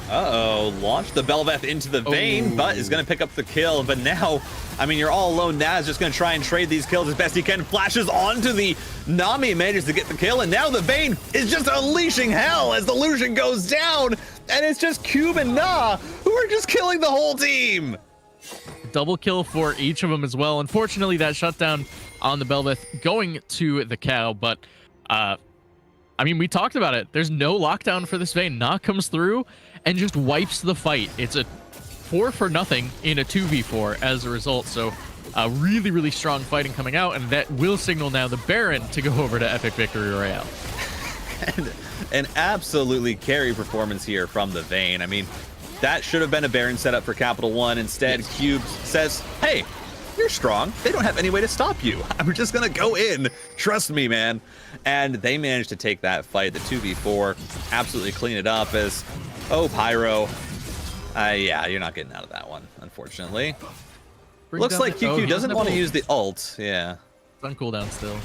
Launch the Belveth into the Vayne, but is going to pick up the kill. But now, I mean, you're all alone. Naz just going to try and trade these kills as best he can. Flashes onto the Nami, manages to get the kill. And now the Vayne is just unleashing hell as the Lucian goes down. And it's just Cube and Na who are just killing the whole team. Double kill for each of them as well. Unfortunately, that shutdown on the Belveth going to the cow. But, I mean, we talked about it. There's no lockdown for this Vayne. Na comes through and just wipes the fight. It's a 4-for-0 in a 2v4 as a result. So Really, really strong fighting coming out, and that will signal now the Baron to go over to Epic Victory Royale. And an absolutely carry performance here from the Vayne. I mean, that should have been a Baron setup for Capital One. Instead, Yes. Cube says, hey, you're strong. They don't have any way to stop you. I'm just going to go in. Trust me, man. And they managed to take that fight, the 2v4, absolutely clean it up as, oh, Pyro. Yeah, you're not getting out of that one, unfortunately. Looks like QQ doesn't want to use the ult. Yeah. It's on cooldown still.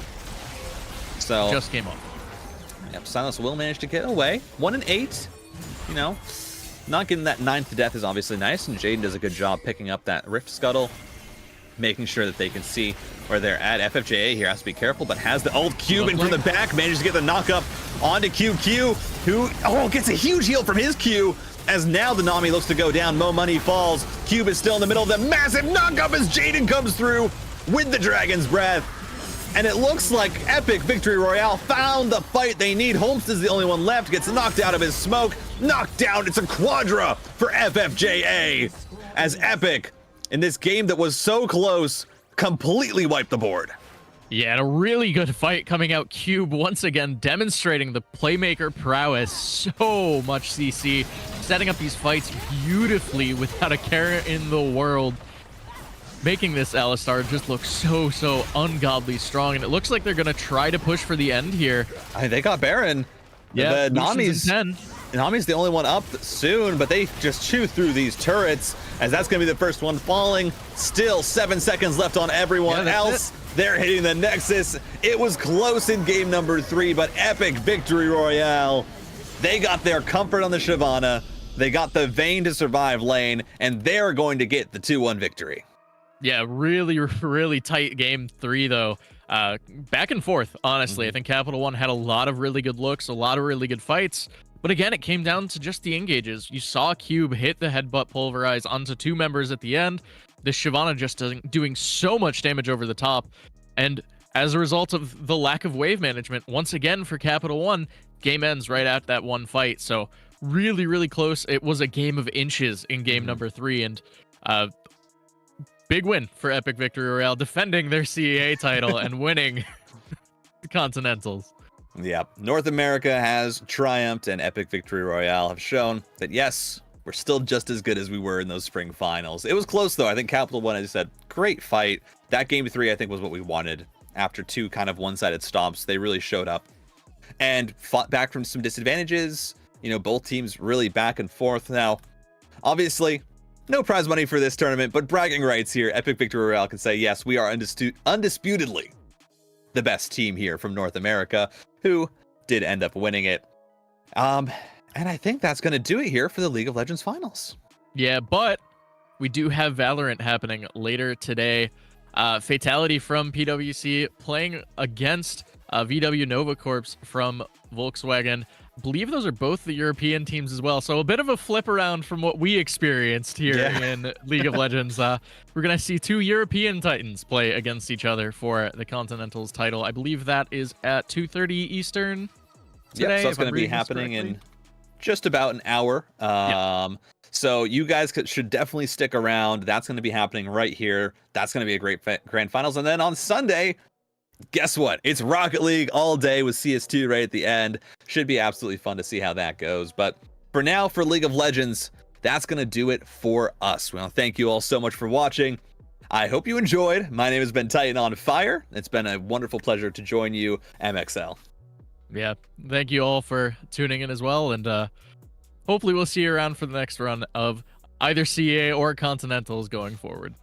So Just came off. yep, Silence will manage to get away. 1 and 8. You know, not getting that 9th death is obviously nice, and Jaden does a good job picking up that Rift Scuttle, making sure that they can see where they're at. FFJA here has to be careful, but has the ult. Cube in from the back, manages to get the knock up onto QQ, who gets a huge heal from his Q. As now the Nami looks to go down, Mo Money falls. Cube is still in the middle of the massive knock-up as Jaden comes through with the Dragon's Breath. And it looks like Epic Victory Royale found the fight they need. Holmes is the only one left, gets knocked out of his smoke. Knocked down, it's a quadra for FFJA. As Epic, in this game that was so close, completely wiped the board. Yeah, and a really good fight coming out. Cube once again demonstrating the playmaker prowess. So much CC, setting up these fights beautifully without a care in the world, making this Alistar just look so ungodly strong. And it looks like they're gonna try to push for the end here. They got Baron. Yeah, the Nami's in 10. Nami's the only one up soon, but they just chew through these turrets as that's going to be the first one falling. Still 7 seconds left on everyone else. They're hitting the Nexus. It was close in game number 3, but Epic Victory Royale. They got their comfort on the Shyvana. They got the Vayne to survive lane, and they're going to get the 2-1 victory. Yeah, really tight game 3 though. Back and forth, honestly. I think Capital One had a lot of really good looks, a lot of really good fights. But again, it came down to just the engages. You saw Cube hit the headbutt pulverize onto 2 members at the end. The Shyvana just doing so much damage over the top. And as a result of the lack of wave management, once again for Capital One, game ends right at that one fight. So really close. It was a game of inches in game number 3. And big win for Epic Victory Royale, defending their CEA title and winning the Continentals. Yeah, North America has triumphed, and Epic Victory Royale have shown that, yes, we're still just as good as we were in those spring finals. It was close, though. I think Capital One, as you said, great fight. That game 3, I think, was what we wanted. After 2 kind of one-sided stops, they really showed up and fought back from some disadvantages. You know, both teams really back and forth. Now, obviously, no prize money for this tournament, but bragging rights here. Epic Victory Royale can say, yes, we are undisputedly the best team here from North America, who did end up winning it. And I think that's going to do it here for the League of Legends finals. Yeah, but we do have Valorant happening later today. Fatality from PwC playing against VW Nova Corps from Volkswagen. I believe those are both the European teams as well. So a bit of a flip around from what we experienced here in League of Legends. We're going to see 2 European Titans play against each other for the Continentals title. I believe that is at 2:30 Eastern today. Yep, so it's going to be happening in just about an hour. So you guys should definitely stick around. That's going to be happening right here. That's going to be a great grand finals. And then on Sunday, guess what? It's Rocket League all day with CS2 right at the end. Should be absolutely fun to see how that goes. But for now, for League of Legends, that's going to do it for us. We want to thank you all so much for watching. I hope you enjoyed. My name has been Titan on Fire. It's been a wonderful pleasure to join you, MXL. Yeah, thank you all for tuning in as well. And hopefully we'll see you around for the next run of either CA or Continentals going forward.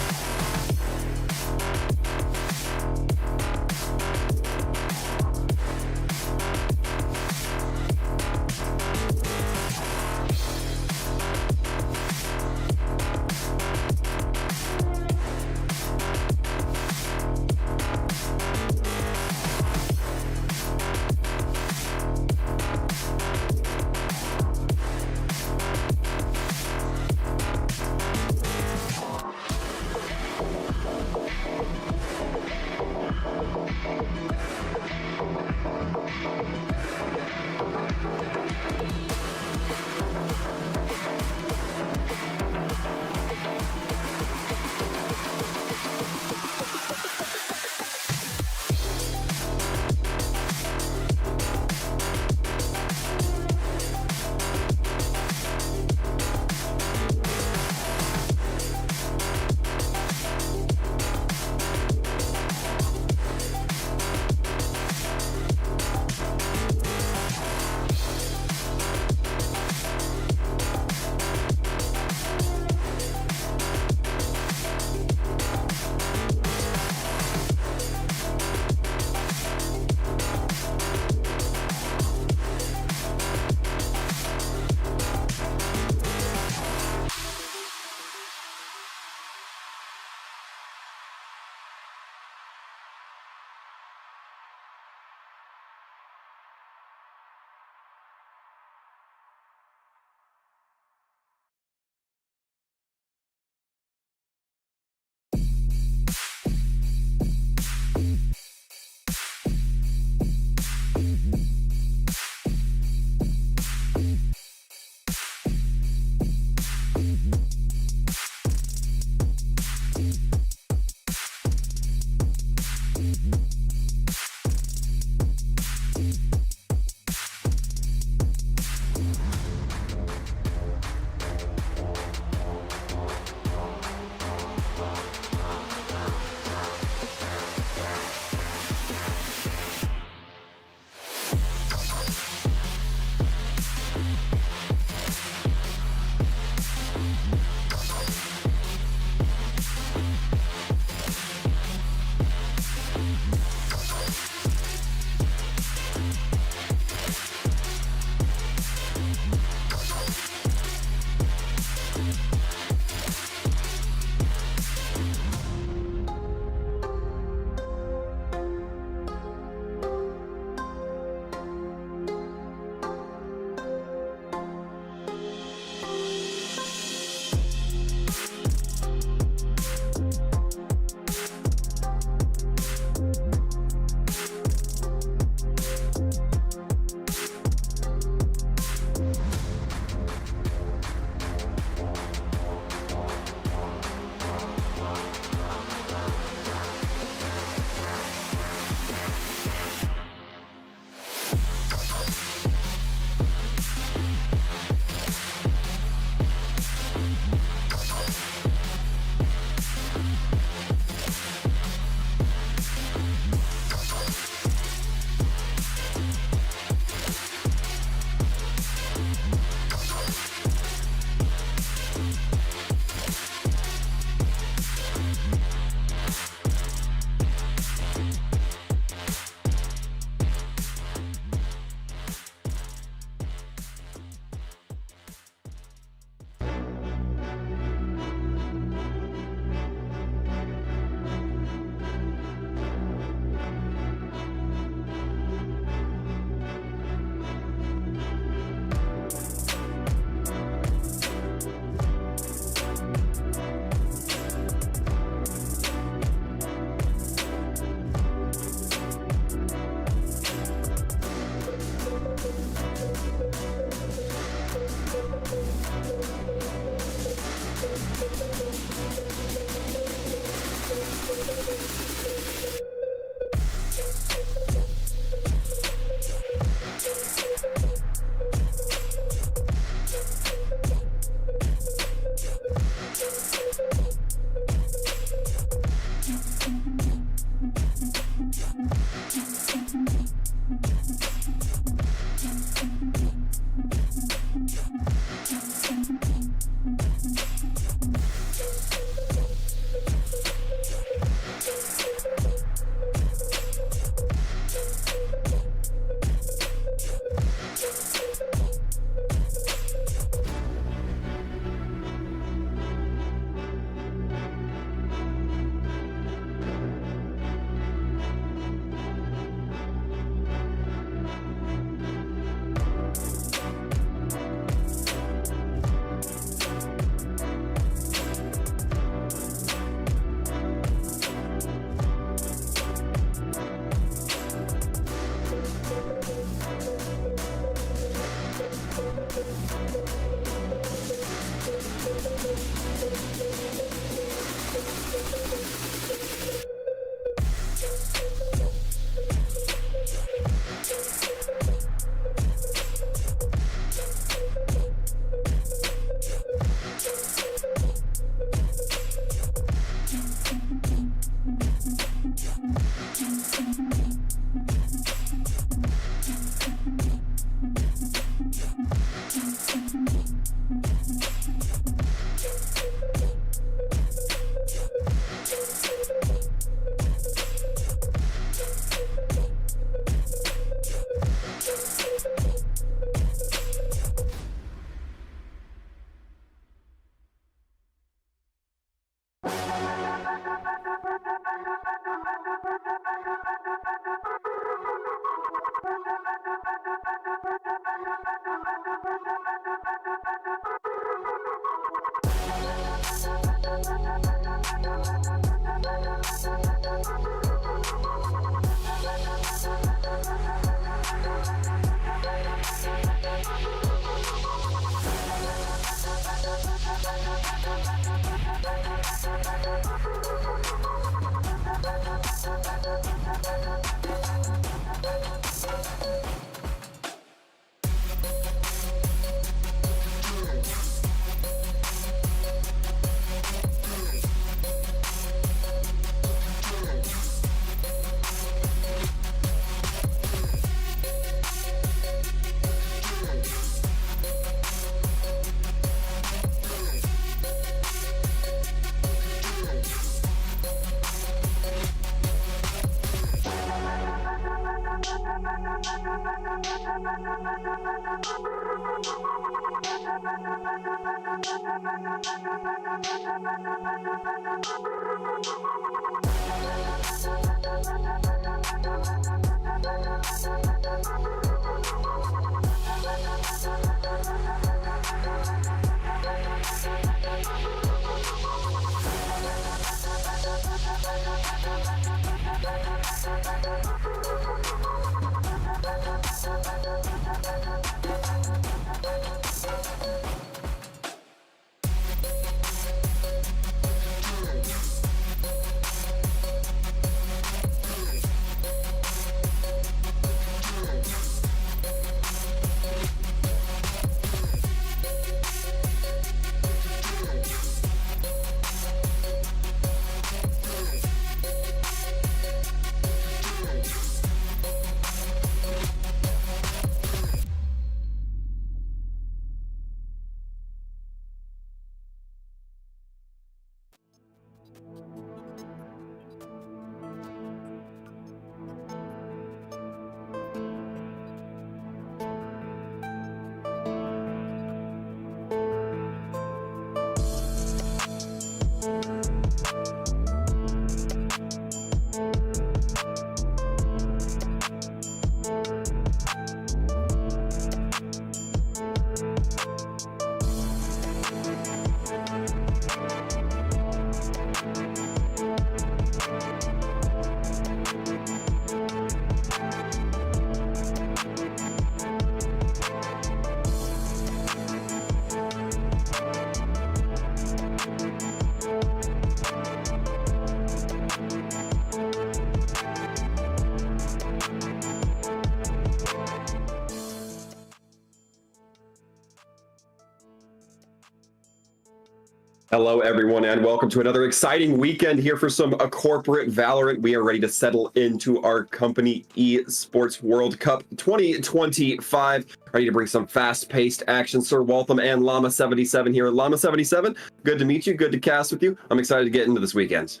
Hello, everyone, and welcome to another exciting weekend here for some corporate Valorant. We are ready to settle into our company Esports World Cup 2025. Ready to bring some fast-paced action. Sir Waltham and Llama77 here. Llama77, good to meet you. Good to cast with you. I'm excited to get into this weekend.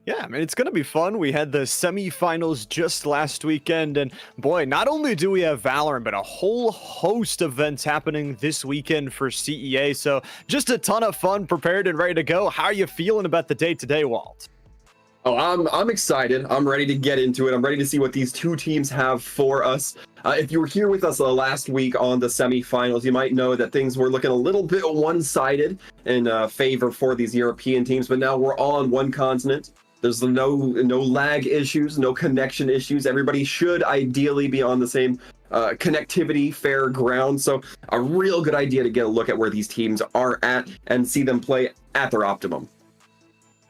Yeah, I mean, it's going to be fun. We had the semifinals just last weekend, and boy, not only do we have Valorant, but a whole host of events happening this weekend for CEA, so just a ton of fun, prepared and ready to go. How are you feeling about the day today, Walt? Oh, I'm excited. I'm ready to get into it. I'm ready to see what these two teams have for us. If you were here with us last week on the semifinals, you might know that things were looking a little bit one-sided in favor for these European teams, but now we're all on one continent. There's no lag issues, no connection issues. Everybody should ideally be on the same connectivity, fair ground. So a real good idea to get a look at where these teams are at and see them play at their optimum.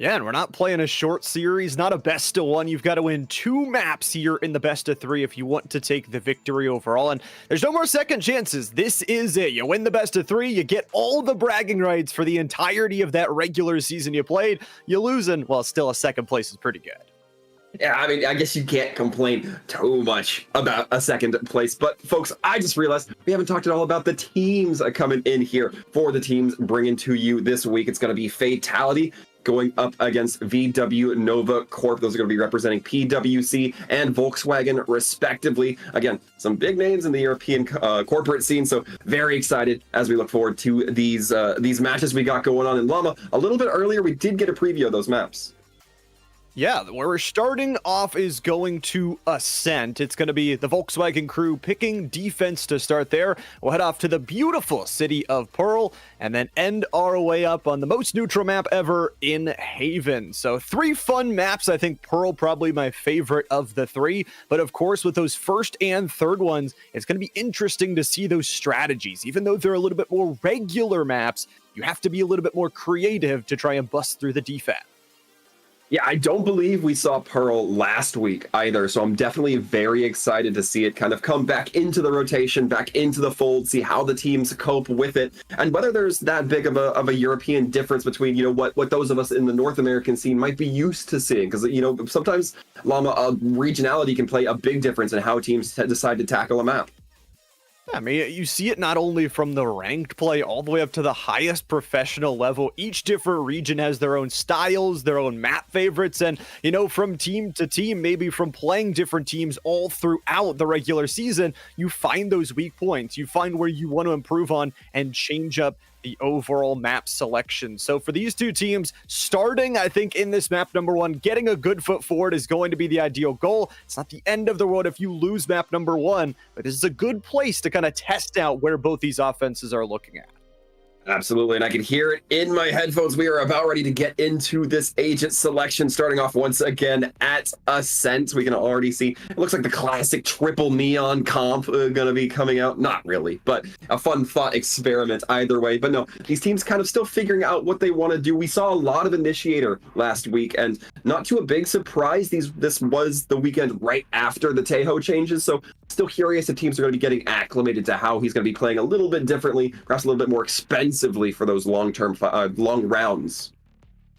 Yeah, and we're not playing a short series, not a best of one. You've got to win 2 maps here in the best of 3 if you want to take the victory overall. And there's no more second chances. This is it. You win the best of 3, you get all the bragging rights for the entirety of that regular season you played. You lose, and well, still a second place is pretty good. Yeah, I mean, I guess you can't complain too much about a second place. But folks, I just realized we haven't talked at all about the teams coming in here. For the teams bringing to you this week, it's going to be Fatality going up against VW Nova Corp. Those are going to be representing PwC and Volkswagen, respectively. Again, some big names in the European corporate scene, so very excited as we look forward to these matches we got going on in Llama. A little bit earlier, we did get a preview of those maps. Yeah, where we're starting off is going to Ascent. It's going to be the Volkswagen crew picking defense to start there. We'll head off to the beautiful city of Pearl and then end our way up on the most neutral map ever in Haven. So 3 fun maps. I think Pearl probably my favorite of the 3. But of course, with those first and third ones, it's going to be interesting to see those strategies. Even though they're a little bit more regular maps, you have to be a little bit more creative to try and bust through the defense. Yeah, I don't believe we saw Pearl last week either, so I'm definitely very excited to see it kind of come back into the rotation, back into the fold, see how the teams cope with it, and whether there's that big of a European difference between, you know, what those of us in the North American scene might be used to seeing, because, you know, sometimes Llama regionality can play a big difference in how teams decide to tackle a map. I mean, you see it not only from the ranked play all the way up to the highest professional level. Each different region has their own styles, their own map favorites, and, you know, from team to team, maybe from playing different teams all throughout the regular season, you find those weak points. You find where you want to improve on and change up the overall map selection. So for these two teams, starting, I think, in this map number 1, getting a good foot forward is going to be the ideal goal. It's not the end of the world if you lose map number 1, but this is a good place to kind of test out where both these offenses are looking at. Absolutely, and I can hear it in my headphones. We are about ready to get into this agent selection, starting off once again at Ascent. We can already see it looks like the classic triple neon comp gonna be coming out. Not really, but a fun thought experiment either way. But no, these teams kind of still figuring out what they want to do. We saw a lot of Initiator last week, and not to a big surprise, this was the weekend right after the Tejo changes, so still curious if teams are going to be getting acclimated to how he's going to be playing a little bit differently, perhaps a little bit more expensively for those long rounds.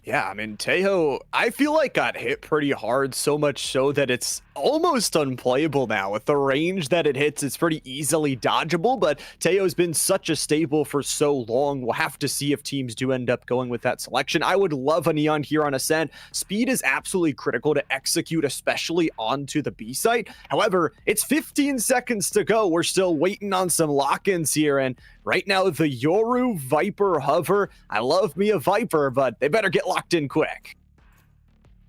Yeah, I mean, Tejo, I feel like got hit pretty hard, so much so that it's almost unplayable now. With the range that it hits, it's pretty easily dodgeable, but Tejo's been such a staple for so long. We'll have to see if teams do end up going with that selection. I would love a Neon here on Ascent. Speed is absolutely critical to execute, especially onto the B site. However, it's 15 seconds to go. We're still waiting on some lock-ins here, and right now, the Yoru Viper Hover. I love me a Viper, but they better get locked in quick.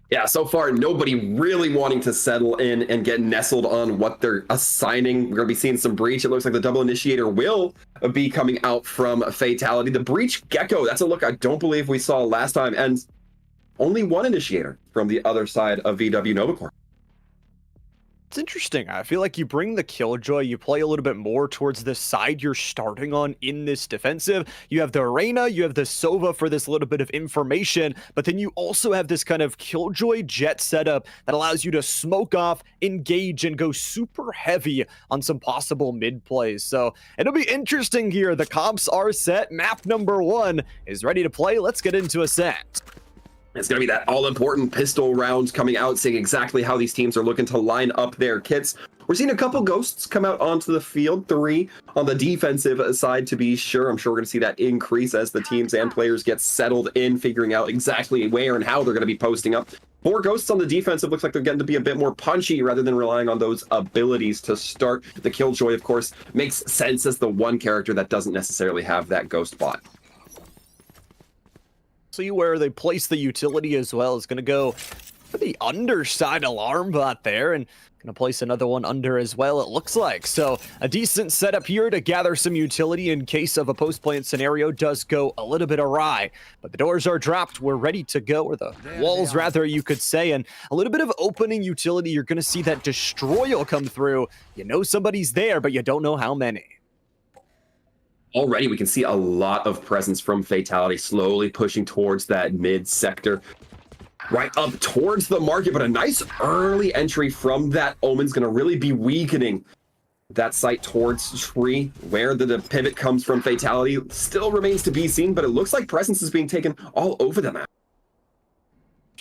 Yeah, so far, nobody really wanting to settle in and get nestled on what they're assigning. We're going to be seeing some Breach. It looks like the double Initiator will be coming out from Fatality. The Breach Gecko, that's a look I don't believe we saw last time. And only one Initiator from the other side of VW Nova Corp. It's interesting. I feel like you bring the Killjoy, you play a little bit more towards the side you're starting on in this defensive. You have the Arena, you have the Sova for this little bit of information, but then you also have this kind of Killjoy jet setup that allows you to smoke off, engage, and go super heavy on some possible mid plays. So it'll be interesting here. The comps are set. Map number 1 is ready to play. Let's get into Ascent. It's going to be that all-important pistol round coming out, seeing exactly how these teams are looking to line up their kits. We're seeing a couple ghosts come out onto the field, 3 on the defensive side to be sure. I'm sure we're going to see that increase as the teams and players get settled in, figuring out exactly where and how they're going to be posting up. 4 ghosts on the defensive looks like they're getting to be a bit more punchy rather than relying on those abilities to start. The Killjoy, of course, makes sense as the one character that doesn't necessarily have that ghost bot. See where they place the utility as well. Is going to go for the underside alarm bot there, and going to place another one under as well, it looks like. So a decent setup here to gather some utility in case of a post-plant scenario does go a little bit awry. But the doors are dropped. We're ready to go, or the walls rather, you could say. And a little bit of opening utility. You're going to see that Destroy will come through. You know somebody's there, but you don't know how many. Already, we can see a lot of presence from Fatality, slowly pushing towards that mid sector, right up towards the market. But a nice early entry from that Omen's going to really be weakening that site towards Tree. Where the pivot comes from Fatality still remains to be seen, but it looks like presence is being taken all over the map.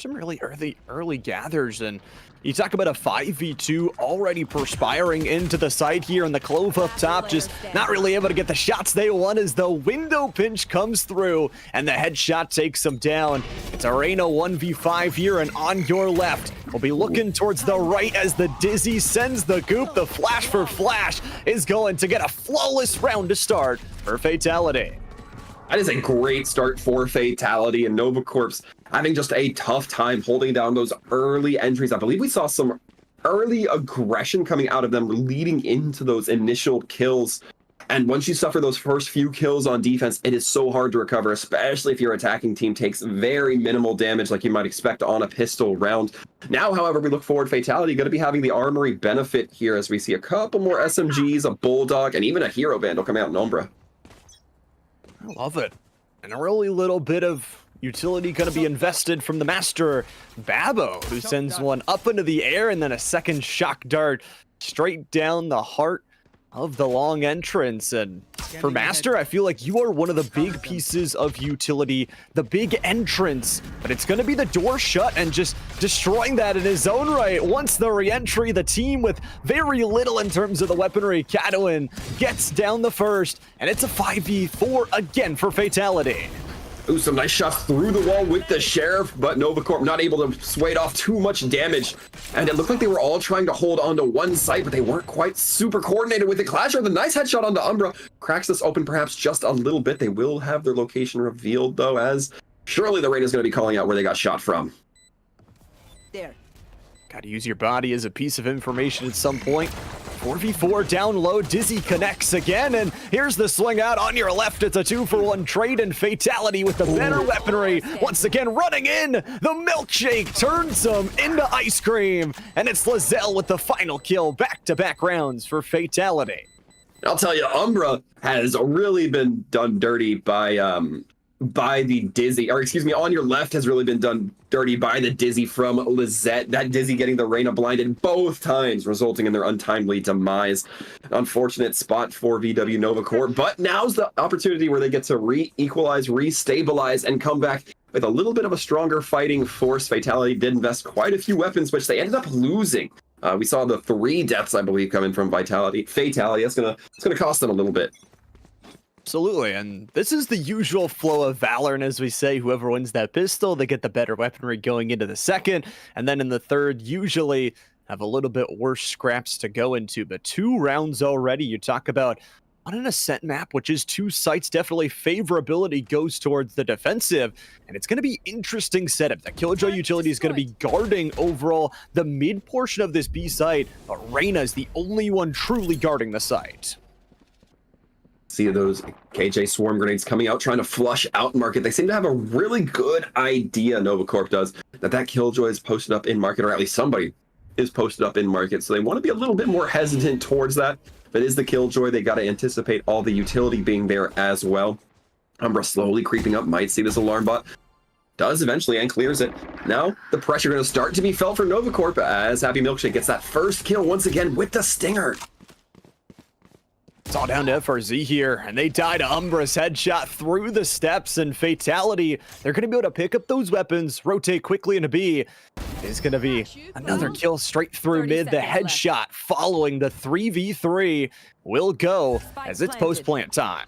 some really early gathers, and you talk about a 5v2 already perspiring into the side here, and the Clove up top just not really able to get the shots they want as the window pinch comes through, and the headshot takes them down. It's Arena 1v5 here, and on your left, we'll be looking towards the right as the Dizzy sends the goop. The flash for Flash is going to get a flawless round to start for Fatality. That is a great start for Fatality, and NovaCorp's having just a tough time holding down those early entries. I believe we saw some early aggression coming out of them leading into those initial kills. And once you suffer those first few kills on defense, it is so hard to recover, especially if your attacking team takes very minimal damage like you might expect on a pistol round. Now, however, we look forward, Fatality going to be having the armory benefit here as we see a couple more SMGs, a Bulldog, and even a Hero Vandal coming out in Umbra. I love it. And a really little bit of utility going to be invested from the master, Babo, who sends one up into the air and then a second shock dart straight down the heart of the long entrance. And for Master, I feel like you are one of the big pieces of utility, the big entrance, but it's going to be the door shut and just destroying that in his own right. Once the re-entry, the team with very little in terms of the weaponry, Cadwin gets down the first, and it's a 5v4 again for Fatality. Ooh, some nice shots through the wall with the Sheriff, but NovaCorp not able to sway off too much damage. And it looked like they were all trying to hold onto one site, but they weren't quite super coordinated with it. Clasher, the nice headshot onto Umbra, cracks this open perhaps just a little bit. They will have their location revealed, though, as surely the raid is going to be calling out where they got shot from. There. Gotta use your body as a piece of information at some point. 4v4 down low, Dizzy connects again, and here's the swing out on your left. It's a 2-for-1 trade, and Fatality with the better weaponry. Once again running in, the milkshake turns them into ice cream, and it's Lizelle with the final kill. Back-to-back rounds for Fatality. I'll tell you, Umbra has really been done dirty by the Dizzy, or excuse me, on your left has really been done dirty by the Dizzy from Lizette. That Dizzy getting the Reyna blinded both times, resulting in their untimely demise. Unfortunate spot for VW NovaCorp, but now's the opportunity where they get to re-equalize, re-stabilize, and come back with a little bit of a stronger fighting force. Fatality did invest quite a few weapons, which they ended up losing. We saw the 3 deaths, I believe, coming from Fatality. That's gonna cost them a little bit. Absolutely, and this is the usual flow of Valorant, as we say. Whoever wins that pistol, they get the better weaponry going into the second, and then in the third, usually have a little bit worse scraps to go into. But 2 rounds already, you talk about on an ascent map, which is 2 sites, definitely favorability goes towards the defensive, and it's going to be interesting setup. The Killjoy utility is going to be guarding overall the mid portion of this B site, but Reyna is the only one truly guarding the site. See those KJ swarm grenades coming out, trying to flush out market. They seem to have a really good idea, NovaCorp does, that Killjoy is posted up in market, or at least somebody is posted up in market. So they want to be a little bit more hesitant towards that. But is the Killjoy, they got to anticipate all the utility being there as well. Umbra slowly creeping up, might see this alarm bot. Does eventually and clears it. Now the pressure going to start to be felt for NovaCorp as Happy Milkshake gets that first kill once again with the Stinger. It's all down to FRZ here, and they die to Umbra's headshot through the steps, and Fatality, they're going to be able to pick up those weapons, rotate quickly into B. It's going to be another kill straight through mid. The headshot following the 3v3 will go as it's post-plant time.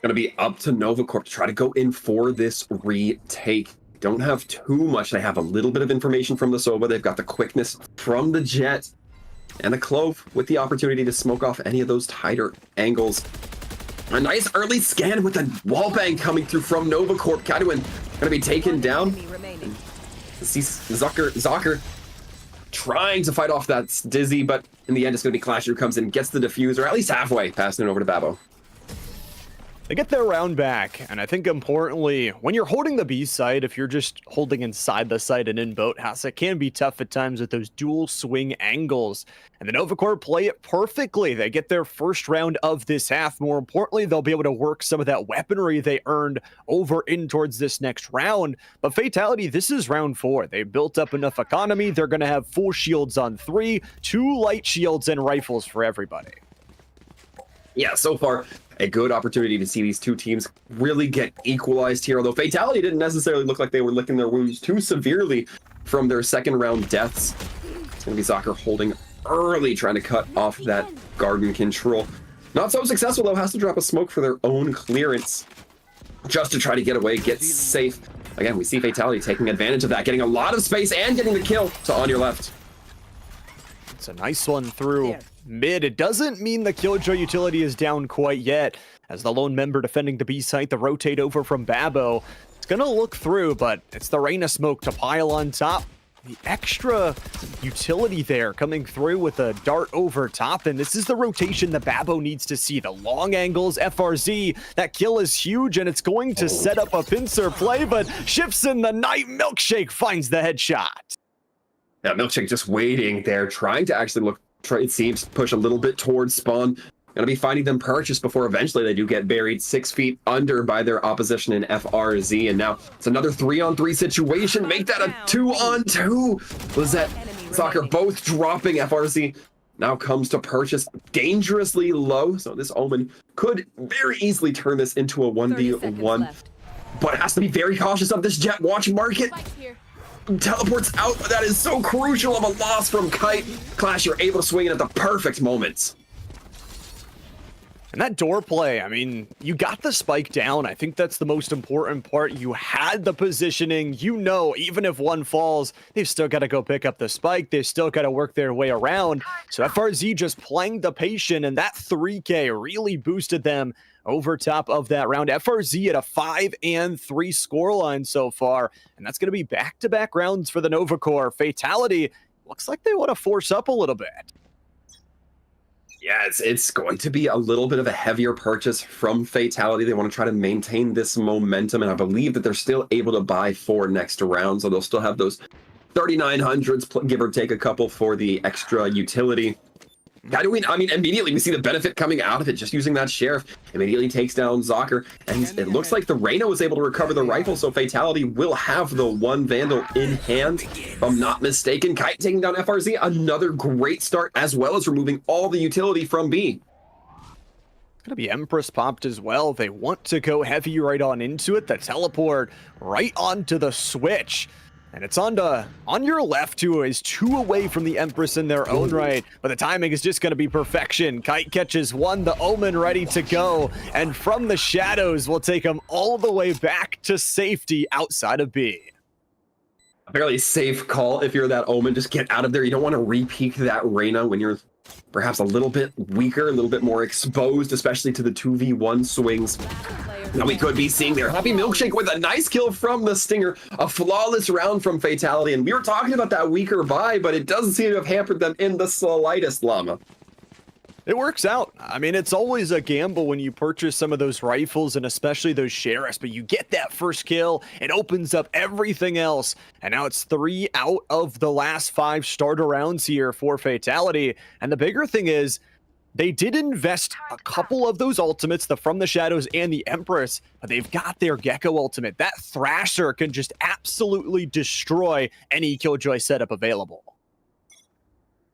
Going to be up to NovaCorp to try to go in for this retake. Don't have too much. They have a little bit of information from the Soba. They've got the quickness from the Jet. And the Clove with the opportunity to smoke off any of those tighter angles. A nice early scan with a wallbang coming through from NovaCorp. Cadwin going to be taken down. See Zocker trying to fight off that Dizzy, but in the end it's going to be Clash who comes in, gets the diffuser, at least halfway, passing it over to Babo. They get their round back, and I think importantly, when you're holding the B site, if you're just holding inside the site and in boathouse, it can be tough at times with those dual swing angles. And the NovaCorp play it perfectly. They get their first round of this half. More importantly, they'll be able to work some of that weaponry they earned over in towards this next round. But Fatality, this is round 4. They built up enough economy. They're going to have full shields on 3, 2 light shields and rifles for everybody. Yeah, so far, a good opportunity to see these two teams really get equalized here, although Fatality didn't necessarily look like they were licking their wounds too severely from their second round deaths. It's going to be Zocker holding early, trying to cut off that garden control. Not so successful, though, has to drop a smoke for their own clearance just to try to get away, get safe. Again, we see Fatality taking advantage of that, getting a lot of space and getting the kill to on your left. It's a nice one through mid. It doesn't mean the Killjoy utility is down quite yet, as the lone member defending the B site, the rotate over from Babo. It's gonna look through, but it's the Reyna smoke to pile on top. The extra utility there coming through with a dart over top, and this is the rotation that Babo needs to see. The long angles, FRZ, that kill is huge, and it's going to set up a pincer play, but shifts in the night. Milkshake finds the headshot. Yeah, Milkshake just waiting there, trying to actually it seems, push a little bit towards spawn. Gonna be finding them purchase before eventually they do get buried 6 feet under by their opposition in FRZ. And now it's another 3-on-3 situation. Make that a 2-on-2. Lizette, Soccer both dropping. FRZ now comes to purchase dangerously low. So this Omen could very easily turn this into a 1v1. But has to be very cautious of this Jet Watch market. Teleports out. That is so crucial of a loss from Kite. Clash, you're able to swing it at the perfect moments. And that door play, I mean, you got the spike down. I think that's the most important part. You had the positioning. You know, even if one falls, they've still got to go pick up the spike. They've still got to work their way around. So FRZ just playing the patient, and that 3K really boosted them over top of that round. FRZ at a 5-3 scoreline so far, and that's going to be back-to-back rounds for the Nova Corps. Fatality looks like they want to force up a little bit. Yeah, it's going to be a little bit of a heavier purchase from Fatality. They want to try to maintain this momentum, and I believe that they're still able to buy 4 next round, so they'll still have those 3900s, give or take a couple for the extra utility. How do we, I mean, immediately we see the benefit coming out of it, just using that Sheriff. Immediately takes down Zocker, and it looks like the Reyna was able to recover the rifle, so Fatality will have the one Vandal in hand, if I'm not mistaken. Kite taking down FRZ, another great start, as well as removing all the utility from B. It's going to be Empress popped as well. They want to go heavy right on into it. The teleport right onto the switch. And it's on your left, who is 2 away from the Empress in their own right. But the timing is just going to be perfection. Kite catches 1, the Omen ready to go. And from the shadows, will take him all the way back to safety outside of B. A fairly safe call if you're that Omen. Just get out of there. You don't want to re-peek that Reyna when you're perhaps a little bit weaker, a little bit more exposed, especially to the 2v1 swings. Now we could be seeing there. Happy Milkshake with a nice kill from the Stinger. A flawless round from Fatality. And we were talking about that weaker buy, but it doesn't seem to have hampered them in the slightest, Llama. It works out. I mean, it's always a gamble when you purchase some of those rifles and especially those Sheriffs, but you get that first kill, it opens up everything else. And now it's 3 out of the last 5 starter rounds here for Fatality. And the bigger thing is, they did invest a couple of those ultimates, the From the Shadows and the Empress, but they've got their Gecko ultimate. That Thrasher can just absolutely destroy any Killjoy setup available.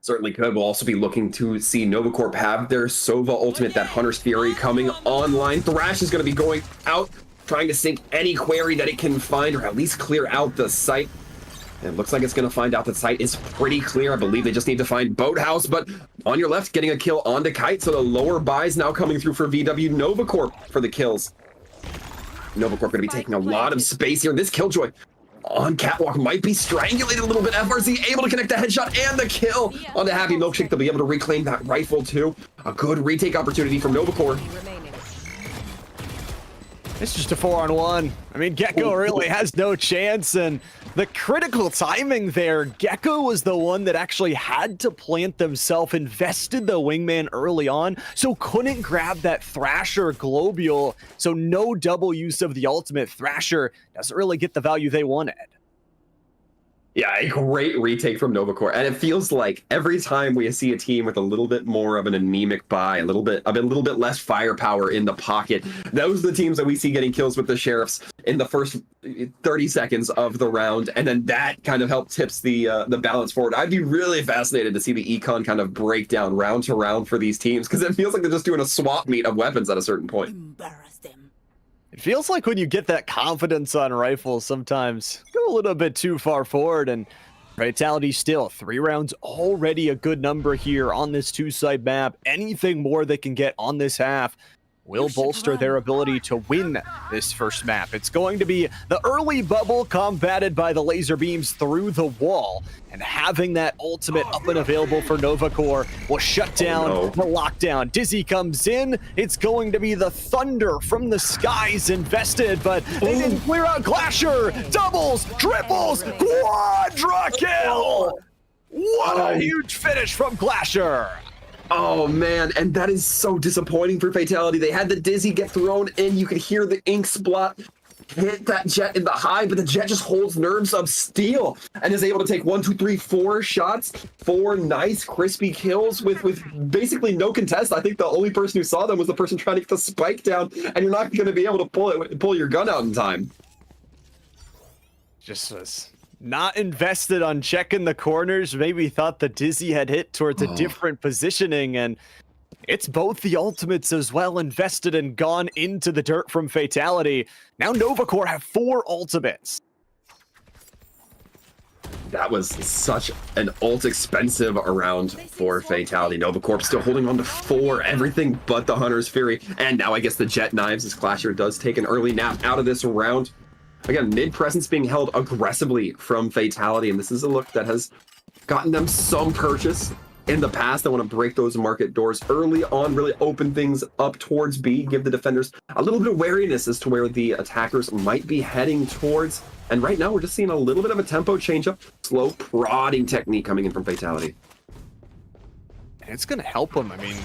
Certainly could. We'll also be looking to see Novacorp have their Sova ultimate, that Hunter's Fury coming online. Thrash is going to be going out, trying to sink any query that it can find, or at least clear out the site. And it looks like it's going to find out the site is pretty clear. I believe they just need to find Boathouse, but on your left, getting a kill onto Kite, so the lower buys now coming through for VW Novacorp for the kills. Novacorp going to be taking a lot of space here. This Killjoy on Catwalk might be strangulated a little bit. FRZ able to connect the headshot and the kill on the Happy Milkshake. They'll be able to reclaim that rifle too. A good retake opportunity from Novacorp. It's just a 4-on-1. I mean, Gecko really has no chance, and the critical timing there, Gecko was the one that actually had to plant themselves, invested the wingman early on, so couldn't grab that Thrasher globule, so no double use of the ultimate. Thrasher doesn't really get the value they wanted. Yeah, a great retake from Novacorp, and it feels like every time we see a team with a little bit more of an anemic buy, a little bit less firepower in the pocket, those are the teams that we see getting kills with the Sheriffs. in the first 30 seconds of the round, and then that kind of helped tips the balance forward. I'd be really fascinated to see the econ kind of break down round to round for these teams, because it feels like they're just doing a swap meet of weapons at a certain point. Embarrass them. It feels like when you get that confidence on rifles, sometimes go a little bit too far forward, and Fatality still 3 rounds, already a good number here on this 2-side map. Anything more they can get on this half will bolster their ability to win this first map. It's going to be the early bubble combated by the laser beams through the wall, and having that ultimate up and available for Novacore will shut down the lockdown. Dizzy comes in. It's going to be the thunder from the skies invested, but they didn't clear out Glasher. Doubles, triples, quadra kill. What a huge finish from Glasher. Oh man, and that is so disappointing for Fatality. They had the Dizzy get thrown in. You could hear the ink splat hit that Jet in the high, but the Jet just holds nerves of steel and is able to take 1, 2, 3, 4 shots, 4 nice crispy kills with basically no contest. I think the only person who saw them was the person trying to get the spike down, and you're not going to be able to pull your gun out in time. Just was not invested on checking the corners. Maybe thought the Dizzy had hit towards a different positioning, and it's both the ultimates as well invested and gone into the dirt from Fatality. Now Novacore have 4 ultimates. That was such an ult expensive round for Fatality. Novacorp still holding on to 4, everything but the Hunter's Fury. And now I guess the Jet Knives as Clasher does take an early nap out of this round. Again, mid presence being held aggressively from Fatality, and this is a look that has gotten them some purchase in the past. They want to break those market doors early on, really open things up towards B, give the defenders a little bit of wariness as to where the attackers might be heading towards. And right now, we're just seeing a little bit of a tempo change up, slow prodding technique coming in from Fatality. And it's going to help them. I mean,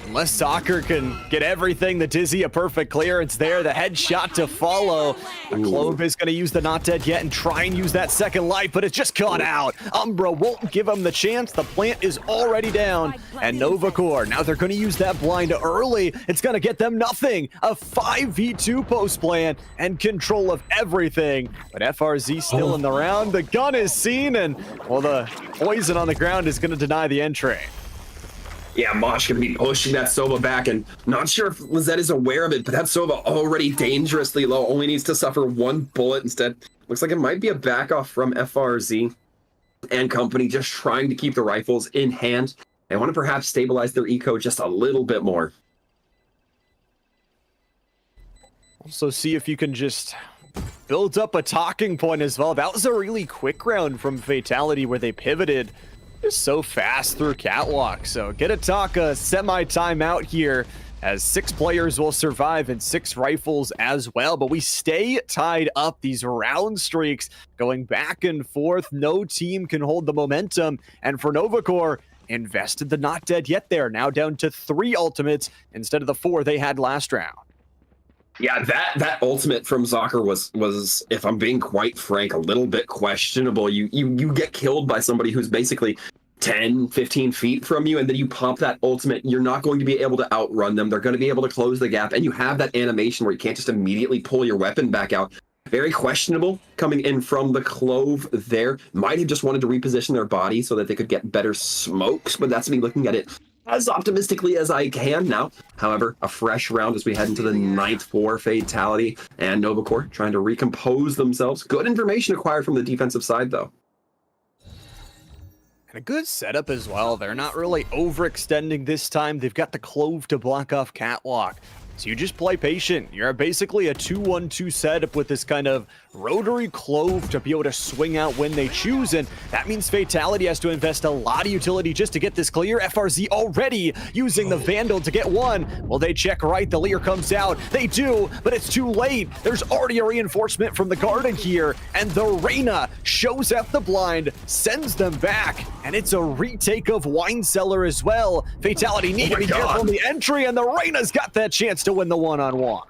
unless Soccer can get everything, the Dizzy, a perfect clearance there, the headshot to follow. Clove is going to use the not dead yet and try and use that second life, but it's just caught out. Umbra won't give him the chance. The plant is already down. And Novacore, now they're going to use that blind early. It's going to get them nothing. A 5v2 post plant and control of everything. But FRZ still in the round. The gun is seen, and well, the poison on the ground is going to deny the entry. Yeah, Mosh gonna be pushing that Sova back, and not sure if Lizette is aware of it, but that Sova already dangerously low, only needs to suffer 1 bullet instead. Looks like it might be a back off from FRZ and company, just trying to keep the rifles in hand. They want to perhaps stabilize their eco just a little bit more. Also see if you can just build up a talking point as well. That was a really quick round from Fatality where they pivoted just so fast through Catwalk. So get a talk a semi-timeout here, as 6 players will survive and 6 rifles as well. But we stay tied up, these round streaks going back and forth. No team can hold the momentum. And for Novacore, invested the not dead yet there. Now down to 3 ultimates instead of the 4 they had last round. Yeah, that ultimate from Zocker was, if I'm being quite frank, a little bit questionable. You get killed by somebody who's basically 10, 15 feet from you, and then you pop that ultimate. You're not going to be able to outrun them. They're going to be able to close the gap, and you have that animation where you can't just immediately pull your weapon back out. Very questionable coming in from the Clove there. Might have just wanted to reposition their body so that they could get better smokes, but that's me looking at it as optimistically as I can now. However, a fresh round as we head into the 9th for Fatality, and Novacore trying to recompose themselves. Good information acquired from the defensive side, though. And a good setup as well. They're not really overextending this time. They've got the Clove to block off Catwalk. So you just play patient. You're basically a 2-1-2 setup with this kind of rotary Clove to be able to swing out when they choose, and that means Fatality has to invest a lot of utility just to get this clear. FRZ already using the Vandal to get 1. Well, they check right, the Leer comes out. They do, but it's too late. There's already a reinforcement from the Garden here, and the Reyna shows out the blind, sends them back, and it's a retake of Wine Cellar as well. Fatality need to be careful in the entry, and the Reyna's got that chance to win the one-on-one.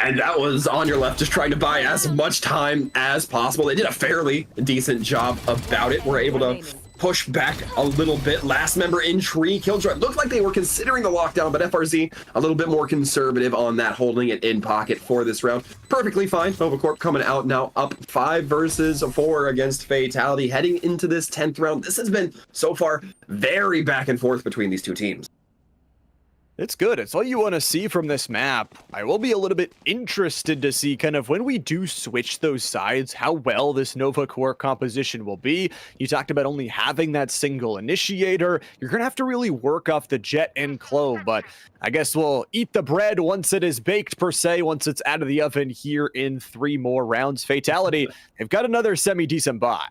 And that was on your left, just trying to buy as much time as possible. They did a fairly decent job about it. We're able to push back a little bit. Last member in tree. Killjoy looked like they were considering the lockdown, but FRZ a little bit more conservative on that, holding it in pocket for this round. Perfectly fine. Novacorp coming out now up 5 versus 4 against Fatality, heading into this 10th round. This has been, so far, very back and forth between these two teams. It's good. It's all you want to see from this map. I will be a little bit interested to see kind of when we do switch those sides, how well this Nova core composition will be. You talked about only having that single initiator. You're going to have to really work off the Jet and Clove, but I guess we'll eat the bread once it is baked, per se, once it's out of the oven here in 3 more rounds. Fatality, they've got another semi-decent buy.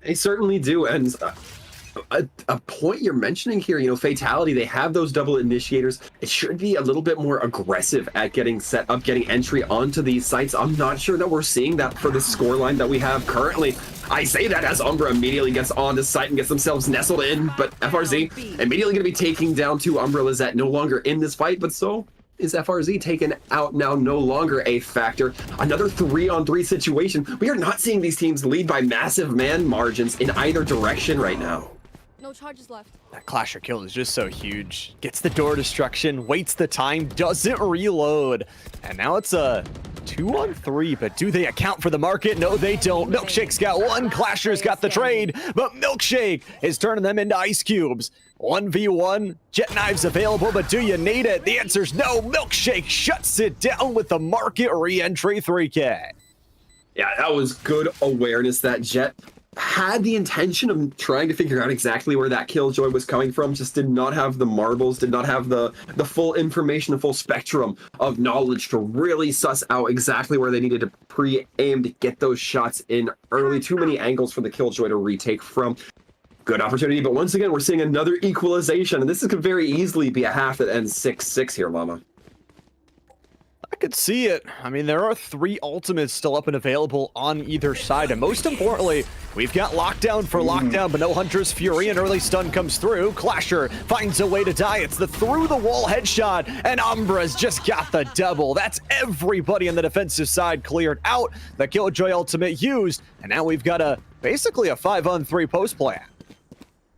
They certainly do, and a point you're mentioning here, you know, Fatality, they have those double initiators. It should be a little bit more aggressive at getting set up, getting entry onto these sites. I'm not sure that we're seeing that for the scoreline that we have currently. I say that as Umbra immediately gets on the site and gets themselves nestled in, but FRZ immediately going to be taking down 2 Umbra Lizette, no longer in this fight, but so is FRZ taken out now, no longer a factor. Another 3-on-3 situation. We are not seeing these teams lead by massive man margins in either direction right now. No charges left. That clasher kill is just so huge. Gets the door destruction, waits the time, doesn't reload. And now it's a 2-on-3, but do they account for the market? No, they don't. Milkshake's got 1, Clasher's got the trade, but Milkshake is turning them into ice cubes. 1v1, jet knives available, but do you need it? The answer's no. Milkshake shuts it down with the market re-entry 3K. Yeah, that was good awareness. That Jet had the intention of trying to figure out exactly where that Killjoy was coming from, just did not have the marbles, did not have the full information, the full spectrum of knowledge to really suss out exactly where they needed to pre-aim to get those shots in early. Too many angles for the Killjoy to retake from. Good opportunity, but once again, we're seeing another equalization, and this could very easily be a half that ends 6-6 here, Llama. I could see it. I mean, there are 3 ultimates still up and available on either side, and most importantly, we've got lockdown for lockdown, but no Hunter's Fury. An early stun comes through. Clasher finds a way to die. It's the through-the-wall headshot, and Umbra's just got the double. That's everybody on the defensive side cleared out. The Killjoy ultimate used, and now we've got basically a 5-on-3 post plan.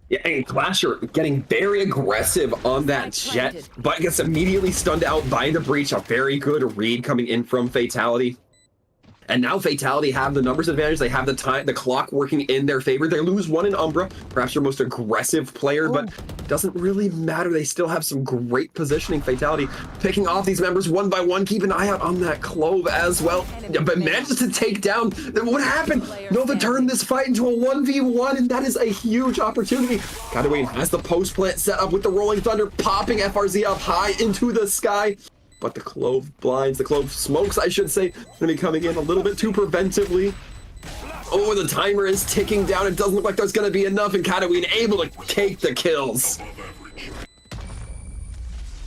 Yeah, and Clasher getting very aggressive on that Jet, but gets immediately stunned out by the breach. A very good read coming in from Fatality. And now Fatality have the numbers advantage. They have the time, the clock working in their favor. They lose 1 in Umbra, perhaps their most aggressive player, but it doesn't really matter. They still have some great positioning. Fatality picking off these members 1 by 1. Keep an eye out on that Clove as well. Yeah, but manages to take down. What happened? Nova turned this fight into a 1v1, and that is a huge opportunity. Godwin has the post plant set up with the Rolling Thunder, popping FRZ up high into the sky. But the Clove blinds, the Clove smokes, I should say, going to be coming in a little bit too preventively. Oh, the timer is ticking down. It doesn't look like there's going to be enough, and Kataween able to take the kills.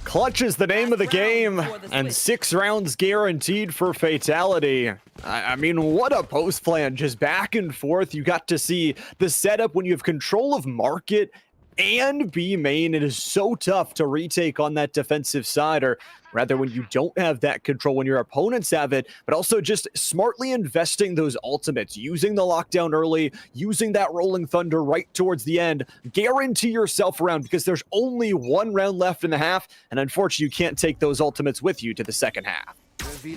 Clutch is the name of the game, and 6 rounds guaranteed for Fatality. I mean, what a post plan, just back and forth. You got to see the setup when you have control of market and B main. It is so tough to retake on that defensive side, or rather when you don't have that control, when your opponents have it, but also just smartly investing those ultimates, using the lockdown early, using that Rolling Thunder right towards the end. Guarantee yourself a round, because there's only 1 round left in the half, and unfortunately you can't take those ultimates with you to the second half.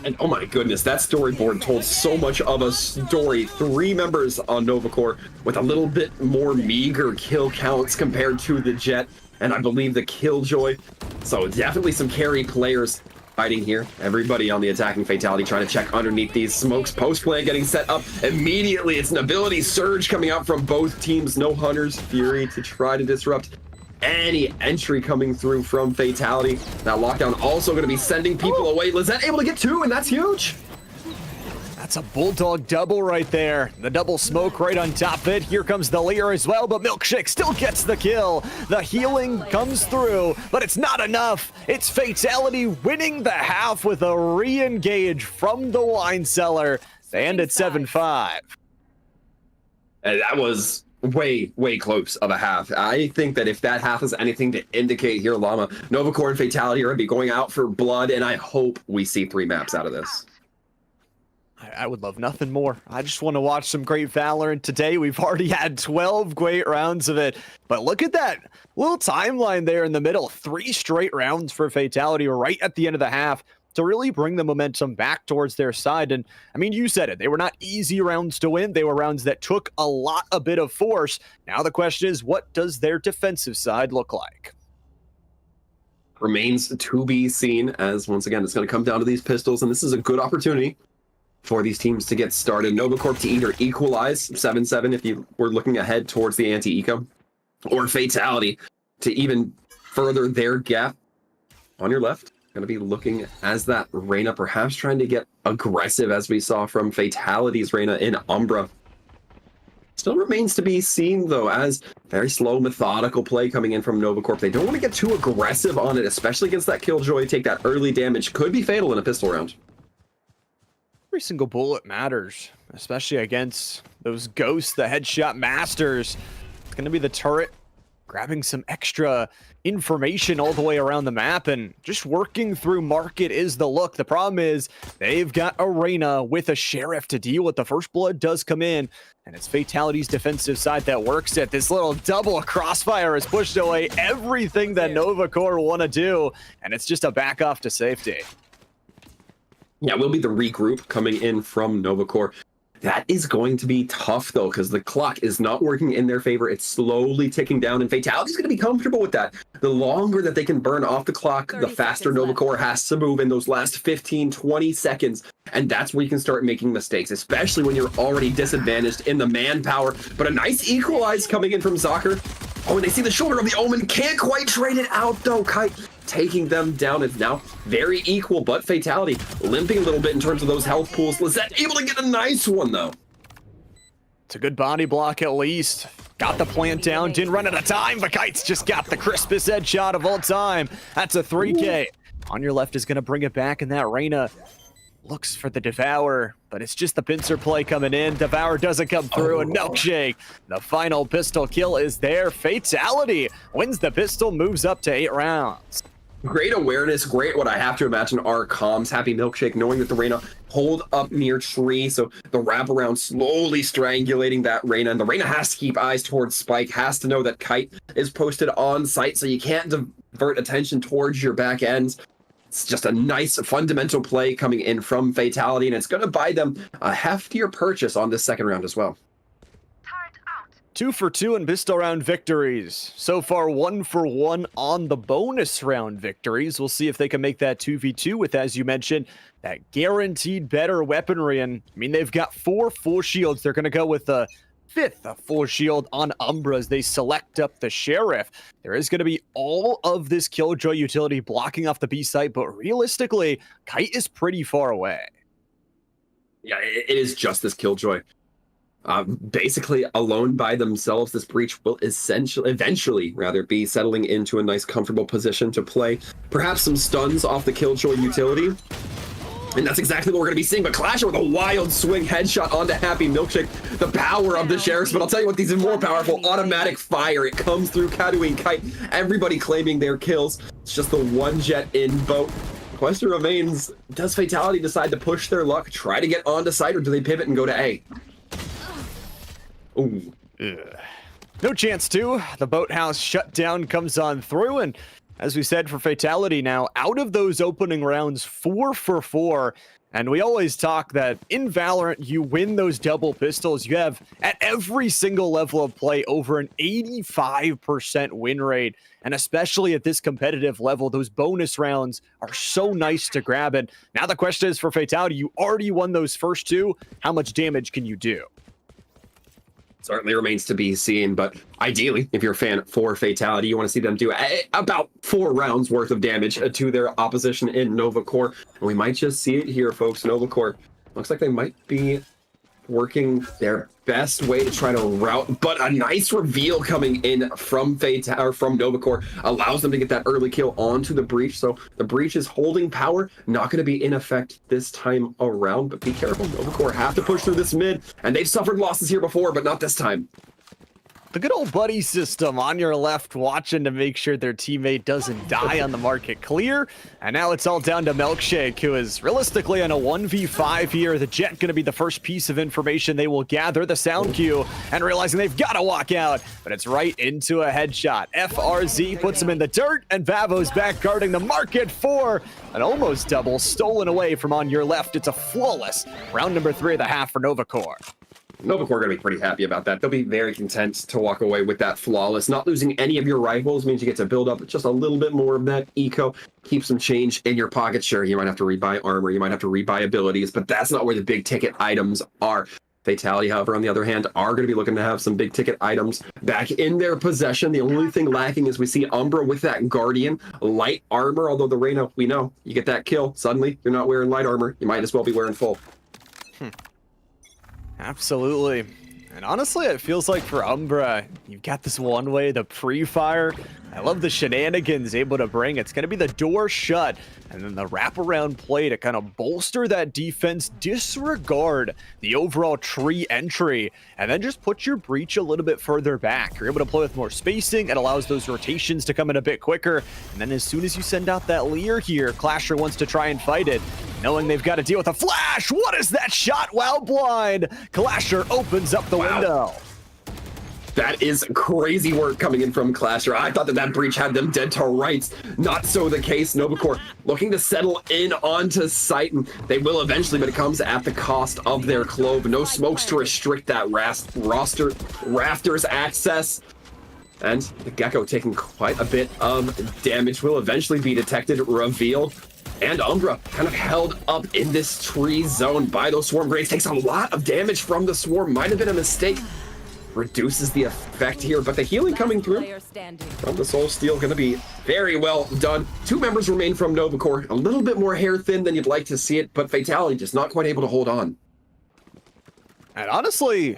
And oh my goodness, that storyboard told so much of a story. 3 members on Novacore with a little bit more meager kill counts compared to the Jet, and I believe the Killjoy. So definitely some carry players fighting here. Everybody on the attacking Fatality trying to check underneath these smokes. Post plan getting set up immediately. It's an ability surge coming out from both teams. No Hunter's Fury to try to disrupt any entry coming through from Fatality. That lockdown also going to be sending people away. Lizette able to get 2, and that's huge. That's a Bulldog double right there. The double smoke right on top of it. Here comes the Lear as well, but Milkshake still gets the kill. The healing comes through, but it's not enough. It's Fatality winning the half with a re-engage from the wine cellar. They end at 7-5. And that was way close of a half. I think that if that half is anything to indicate here, Llama, Novacore and Fatality are going to be going out for blood, and I hope we see 3 maps out of this. I would love nothing more. I just want to watch some great Valorant today. We've already had 12 great rounds of it. But look at that little timeline there in the middle. 3 straight rounds for Fatality right at the end of the half to really bring the momentum back towards their side. And I mean, you said it. They were not easy rounds to win. They were rounds that took a bit of force. Now the question is, what does their defensive side look like? Remains to be seen, as once again, it's going to come down to these pistols, and this is a good opportunity for these teams to get started. Novacorp to either equalize 7-7 if you were looking ahead towards the anti-eco, or Fatality to even further their gap. On your left, going to be looking as that Reyna, perhaps trying to get aggressive, as we saw from Fatality's Reyna in Umbra. Still remains to be seen, though, as very slow, methodical play coming in from Novacorp. They don't want to get too aggressive on it, especially against that Killjoy. Take that early damage. Could be fatal in a pistol round. Every single bullet matters, especially against those ghosts, the headshot masters. It's going to be the turret grabbing some extra information all the way around the map, and just working through market is the look. The problem is they've got a Reyna with a Sheriff to deal with. The first blood does come in, and it's Fatality's defensive side that works it. This little double crossfire has pushed away everything that Novacorp want to do, and it's just a back off to safety. Yeah, will be the regroup coming in from Novacorp. That is going to be tough, though, because the clock is not working in their favor. It's slowly ticking down, and Fatality's going to be comfortable with that. The longer that they can burn off the clock, the faster Novacorp has to move in those last 15, 20 seconds. And that's where you can start making mistakes, especially when you're already disadvantaged in the manpower. But a nice equalize coming in from Zocker. Oh, and they see the shoulder of the Omen. Can't quite trade it out, though. Kite taking them down. It's now very equal, but Fatality limping a little bit in terms of those health pools. Lizette able to get a nice one, though. It's a good body block at least. Got the plant down, didn't run out of time, but Kite's just got the crispest headshot of all time. That's a 3K. On your left is going to bring it back, and that Reyna looks for the Devour, but it's just the pincer play coming in. Devour doesn't come through, and Milkshake, the final pistol kill is there. Fatality wins the pistol, moves up to 8 rounds. Great awareness, great what I have to imagine are comms. Happy Milkshake knowing that the Reyna hold up near tree, so the wraparound slowly strangulating that Reyna, and the Reyna has to keep eyes towards Spike, has to know that Kite is posted on site, so you can't divert attention towards your back ends. It's just a nice fundamental play coming in from Fatality, and it's going to buy them a heftier purchase on this second round as well. 2 for 2 in pistol round victories. So far, 1 for 1 on the bonus round victories. We'll see if they can make that 2v2 with, as you mentioned, that guaranteed better weaponry. And I mean, they've got 4 full shields. They're going to go with a 5th full shield on Umbra as they select up the Sheriff. There is going to be all of this Killjoy utility blocking off the B site, but realistically, Kite is pretty far away. Yeah, it is just this Killjoy. Basically alone by themselves. This breach will eventually be settling into a nice comfortable position to play perhaps some stuns off the Killjoy utility, and that's exactly what we're going to be seeing. But Clasher with a wild swing headshot onto Happy Milkshake. The power of the Sheriffs, but I'll tell you what, these are more powerful. Automatic fire, it comes through Kadu and Kite, everybody claiming their kills. It's just the one jet in boat. Question remains, does Fatality decide to push their luck, try to get onto site, or do they pivot and go to A? Ooh. No chance to. The boathouse shutdown comes on through, and as we said, for Fatality now, out of those opening rounds, 4 for 4. And we always talk that in Valorant, you win those double pistols. You have, at every single level of play, over an 85% win rate. And especially at this competitive level, those bonus rounds are so nice to grab. And now the question is for Fatality, you already won those first 2. How much damage can you do? Certainly remains to be seen, but ideally, if you're a fan for Fatality, you want to see them do about 4 rounds worth of damage to their opposition in Novacorp. And we might just see it here, folks. Novacorp looks like they might be working their best way to try to route, but a nice reveal coming in from from Novacorp allows them to get that early kill onto the breach. So the breach is holding power, not going to be in effect this time around, but be careful. Novacorp have to push through this mid, and they've suffered losses here before, but not this time. The good old buddy system on your left, watching to make sure their teammate doesn't die on the market clear. And now it's all down to Milkshake, who is realistically on a 1v5 here. The Jet going to be the first piece of information they will gather, the sound cue, and realizing they've got to walk out. But it's right into a headshot. FRZ puts him in the dirt, and Vavo's back guarding the market for an almost double stolen away from on your left. It's a flawless round number 3 of the half for Novacore. Novacore are going to be pretty happy about that. They'll be very content to walk away with that flawless. Not losing any of your rifles means you get to build up just a little bit more of that eco. Keep some change in your pocket. Sure, you might have to rebuy armor. You might have to rebuy abilities, but that's not where the big ticket items are. Fatality, however, on the other hand, are going to be looking to have some big ticket items back in their possession. The only thing lacking is we see Umbra with that Guardian light armor, although the Reyna, we know, you get that kill. Suddenly, you're not wearing light armor. You might as well be wearing full. Absolutely. And honestly, it feels like for Umbra, you've got this one way, the pre-fire. I love the shenanigans able to bring. It's going to be the door shut and then the wraparound play to kind of bolster that defense, disregard the overall tree entry, and then just put your breach a little bit further back. You're able to play with more spacing. It allows those rotations to come in a bit quicker. And then as soon as you send out that Leer here, Clasher wants to try and fight it, knowing they've got to deal with a flash. What is that shot? Wow, blind. Clasher opens up the window. That is crazy work coming in from Clasher. I thought that breach had them dead to rights. Not so the case. Novacore looking to settle in onto site, and they will eventually, but it comes at the cost of their clove. No smokes to restrict that rafters access. And the Gecko taking quite a bit of damage will eventually be detected, revealed. And Umbra kind of held up in this tree zone by those swarm grenades. Takes a lot of damage from the swarm. Might have been a mistake. Reduces the effect here, but the healing coming through from the Soul Steel going to be very well done. 2 members remain from Novacore. A little bit more hair thin than you'd like to see it, but Fatality just not quite able to hold on. And honestly,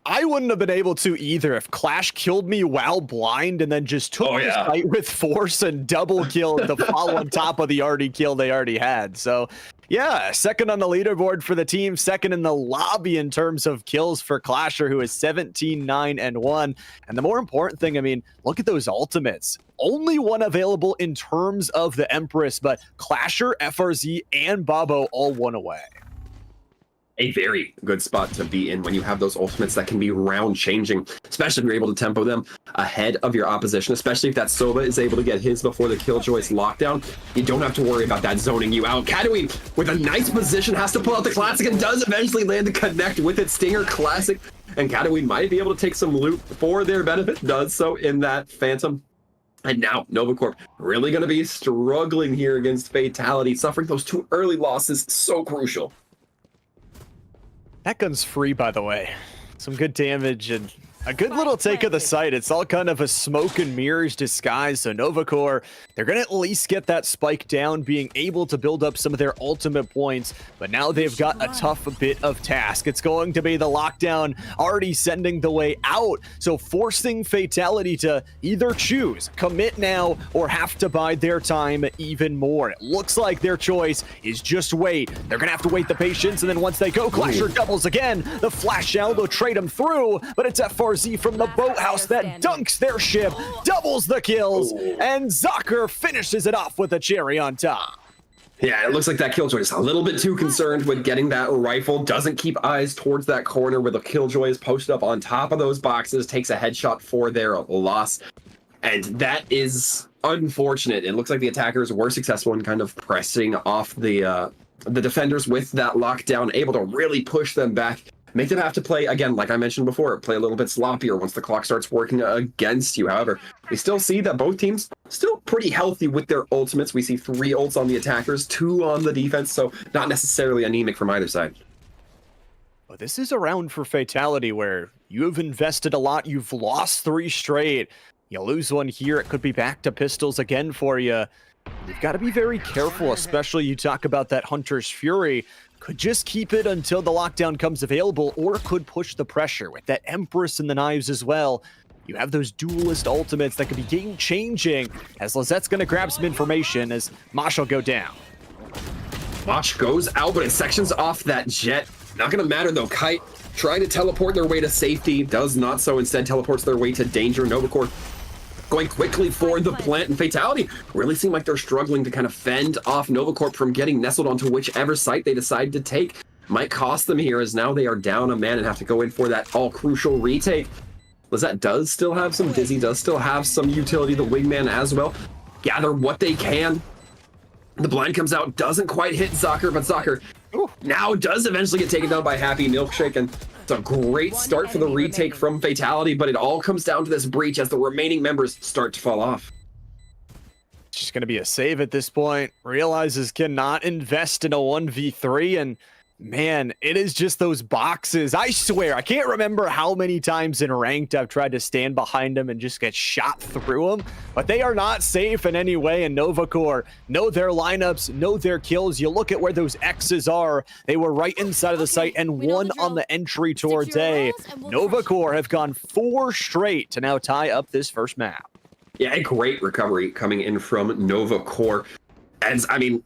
I wouldn't have been able to either if Clash killed me while blind and then just took the fight with force and double killed the follow on top of the already kill they already had. So yeah, second on the leaderboard for the team, second in the lobby in terms of kills for Clasher, who is 17, 9, and 1. And the more important thing, I mean, look at those ultimates. Only one available in terms of the Empress, but Clasher, FRZ, and Babo all one away. A very good spot to be in when you have those ultimates that can be round changing, especially if you're able to tempo them ahead of your opposition, especially if that Soba is able to get his before the Killjoy's lockdown. You don't have to worry about that zoning you out. Kadui with a nice position has to pull out the classic and does eventually land the connect with its Stinger classic, and Kadui might be able to take some loot for their benefit, does so in that Phantom. And now Novacore really going to be struggling here against Fatality, suffering those 2 early losses, so crucial. That gun's free, by the way. Some good damage and a good little take of the site. It's all kind of a smoke and mirrors disguise. So Novacore, they're going to at least get that spike down, being able to build up some of their ultimate points. But now they've got a tough bit of task. It's going to be the lockdown already sending the way out. So forcing Fatality to either choose, commit now, or have to bide their time even more. It looks like their choice is just wait. They're going to have to wait the patience. And then once they go, Clasher doubles again. The flash out, they'll trade him through. But it's FRZ from the boathouse that dunks their ship, doubles the kills, and Zucker finishes it off with a cherry on top. Yeah, it looks like that Killjoy is a little bit too concerned with getting that rifle, doesn't keep eyes towards that corner where the Killjoy is posted up on top of those boxes, takes a headshot for their loss. And that is unfortunate. It looks like the attackers were successful in kind of pressing off the defenders with that lockdown, able to really push them back. Make them have to play, again, like I mentioned before, play a little bit sloppier once the clock starts working against you. However, we still see that both teams still pretty healthy with their ultimates. We see 3 ults on the attackers, 2 on the defense, so not necessarily anemic from either side. Well, this is a round for Fatality where you have invested a lot. You've lost 3 straight. You lose one here, it could be back to pistols again for you. You've got to be very careful, especially you talk about that Hunter's Fury. Could just keep it until the lockdown comes available, or could push the pressure with that Empress and the knives as well. You have those duelist ultimates that could be game-changing, as Lizette's going to grab some information as Mosh will go down. Mosh goes out, but it sections off that Jet. Not going to matter, though. Kite trying to teleport their way to safety, does not so, instead teleports their way to danger. Novacore going quickly for the plant, and Fatality really seem like they're struggling to kind of fend off Novacorp from getting nestled onto whichever site they decide to take. Might cost them here, as now they are down a man and have to go in for that all-crucial retake. Lizette does still have some Dizzy, does still have some utility, the wingman as well. Gather what they can. The blind comes out, doesn't quite hit Zucker, but Zucker now does eventually get taken down by Happy Milkshake, and it's a great start for the retake from Fatality, but it all comes down to this breach as the remaining members start to fall off. It's just going to be a save at this point. Realizes cannot invest in a 1v3, and man, it is just those boxes. I swear, I can't remember how many times in ranked I've tried to stand behind them and just get shot through them, but they are not safe in any way, and Novacore know their lineups, know their kills. You look at where those X's are. They were right inside of the site and one on the entry towards A. Novacore have gone 4 straight to now tie up this first map. Yeah, a great recovery coming in from Novacore. And I mean,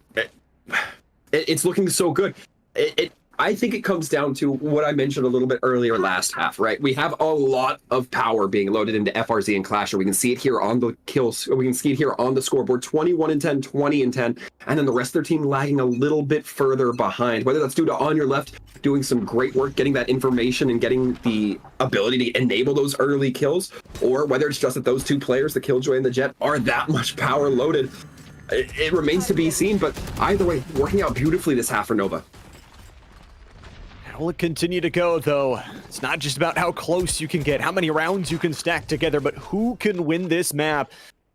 it's looking so good. I think it comes down to what I mentioned a little bit earlier last half, right? We have a lot of power being loaded into FRZ and Clasher. We can see it here on the kills. We can see it here on the scoreboard, 21 and 10, 20 and 10, and then the rest of their team lagging a little bit further behind, whether that's due to On Your Left doing some great work, getting that information and getting the ability to enable those early kills, or whether it's just that those two players, the Killjoy and the Jet, are that much power loaded. It remains to be seen, but either way, working out beautifully this half for Nova. How will it continue to go, though? It's not just about how close you can get, how many rounds you can stack together, but who can win this map.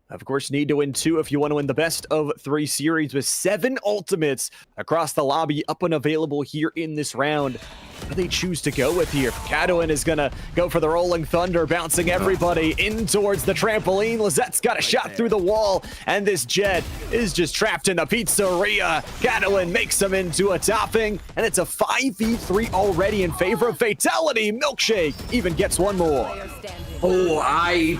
Of course, need to win 2 if you want to win the best of 3 series, with 7 ultimates across the lobby up and available here in this round. What do they choose to go with here? Cadwin is going to go for the Rolling Thunder, bouncing everybody in towards the trampoline. Lizette's got a shot through the wall, and this Jet is just trapped in the pizzeria. Cadwin makes him into a topping, and it's a 5v3 already in favor of Fatality. Milkshake even gets one more. Oh, I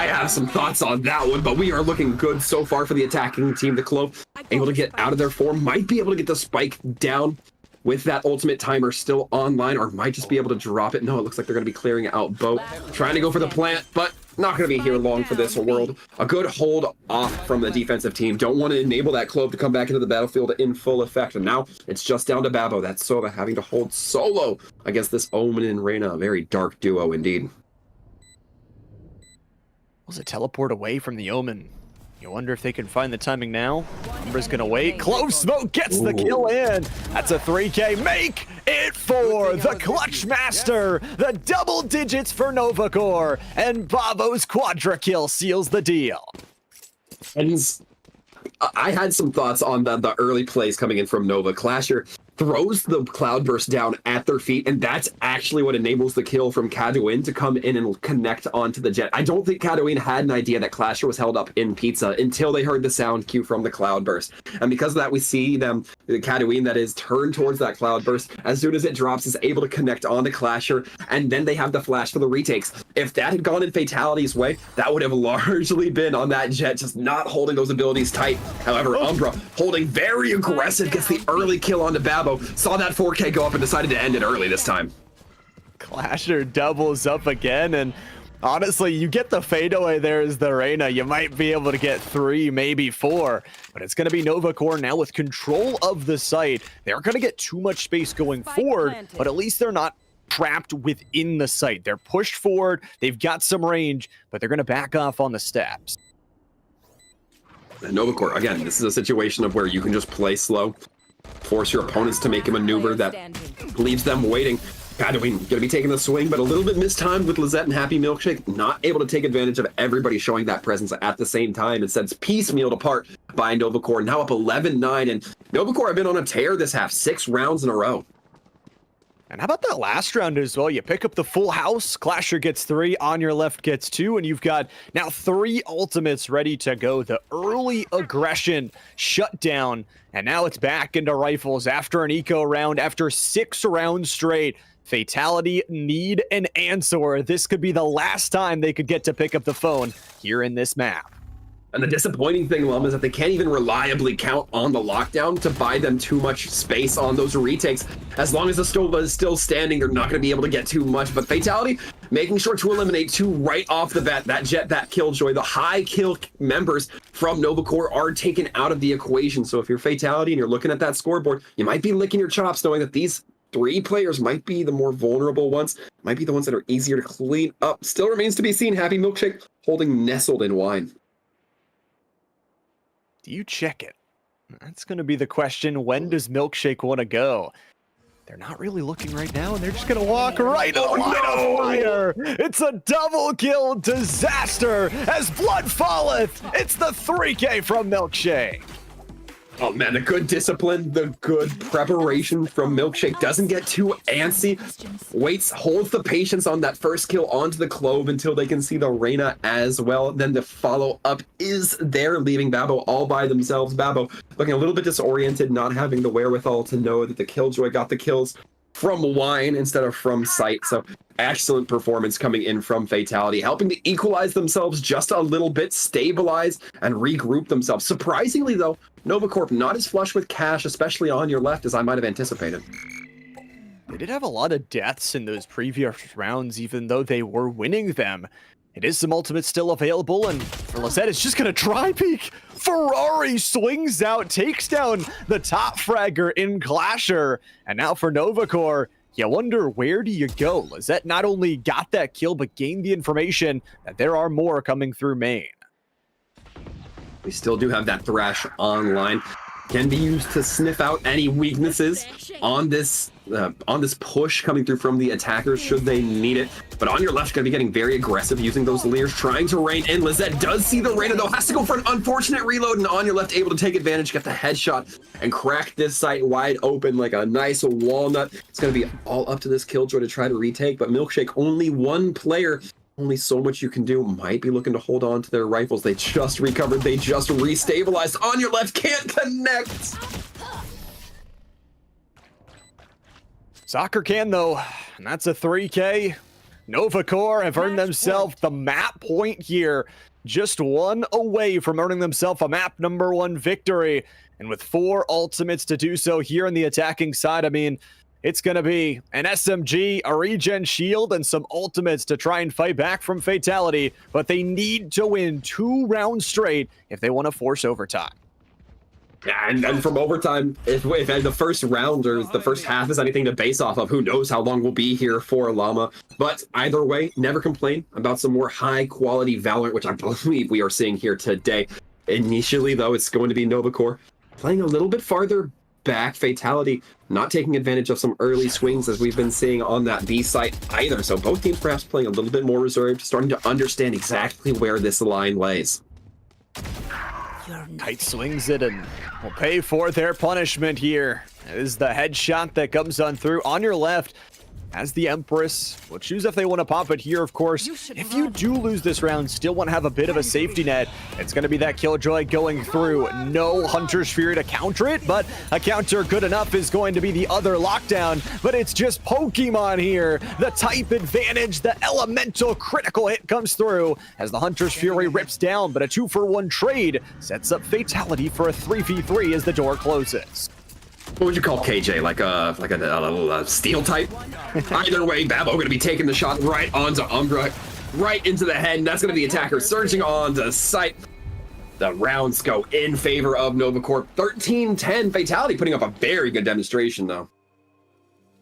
have some thoughts on that one, but we are looking good so far for the attacking team. The Clove able to get out of their form, might be able to get the spike down with that ultimate timer still online, or might just be able to drop it. No, it looks like they're going to be clearing out boat, trying to go for the plant, but not going to be here long for this world. A good hold off from the defensive team. Don't want to enable that Clove to come back into the battlefield in full effect, and now it's just down to Babo. That's Sova having to hold solo against this Omen and Reyna. A very dark duo indeed. Was a teleport away from the Omen. You wonder if they can find the timing now. Umbra's gonna wait. Clove Smoke gets the kill in. That's a 3K. Make it for the Clutch Master. The double digits for Novacore. And Babo's quadra kill seals the deal. And I had some thoughts on the early plays coming in from Nova. Clasher throws the Cloudburst down at their feet, and that's actually what enables the kill from Cadwin to come in and connect onto the Jet. I don't think Cadwin had an idea that Clasher was held up in pizza until they heard the sound cue from the Cloudburst. And because of that, we see them, the Cadwin that is turned towards that Cloudburst, as soon as it drops, is able to connect onto Clasher, and then they have the flash for the retakes. If that had gone in Fatality's way, that would have largely been on that Jet, just not holding those abilities tight. However, Umbra holding very aggressive, gets the early kill onto Babo. Saw that 4K go up and decided to end it early this time. Clasher doubles up again, and honestly, you get the fadeaway there as the Reyna. You might be able to get 3, maybe 4, but it's going to be Novacore now with control of the site. They're going to get too much space going forward, but at least they're not trapped within the site. They're pushed forward, they've got some range, but they're going to back off on the steps. And Novacore, again, this is a situation of where you can just play slow, force your opponents to make a maneuver that leaves them waiting. Cadwin going to be taking the swing, but a little bit mistimed with Lizette and Happy Milkshake, not able to take advantage of everybody showing that presence at the same time. Instead, it's piecemealed apart by Novacore, now up 11-9, and Novacore have been on a tear this half, 6 rounds in a row. And how about that last round as well? You pick up the full house. Clasher gets 3, On Your Left gets 2, and you've got now 3 ultimates ready to go. The early aggression shut down, and now it's back into rifles after an eco round, after 6 rounds straight. Fatality need an answer. This could be the last time they could get to pick up the phone here in this map. And the disappointing thing, Lum, is that they can't even reliably count on the lockdown to buy them too much space on those retakes. As long as the Stova is still standing, they're not going to be able to get too much. But Fatality making sure to eliminate two right off the bat. That Jet, that Killjoy, the high kill members from Novacore are taken out of the equation. So if you're Fatality and you're looking at that scoreboard, you might be licking your chops knowing that these 3 players might be the more vulnerable ones, might be the ones that are easier to clean up. Still remains to be seen. Happy Milkshake holding nestled in wine. Do you check it? That's going to be the question. When does Milkshake want to go? They're not really looking right now, and they're just going to walk right to the line of fire. It's a double kill disaster as blood falleth. It's the 3K from Milkshake. Oh man, the good discipline, the good preparation from Milkshake. Doesn't get too antsy. Waits, holds the patience on that first kill onto the Clove until they can see the Reyna as well. Then the follow-up is there, leaving Babo all by themselves. Babo looking a little bit disoriented, not having the wherewithal to know that the Killjoy got the kills from wine instead of from sight. So excellent performance coming in from Fatality, helping to equalize themselves just a little bit, stabilize and regroup themselves. Surprisingly though, Novacorp not as flush with cash, especially on your left, as I might have anticipated. They did have a lot of deaths in those previous rounds, even though they were winning them. It is some ultimates still available, and for Lizette, it's just going to try peek. Ferrari swings out, takes down the top fragger in Clasher, and now for Novacore, you wonder, where do you go? Lizette not only got that kill, but gained the information that there are more coming through main. We still do have that Thrash online. Can be used to sniff out any weaknesses on this push coming through from the attackers should they need it. But on your left, going to be getting very aggressive using those Leers, trying to rein in. Lizette does see the Reyna though, has to go for an unfortunate reload, and on your left able to take advantage, get the headshot and crack this site wide open like a nice walnut. It's going to be all up to this Killjoy to try to retake, but Milkshake, only one player. Only so much you can do. Might be looking to hold on to their rifles. They just recovered. They just restabilized. On your left, can't connect. Soccer can though, and that's a 3K. Novacore have earned themselves the map point here. Just one away from earning themselves a map #1 victory. And with 4 ultimates to do so here on the attacking side, I mean, it's going to be an SMG, a regen shield, and some ultimates to try and fight back from Fatality, but they need to win 2 rounds straight if they want to force overtime. Yeah, and then from overtime, if the first round or the first half is anything to base off of, who knows how long we'll be here for Llama. But either way, never complain about some more high-quality Valorant, which I believe we are seeing here today. Initially, though, it's going to be Novacore playing a little bit farther back. Fatality not taking advantage of some early swings as we've been seeing on that B site either. So both teams perhaps playing a little bit more reserved, starting to understand exactly where this line lays. Kite swings it and will pay for their punishment here. It is the headshot that comes on through on your left. As the Empress will choose if they want to pop it here, of course. If you do lose this round, still want to have a bit of a safety net, it's going to be that Killjoy going through. No Hunter's Fury to counter it, but a counter good enough is going to be the other lockdown. But it's just Pokemon here. The type advantage, the elemental critical hit comes through as the Hunter's Fury rips down, but a 2-for-1 trade sets up Fatality for a 3v3 as the door closes. What would you call KJ? Like a steel type? Either way, Babo going to be taking the shot right onto Umbra, right into the head, and that's going to be the attacker surging onto site. The rounds go in favor of Novacorp. 13-10 Fatality, putting up a very good demonstration, though.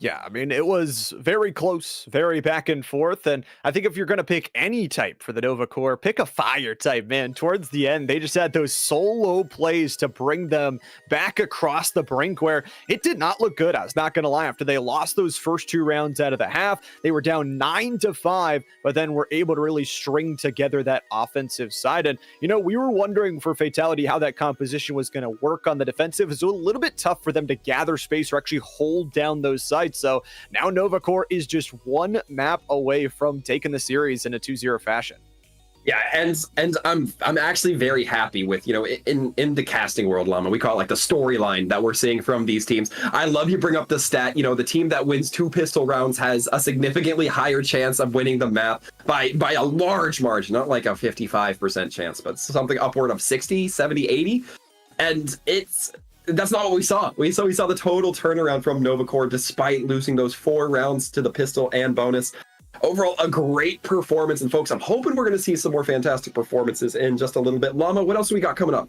Yeah, I mean, it was very close, very back and forth. And I think if you're going to pick any type for the Novacore, pick a fire type, man. Towards the end, they just had those solo plays to bring them back across the brink where it did not look good. I was not going to lie. After they lost those first 2 rounds out of the half, they were down 9-5, but then were able to really string together that offensive side. And, you know, we were wondering for Fatality how that composition was going to work on the defensive. It was a little bit tough for them to gather space or actually hold down those sides. So now Novacore is just 1 map away from taking the series in a 2-0 fashion. Yeah, and I'm actually very happy with, you know, in the casting world, Llama, we call it like the storyline that we're seeing from these teams. I love you bring up the stat, you know, the team that wins 2 pistol rounds has a significantly higher chance of winning the map by a large margin, not like a 55% chance, but something upward of 60, 70, 80. And that's not what we saw. We saw the total turnaround from Novacore despite losing those 4 rounds to the pistol and bonus. Overall, a great performance, and folks, I'm hoping we're going to see some more fantastic performances in just a little bit. Llama, what else do we got coming up?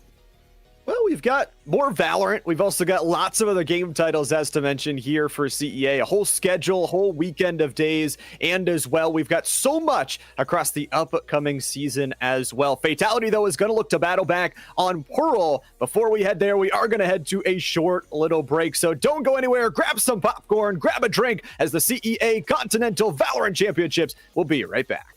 Well, we've got more Valorant. We've also got lots of other game titles, as to mention, here for CEA. A whole schedule, a whole weekend of days, and as well, we've got so much across the upcoming season as well. Fatality, though, is going to look to battle back on Pearl. Before we head there, we are going to head to a short little break, so don't go anywhere. Grab some popcorn, grab a drink, as the CEA Continental Valorant Championships will be right back.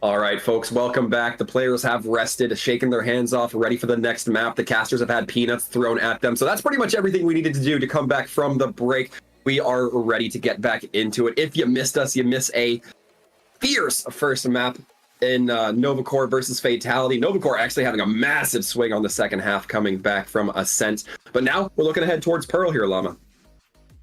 All right, folks, welcome back. The players have rested, shaken their hands off, ready for the next map. The casters have had peanuts thrown at them. So that's pretty much everything we needed to do to come back from the break. We are ready to get back into it. If you missed us, you miss a fierce first map in Novacore versus Fatality. Novacore actually having a massive swing on the second half, coming back from Ascent. But now we're looking ahead towards Pearl here, Llama.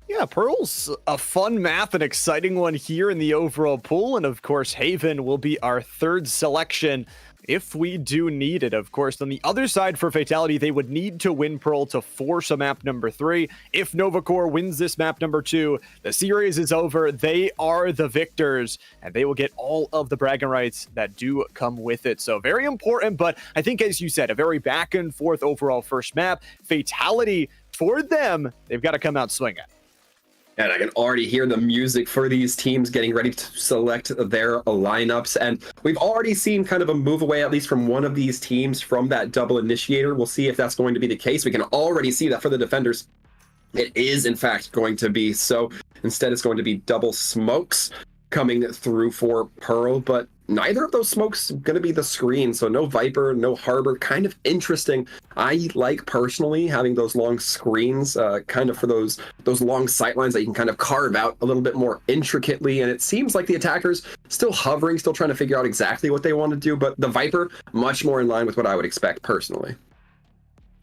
Yeah, Pearl's a fun map, an exciting one here in the overall pool. And of course, Haven will be our third selection if we do need it. Of course, on the other side for Fatality, they would need to win Pearl to force a map number 3. If Novacore wins this map number 2, the series is over. They are the victors, and they will get all of the bragging rights that do come with it. So very important, but I think, as you said, a very back and forth overall first map. Fatality, for them, they've got to come out swinging. And I can already hear the music for these teams getting ready to select their lineups. And we've already seen kind of a move away, at least from one of these teams, from that double initiator. We'll see if that's going to be the case. We can already see that for the defenders, it is in fact going to be so. Instead, it's going to be double smokes coming through for Pearl, but neither of those smokes going to be the screen. So no Viper, no Harbor. Kind of interesting. I like personally having those long screens, kind of for those long sight lines that you can kind of carve out a little bit more intricately. And it seems like the attackers still hovering, still trying to figure out exactly what they want to do. But the Viper, much more in line with what I would expect personally.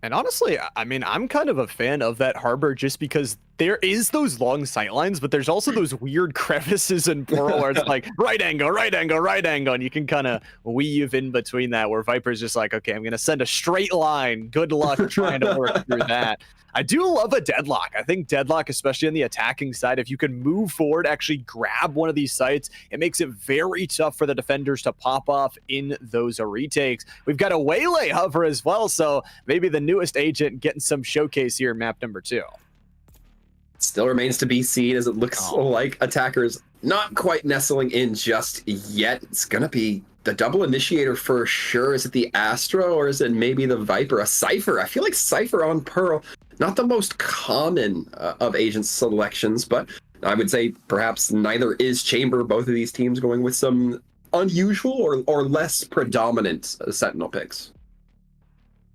And honestly, I mean, I'm kind of a fan of that Harbor just because there is those long sightlines, but there's also those weird crevices in Pearl where it's like right angle, right angle, right angle, and you can kind of weave in between that, where Viper's just like, okay, I'm going to send a straight line. Good luck trying to work through that. I do love a deadlock. I think deadlock, especially on the attacking side, if you can move forward, actually grab one of these sites, it makes it very tough for the defenders to pop off in those retakes. We've got a Waylay hover as well, so maybe the newest agent getting some showcase here in map number 2. Still remains to be seen, as it looks like attackers not quite nestling in just yet. It's going to be the double initiator for sure. Is it the Astra, or is it maybe the Viper? A Cypher. I feel like Cypher on Pearl, not the most common of agent selections, but I would say perhaps neither is Chamber. Both of these teams going with some unusual or less predominant Sentinel picks.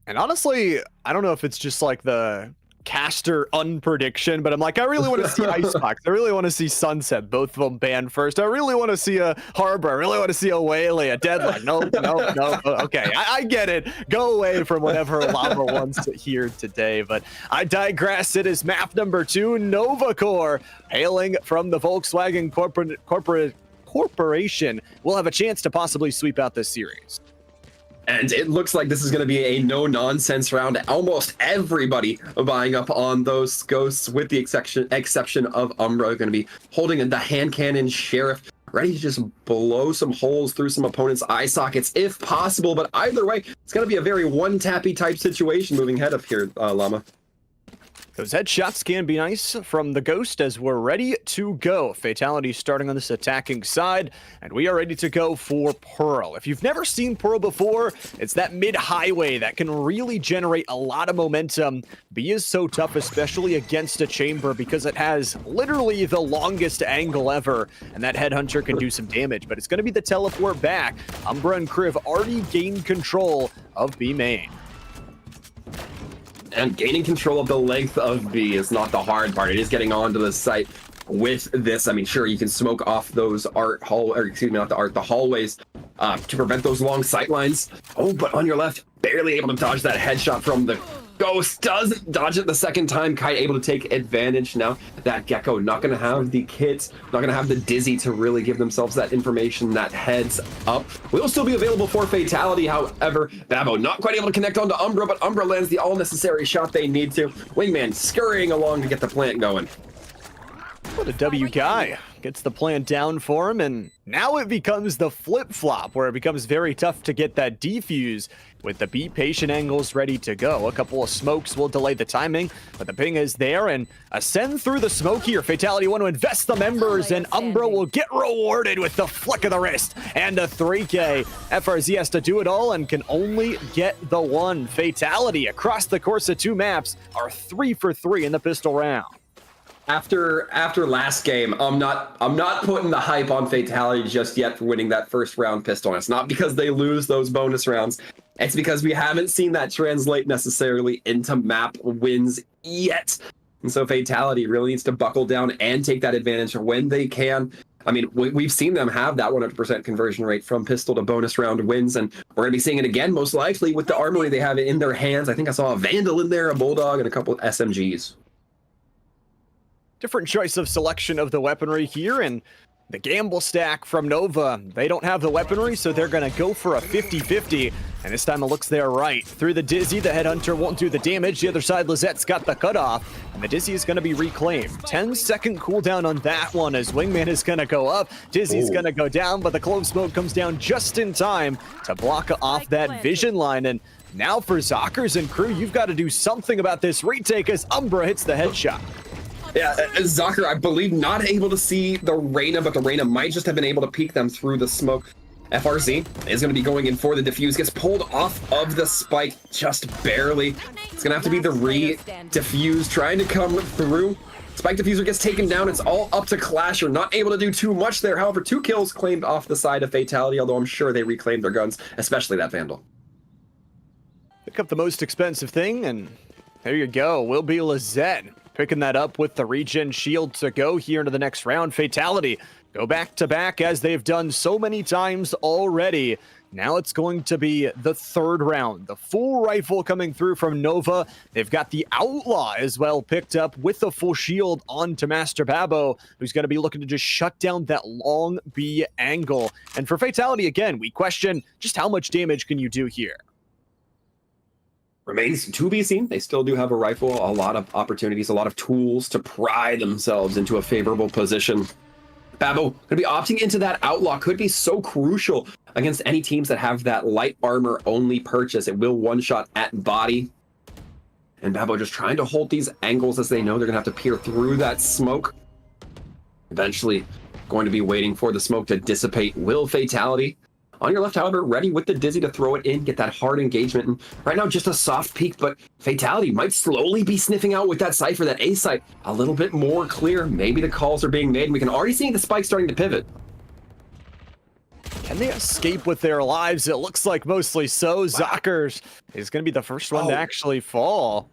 And honestly, I don't know if it's just like the caster unprediction, but I'm like, I really want to see Icebox. I really want to see Sunset, both of them banned first. I really want to see a Harbor. I really want to see a Waylay, a Deadlock. No. Okay, I get it. Go away from whatever Lava wants to hear today, but I digress. It is map number 2, Novacore, hailing from the Volkswagen Corporation, will have a chance to possibly sweep out this series. And it looks like this is going to be a no-nonsense round. Almost everybody buying up on those ghosts, with the exception of Umbra, going to be holding the hand cannon Sheriff, ready to just blow some holes through some opponents' eye sockets if possible. But either way, it's going to be a very one-tappy type situation moving ahead up here, Llama. Those headshots can be nice from the Ghost as we're ready to go. Fatality starting on this attacking side, and we are ready to go for Pearl. If you've never seen Pearl before, it's that mid-highway that can really generate a lot of momentum. B is so tough, especially against a Chamber, because it has literally the longest angle ever, and that Headhunter can do some damage, but it's going to be the teleport back. Umbra and Kriv already gained control of B main. And gaining control of the length of B is not the hard part. It is getting onto the site with this. I mean, sure, you can smoke off those the hallways to prevent those long sight lines. Oh, but on your left, barely able to dodge that headshot from the Ghost. Doesn't dodge it the second time. Kite able to take advantage. Now that Gecko not going to have the kits, not going to have the Dizzy to really give themselves that information, that heads up. Will still be available for Fatality, however. Babo not quite able to connect onto Umbra, but Umbra lands the all necessary shot they need to. Wingman scurrying along to get the plant going. What a W guy. Gets the plant down for him, and now it becomes the flip-flop, where it becomes very tough to get that defuse with the B patient angles ready to go. A couple of smokes will delay the timing, but the ping is there, and Ascend through the smoke here. Fatality want to invest the members, and Umbra will get rewarded with the flick of the wrist and a 3K. FRZ has to do it all and can only get the one. Fatality across the course of 2 maps are 3 for 3 in the pistol round. after last game, I'm not putting the hype on Fatality just yet for winning that first round pistol. And it's not because they lose those bonus rounds. It's because we haven't seen that translate necessarily into map wins yet. And so Fatality really needs to buckle down and take that advantage when they can. I mean, we've seen them have that 100% conversion rate from pistol to bonus round wins, and we're going to be seeing it again, most likely, with the armory they have in their hands. I think I saw a Vandal in there, a Bulldog, and a couple of SMGs. Different choice of selection of the weaponry here, and the gamble stack from Nova. They don't have the weaponry, so they're going to go for a 50-50. And this time it looks they're right. Through the Dizzy, the Headhunter won't do the damage. The other side, Lizette's got the cutoff. And the Dizzy is going to be reclaimed. 10-second cooldown on that one as Wingman is going to go up. Dizzy's going to go down, but the Clove Smoke comes down just in time to block off that vision line. And now for Zockers and crew, you've got to do something about this retake as Umbra hits the headshot. Yeah, Zocker, I believe, not able to see the Reyna, but the Reyna might just have been able to peek them through the smoke. FRZ is going to be going in for the defuse, gets pulled off of the spike just barely. It's going to have to be the re-defuse trying to come through. Spike diffuser gets taken down. It's all up to Clasher, not able to do too much there. However, 2 kills claimed off the side of Fatality, although I'm sure they reclaimed their guns, especially that Vandal. Pick up the most expensive thing, and there you go. Will be Lizette picking that up with the regen shield to go here into the next round. Fatality go back to back as they've done so many times already. Now it's going to be the third round. The full rifle coming through from Nova. They've got the Outlaw as well picked up with the full shield onto Master Babo, who's going to be looking to just shut down that long B angle. And for Fatality, again, we question just how much damage can you do here? Remains to be seen. They still do have a rifle, a lot of opportunities, a lot of tools to pry themselves into a favorable position. Babo could be opting into that Outlaw, could be so crucial against any teams that have that light armor only purchase. It will one-shot at body. And Babo just trying to hold these angles as they know they're going to have to peer through that smoke. Eventually going to be waiting for the smoke to dissipate. Will Fatality on your left, however, ready with the Dizzy to throw it in, get that hard engagement. And right now, just a soft peek, but Fatality might slowly be sniffing out with that Cypher, that A site, a little bit more clear. Maybe the calls are being made, and we can already see the spike starting to pivot. Can they escape with their lives? It looks like mostly so. Zockers is going to be the first one to actually fall.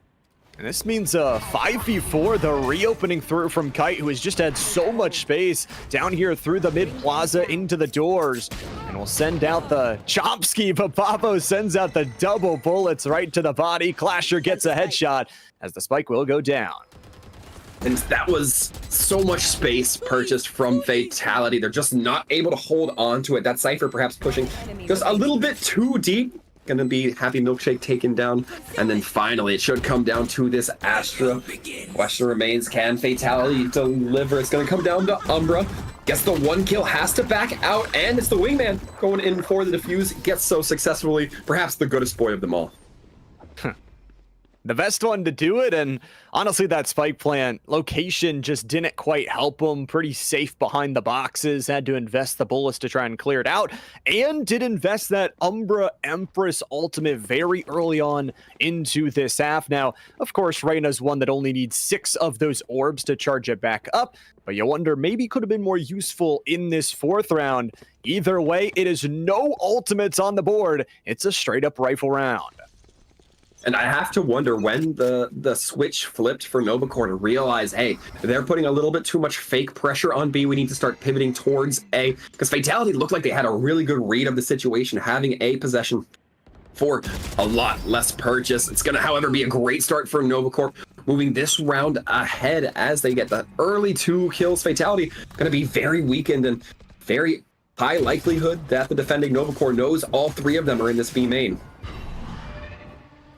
And this means a 5v4, the reopening through from Kite, who has just had so much space down here through the mid plaza into the doors. And we'll send out the Chomsky, but Babo sends out the double bullets right to the body. Clasher gets a headshot as the spike will go down. And that was so much space purchased from Fatality. They're just not able to hold on to it. That Cypher perhaps pushing just a little bit too deep. Gonna be Happy Milkshake taken down, and then finally it should come down to this Astra. Question remains, can Fatality deliver? It's gonna come down to Umbra. Guess the 1 kill has to back out, and it's the Wingman going in for the defuse. Gets so successfully, perhaps the goodest boy of them all. The best one to do it, and honestly that spike plant location just didn't quite help him. Pretty safe behind the boxes, had to invest the bullets to try and clear it out, and did invest that Umbra Empress ultimate very early on into this half. Now, of course, Reyna's one that only needs 6 of those orbs to charge it back up, but you wonder maybe could have been more useful in this 4th round. Either way, it is no ultimates on the board. It's a straight up rifle round. And I have to wonder when the switch flipped for Novacore to realize, hey, they're putting a little bit too much fake pressure on B. We need to start pivoting towards A. Because Fatality looked like they had a really good read of the situation, having A possession for a lot less purchase. It's going to, however, be a great start for Novacore, moving this round ahead as they get the early 2 kills. Fatality going to be very weakened and very high likelihood that the defending Novacore knows all 3 of them are in this B main.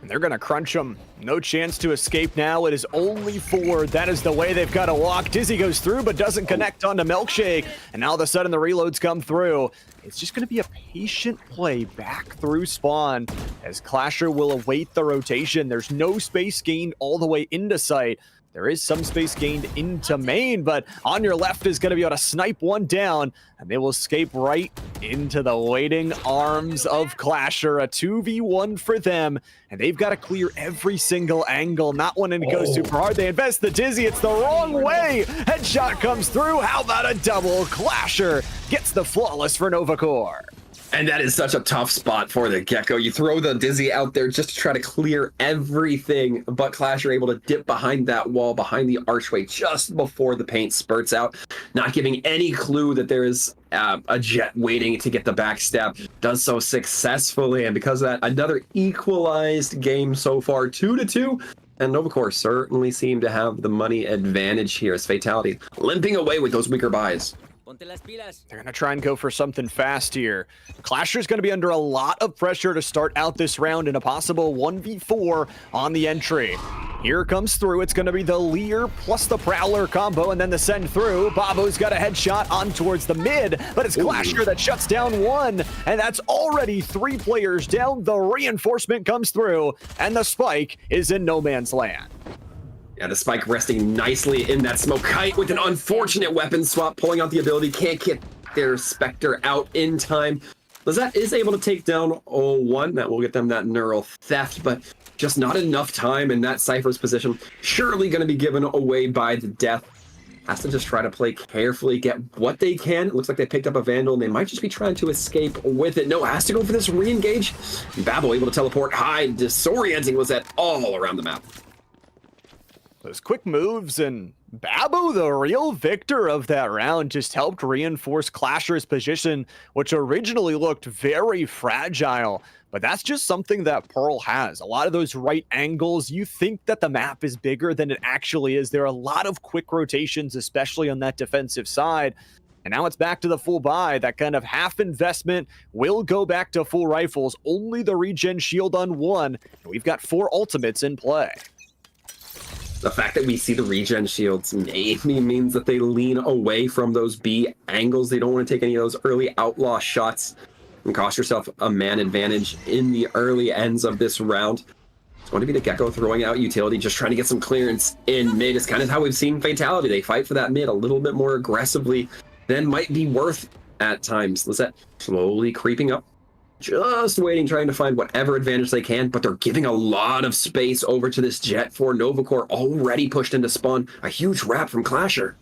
They're going to crunch them. No chance to escape now. It is only 4. That is the way they've got to walk. Dizzy goes through, but doesn't connect onto Milkshake. And now all of a sudden the reloads come through. It's just going to be a patient play back through spawn as Clasher will await the rotation. There's no space gained all the way into sight. there is some space gained into main, but on your left is going to be able to snipe one down, and they will escape right into the waiting arms of Clasher. A 2v1 for them, and they've got to clear every single angle, not wanting to go super hard. They invest the Dizzy, it's the wrong way. Headshot comes through. How about a double? Clasher gets the flawless for Novacore. And that is such a tough spot for the Gecko. You throw the Dizzy out there just to try to clear everything, but Clash are able to dip behind that wall, behind the archway, just before the paint spurts out, not giving any clue that there is a jet waiting to get the backstab. Does so successfully, and because of that, another equalized game so far, 2-2. And Novacore certainly seem to have the money advantage here as Fatality limping away with those weaker buys. They're going to try and go for something fast here. Clasher's going to be under a lot of pressure to start out this round in a possible 1v4 on the entry. Here comes through. It's going to be the Leer plus the Prowler combo, and then the send through. Babo's got a headshot on towards the mid, but it's Clasher that shuts down one, and that's already 3 players down. The reinforcement comes through, and the spike is in no man's land. Yeah, the spike resting nicely in that smoke. Kite with an unfortunate weapon swap, pulling out the ability. Can't get their Spectre out in time. Lizette is able to take down 0-1. That will get them that neural theft, but just not enough time in that Cypher's position. Surely going to be given away by the death. Has to just try to play carefully, get what they can. It looks like they picked up a Vandal, and they might just be trying to escape with it. No, has to go for this re-engage. Babel able to teleport high, disorienting Lizette all around the map. Those quick moves, and Babu, the real victor of that round, just helped reinforce Clasher's position, which originally looked very fragile. But that's just something that Pearl has. A lot of those right angles, you think that the map is bigger than it actually is. There are a lot of quick rotations, especially on that defensive side. And now it's back to the full buy. That kind of half investment will go back to full rifles. Only the regen shield on one. And we've got 4 ultimates in play. The fact that we see the regen shields maybe means that they lean away from those B angles. They don't want to take any of those early outlaw shots and cost yourself a man advantage in the early ends of this round. It's going to be the Gecko throwing out utility, just trying to get some clearance in mid. It's kind of how we've seen Fatality. They fight for that mid a little bit more aggressively than might be worth at times. Lizette slowly creeping up. Just waiting, trying to find whatever advantage they can, but they're giving a lot of space over to this jet for Novacore, already pushed into spawn. A huge wrap from Clasher.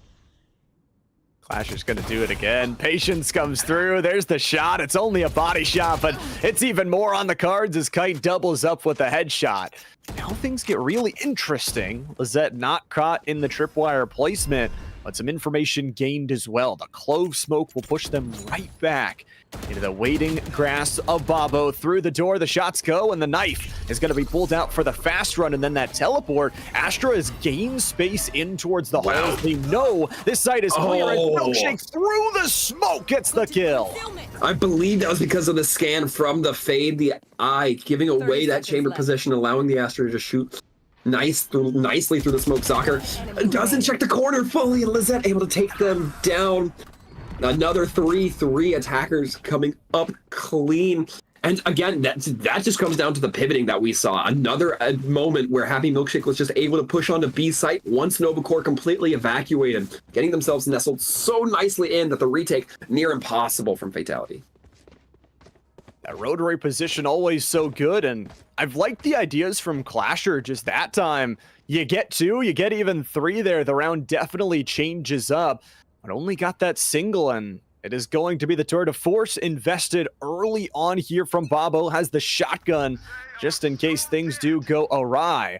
Clasher's going to do it again. Patience comes through. There's the shot. It's only a body shot, but it's even more on the cards as Kite doubles up with a headshot. Now things get really interesting. Lizette not caught in the tripwire placement, but some information gained as well. The clove smoke will push them right back into the waiting grass of Babo. Through the door, the shots go, and the knife is going to be pulled out for the fast run, and then that teleport. Astra has gained space in towards the holes. They know this site is clear, and Milkshake through the smoke gets the kill. I believe that was because of the scan from the fade, the eye, giving away that chamber position, allowing the Astra to just shoot nicely through the smoke. Soccer doesn't check the corner fully, and Lizette able to take them down. Another 3 attackers coming up clean. And again, that just comes down to the pivoting that we saw. Another moment where Happy Milkshake was just able to push onto B site once Novacore completely evacuated, getting themselves nestled so nicely in that the retake near impossible from Fatality. That rotary position always so good, and I've liked the ideas from Clasher. Just that time, you get 2, you get even 3 there. The round definitely changes up, but only got that single, and it is going to be the tour de force invested early on here from Babo. Has the shotgun just in case things do go awry.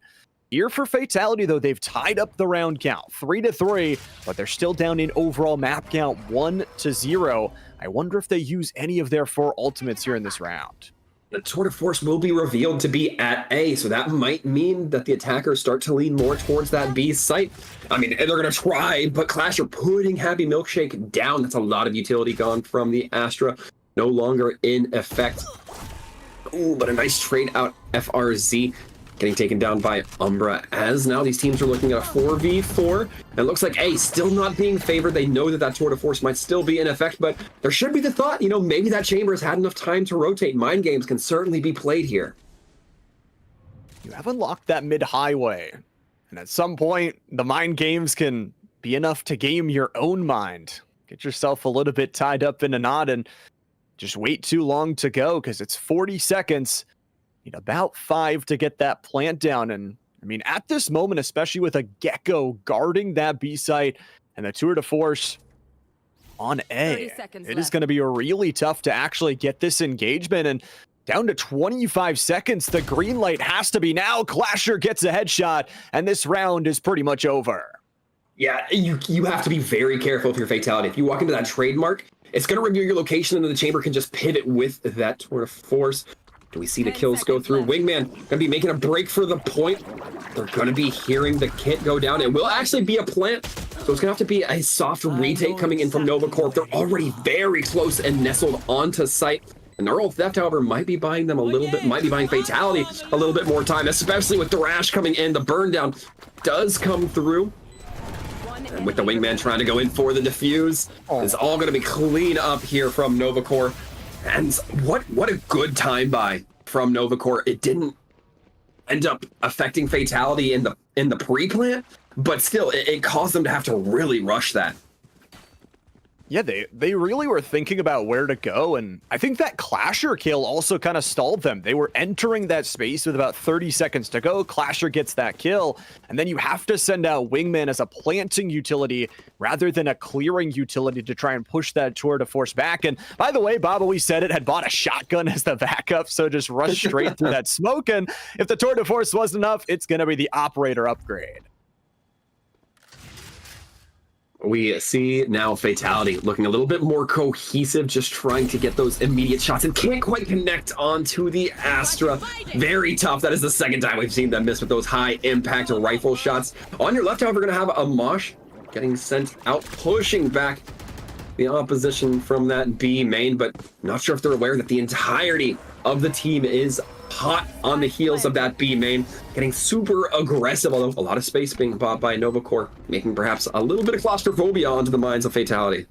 Here for Fatality, though, they've tied up the round count 3-3, but they're still down in overall map count 1-0. I wonder if they use any of their 4 ultimates here in this round. The tour de force will be revealed to be at A, so that might mean that the attackers start to lean more towards that B site. I mean, they're going to try, but Clash are putting Happy Milkshake down. That's a lot of utility gone from the Astra. No longer in effect. Ooh, but a nice trade out FRZ. Getting taken down by Umbra, as now these teams are looking at a 4v4. And it looks like A still not being favored. They know that tour de force might still be in effect, but there should be the thought, you know, maybe that chamber has had enough time to rotate. Mind games can certainly be played here. You have unlocked that mid highway. And at some point, the mind games can be enough to game your own mind. Get yourself a little bit tied up in a knot and just wait too long to go because it's 40 seconds. Need about 5 to get that plant down. And I mean, at this moment, especially with a Gecko guarding that B site and the tour de force on A, it is going to be really tough to actually get this engagement. And down to 25 seconds, the green light has to be now. Clasher gets a headshot, and this round is pretty much over. Yeah, you have to be very careful with your fatality. If you walk into that trademark, it's going to reveal your location, and then the chamber can just pivot with that tour de force. Do we see the kills go through? Wingman going to be making a break for the point. They're going to be hearing the kit go down. It will actually be a plant, so it's going to have to be a soft retake coming in from Nova Corp. They're already very close and nestled onto site. And Neural Theft, however, might be buying them a little bit, might be buying Fatality a little bit more time, especially with Thrash coming in. The burn down does come through. And with the Wingman trying to go in for the defuse, it's all going to be clean up here from Novacore. And what a good time buy from Novacore. It didn't end up affecting Fatality in the pre-plant, but still, it caused them to have to really rush that. Yeah, they really were thinking about where to go, and I think that Clasher kill also kind of stalled them. They were entering that space with about 30 seconds to go. Clasher gets that kill, and then you have to send out Wingman as a planting utility rather than a clearing utility to try and push that tour de force back. And by the way, Bob always said it, had bought a shotgun as the backup, so just rush straight through that smoke, and if the tour de force wasn't enough, it's going to be the operator upgrade. We see now Fatality looking a little bit more cohesive, just trying to get those immediate shots and can't quite connect onto the Astra. Very tough. That is the second time we've seen them miss with those high impact rifle shots. On your left, however, we're going to have a Mosh getting sent out, pushing back the opposition from that B main, but not sure if they're aware that the entirety of the team is hot on the heels of that B main, getting super aggressive, although a lot of space being bought by Novacore, making perhaps a little bit of claustrophobia onto the minds of Fatality.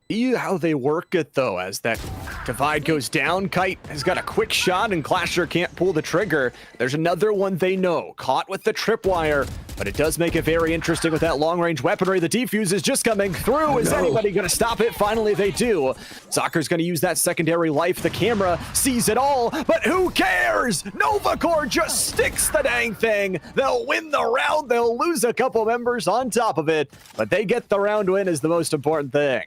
See how they work it, though, as that divide goes down. Kite has got a quick shot, and Clasher can't pull the trigger. There's another one they know, caught with the tripwire, but it does make it very interesting with that long-range weaponry. The defuse is just coming through. Is anybody going to stop it? Finally, they do. Soccer's going to use that secondary life. The camera sees it all, but who cares? Novacore just sticks the dang thing. They'll win the round. They'll lose a couple members on top of it, but they get the round win is the most important thing.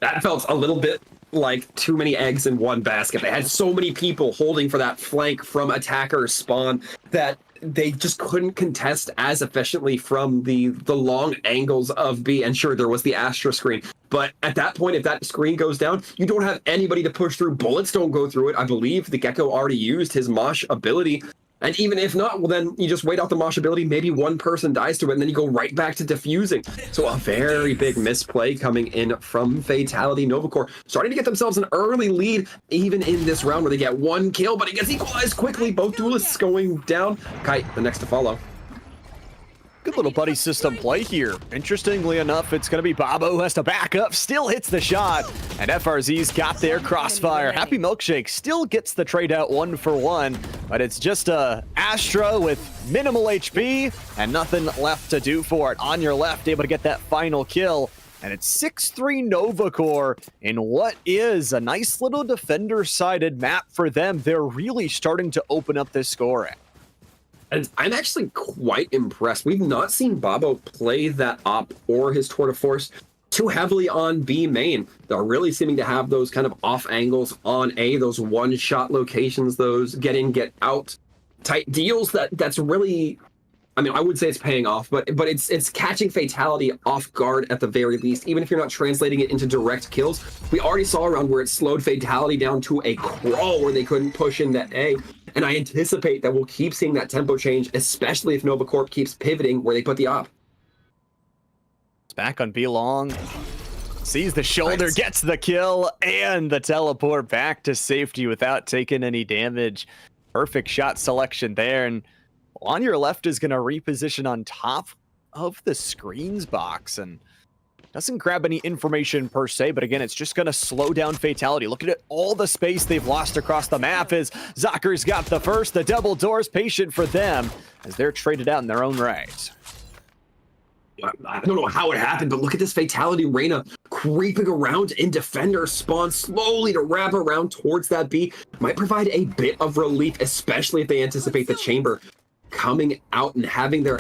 That felt a little bit like too many eggs in one basket. They had so many people holding for that flank from attacker spawn that they just couldn't contest as efficiently from the long angles of B. And sure, there was the Astra screen, but at that point, if that screen goes down, you don't have anybody to push through. Bullets don't go through it. I believe the Gecko already used his Mosh ability. And even if not, well, then you just wait out the Mosh ability. Maybe one person dies to it, and then you go right back to defusing. So a very big misplay coming in from Fatality. Novacore starting to get themselves an early lead, even in this round where they get one kill, but it gets equalized quickly. Both duelists going down. Kite, the next to follow. Good little buddy system play here. Interestingly enough, it's going to be Bobo who has to back up, still hits the shot, and FRZ's got their crossfire. Happy Milkshake still gets the trade out 1-for-1, but it's just a Astra with minimal HP and nothing left to do for it. On your left, able to get that final kill, and it's 6-3 Novacore in what is a nice little defender-sided map for them. They're really starting to open up this scoring. And I'm actually quite impressed. We've not seen Bobo play that op or his tour de force too heavily on B main. They're really seeming to have those kind of off angles on A, those one-shot locations, those get in, get out type deals that's really, I mean, I would say it's paying off, but it's catching Fatality off guard at the very least, even if you're not translating it into direct kills. We already saw around where it slowed Fatality down to a crawl where they couldn't push in that A. And I anticipate that we'll keep seeing that tempo change, especially if Novacorp keeps pivoting where they put the op. It's back on B long. Sees the shoulder, gets the kill, and the teleport back to safety without taking any damage. Perfect shot selection there. And on your left is going to reposition on top of the screens box. And Doesn't grab any information per se, but again, it's just going to slow down Fatality. Look at all the space they've lost across the map as Zocker's got the first. The double doors patient for them as they're traded out in their own right. I don't know how it happened, but look at this Fatality. Reyna creeping around in defender spawn slowly to wrap around towards that B. Might provide a bit of relief, especially if they anticipate the chamber coming out and having their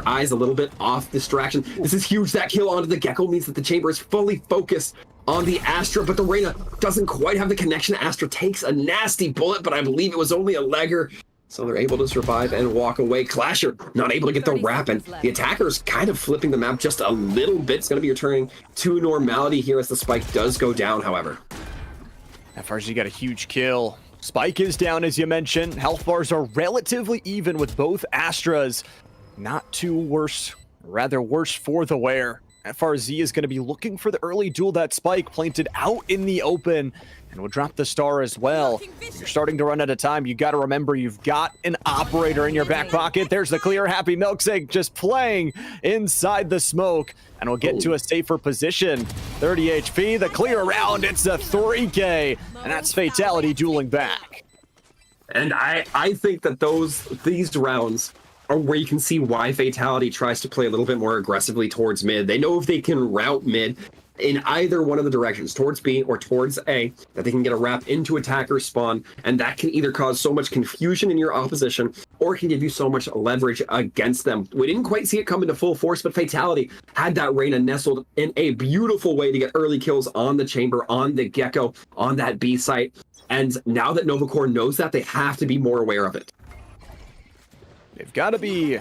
eyes a little bit off distraction. This is huge. That kill onto the Gecko means that the chamber is fully focused on the Astra, but the Reyna doesn't quite have the connection. Astra takes a nasty bullet, but I believe it was only a legger. So they're able to survive and walk away. Clasher not able to get the wrap, and the attacker's kind of flipping the map just a little bit. It's going to be returning to normality here as the spike does go down, however. FRZ got a huge kill. Spike is down, as you mentioned. Health bars are relatively even with both Astras. Not too worse, rather worse for the wear. FRZ is going to be looking for the early duel. That Spike planted out in the open and will drop the star as well. You're starting to run out of time. You got to remember you've got an operator in your back pocket. There's the clear. Happy Milkshake just playing inside the smoke, and we'll get to a safer position. 30 HP, the clear round. It's a 3K, and that's Fatality dueling back. And I think that these rounds are where you can see why Fatality tries to play a little bit more aggressively towards mid. They know if they can route mid in either one of the directions, towards B or towards A, that they can get a wrap into attacker spawn, and that can either cause so much confusion in your opposition or can give you so much leverage against them. We didn't quite see it come into full force, but Fatality had that Reyna nestled in a beautiful way to get early kills on the chamber, on the Gecko, on that B site. And now that Novacore knows that, they have to be more aware of it. They've got to be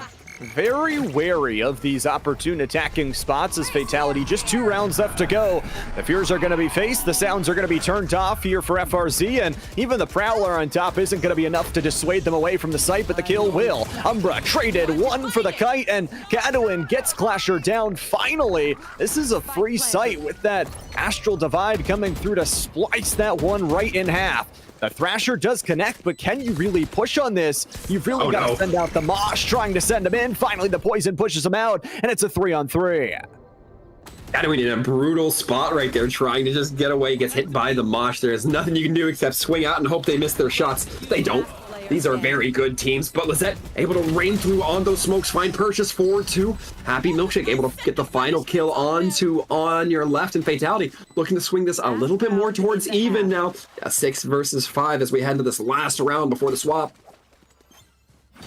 very wary of these opportune attacking spots as Fatality. Just 2 rounds left to go. The fears are going to be faced. The sounds are going to be turned off here for FRZ, and even the Prowler on top isn't going to be enough to dissuade them away from the site, but the kill will. Umbra traded 1 for the kite, and Cadwin gets Clasher down finally. This is a free site with that Astral Divide coming through to splice that one right in half. The Thrasher does connect, but can you really push on this? You've really got to send out the Mosh, trying to send him in. Finally, the Poison pushes him out, and it's a 3-on-3. Cadwin in a brutal spot right there, trying to just get away, gets hit by the Mosh. There's nothing you can do except swing out and hope they miss their shots. They don't. These are very good teams, but Lizette able to rain through on those smokes, find purchase 4-2. Happy Milkshake able to get the final kill on your left, and Fatality looking to swing this a little bit more towards even now. A 6 versus 5 as we head into this last round before the swap.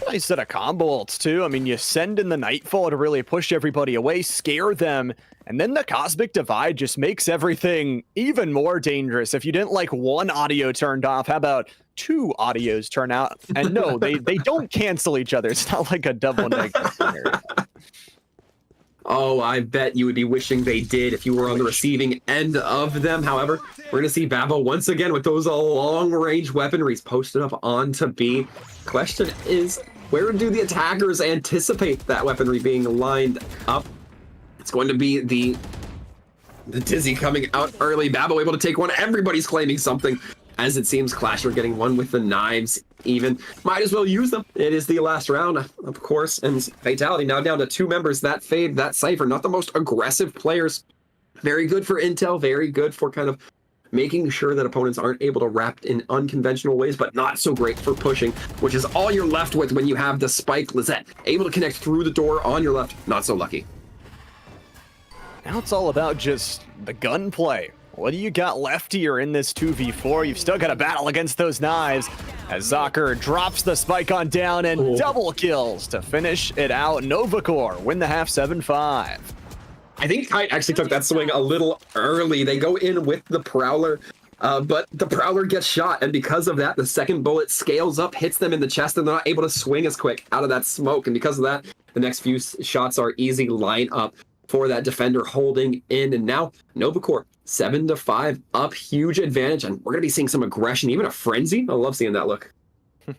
Nice set of combo ults too. I mean, you send in the Nightfall to really push everybody away, scare them, and then the Cosmic Divide just makes everything even more dangerous. If you didn't like one audio turned off, how about 2 audios turn out? And no, they don't cancel each other. It's not like a double negative scenario. Oh, I bet you would be wishing they did if you were on the receiving end of them. However, we're going to see Babo once again with those long-range weaponries posted up onto B. Question is, where do the attackers anticipate that weaponry being lined up? It's going to be the Dizzy coming out early. Babo able to take one. Everybody's claiming something, as it seems Clasher getting one with the knives even. Might as well use them. It is the last round, of course, and Fatality now down to 2 members. That Fade, that Cypher, not the most aggressive players. Very good for intel, very good for kind of making sure that opponents aren't able to wrap in unconventional ways, but not so great for pushing, which is all you're left with when you have the Spike. Lizette able to connect through the door on your left. Not so lucky. Now it's all about just the gunplay. What do you got left here in this 2v4? You've still got to battle against those knives as Zocker drops the spike on down and double kills to finish it out. Novacore win the half 7-5. I think Kite actually took that swing a little early. They go in with the Prowler, but the Prowler gets shot, and because of that, the second bullet scales up, hits them in the chest, and they're not able to swing as quick out of that smoke. And because of that, the next few shots are easy line up for that defender holding in. And now Novacore 7-5 up, huge advantage, and we're gonna be seeing some aggression, even a frenzy. I love seeing that look. A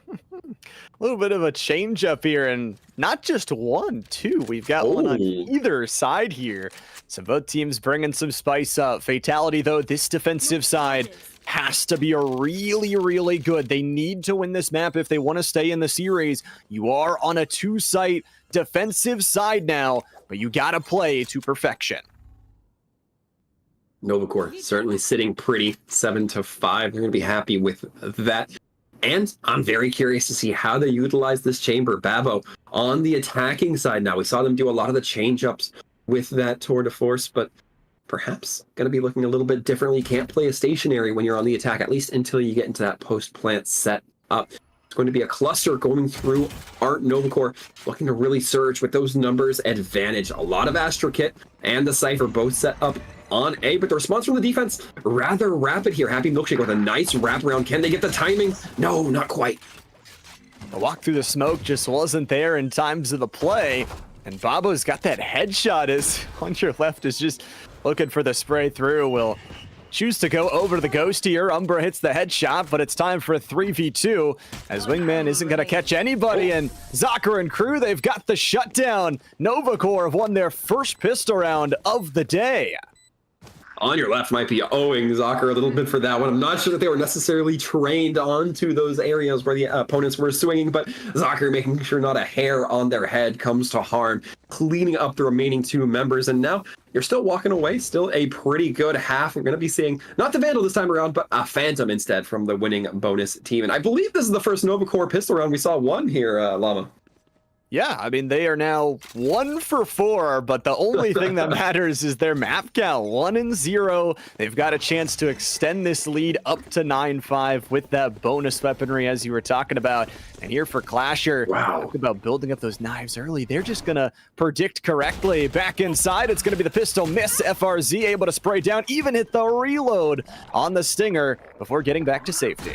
little bit of a change up here, and not just 1, 2. We've got one on either side here. So both teams bringing some spice up. Fatality, though, this defensive side has to be a really, really good. They need to win this map if they want to stay in the series. You are on a 2-site defensive side now, but you got to play to perfection. Novacore certainly sitting pretty, 7-5. They're going to be happy with that. And I'm very curious to see how they utilize this chamber. Babo on the attacking side now. We saw them do a lot of the change-ups with that tour de force, but perhaps going to be looking a little bit differently. You can't play a stationary when you're on the attack, at least until you get into that post-plant set up. It's going to be a cluster going through Art Novacore, looking to really surge with those numbers advantage. A lot of Astro Kit and the Cypher both set up on A, but the response from the defense rather rapid here. Happy Milkshake with a nice wraparound. Can they get the timing? No, not quite. The walk through the smoke just wasn't there in times of the play, and Babo's got that headshot. Is on your left is just looking for the spray through. Will choose to go over to the ghost here. Umbra hits the headshot, but it's time for a 3v2 as Wingman isn't going to catch anybody, and Zocker and crew, they've got the shutdown. Novacore have won their first pistol round of the day. On your left might be owing Zocker a little bit for that one. I'm not sure that they were necessarily trained onto those areas where the opponents were swinging, but Zocker making sure not a hair on their head comes to harm, cleaning up the remaining two members. And now you're still walking away, still a pretty good half. We're going to be seeing not the Vandal this time around, but a Phantom instead from the winning bonus team. And I believe this is the first Novacore pistol round we saw one here, Llama. Yeah, I mean, they are now 1 for 4, but the only thing that matters is their map count, 1-0. They've got a chance to extend this lead up to 9-5 with that bonus weaponry, as you were talking about. And here for Clasher, talk about building up those knives early. They're just going to predict correctly. Back inside, it's going to be the pistol miss. FRZ able to spray down, even hit the reload on the Stinger before getting back to safety.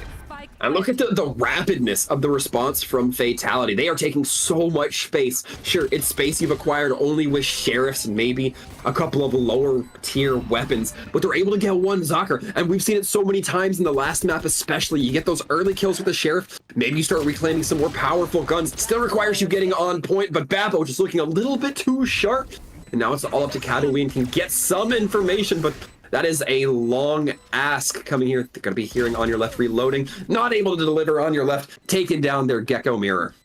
And look at the rapidness of the response from Fatality. They are taking so much space. Sure, it's space you've acquired only with Sheriffs and maybe a couple of lower tier weapons, but they're able to get one Zocker. And we've seen it so many times in the last map especially. You get those early kills with the Sheriff, maybe you start reclaiming some more powerful guns. It still requires you getting on point, but Babo just looking a little bit too sharp. And now it's all up to Kadoui and can get some information, but that is a long ask coming here. They're going to be hearing on your left reloading. Not able to deliver on your left. Taking down their Gecko mirror.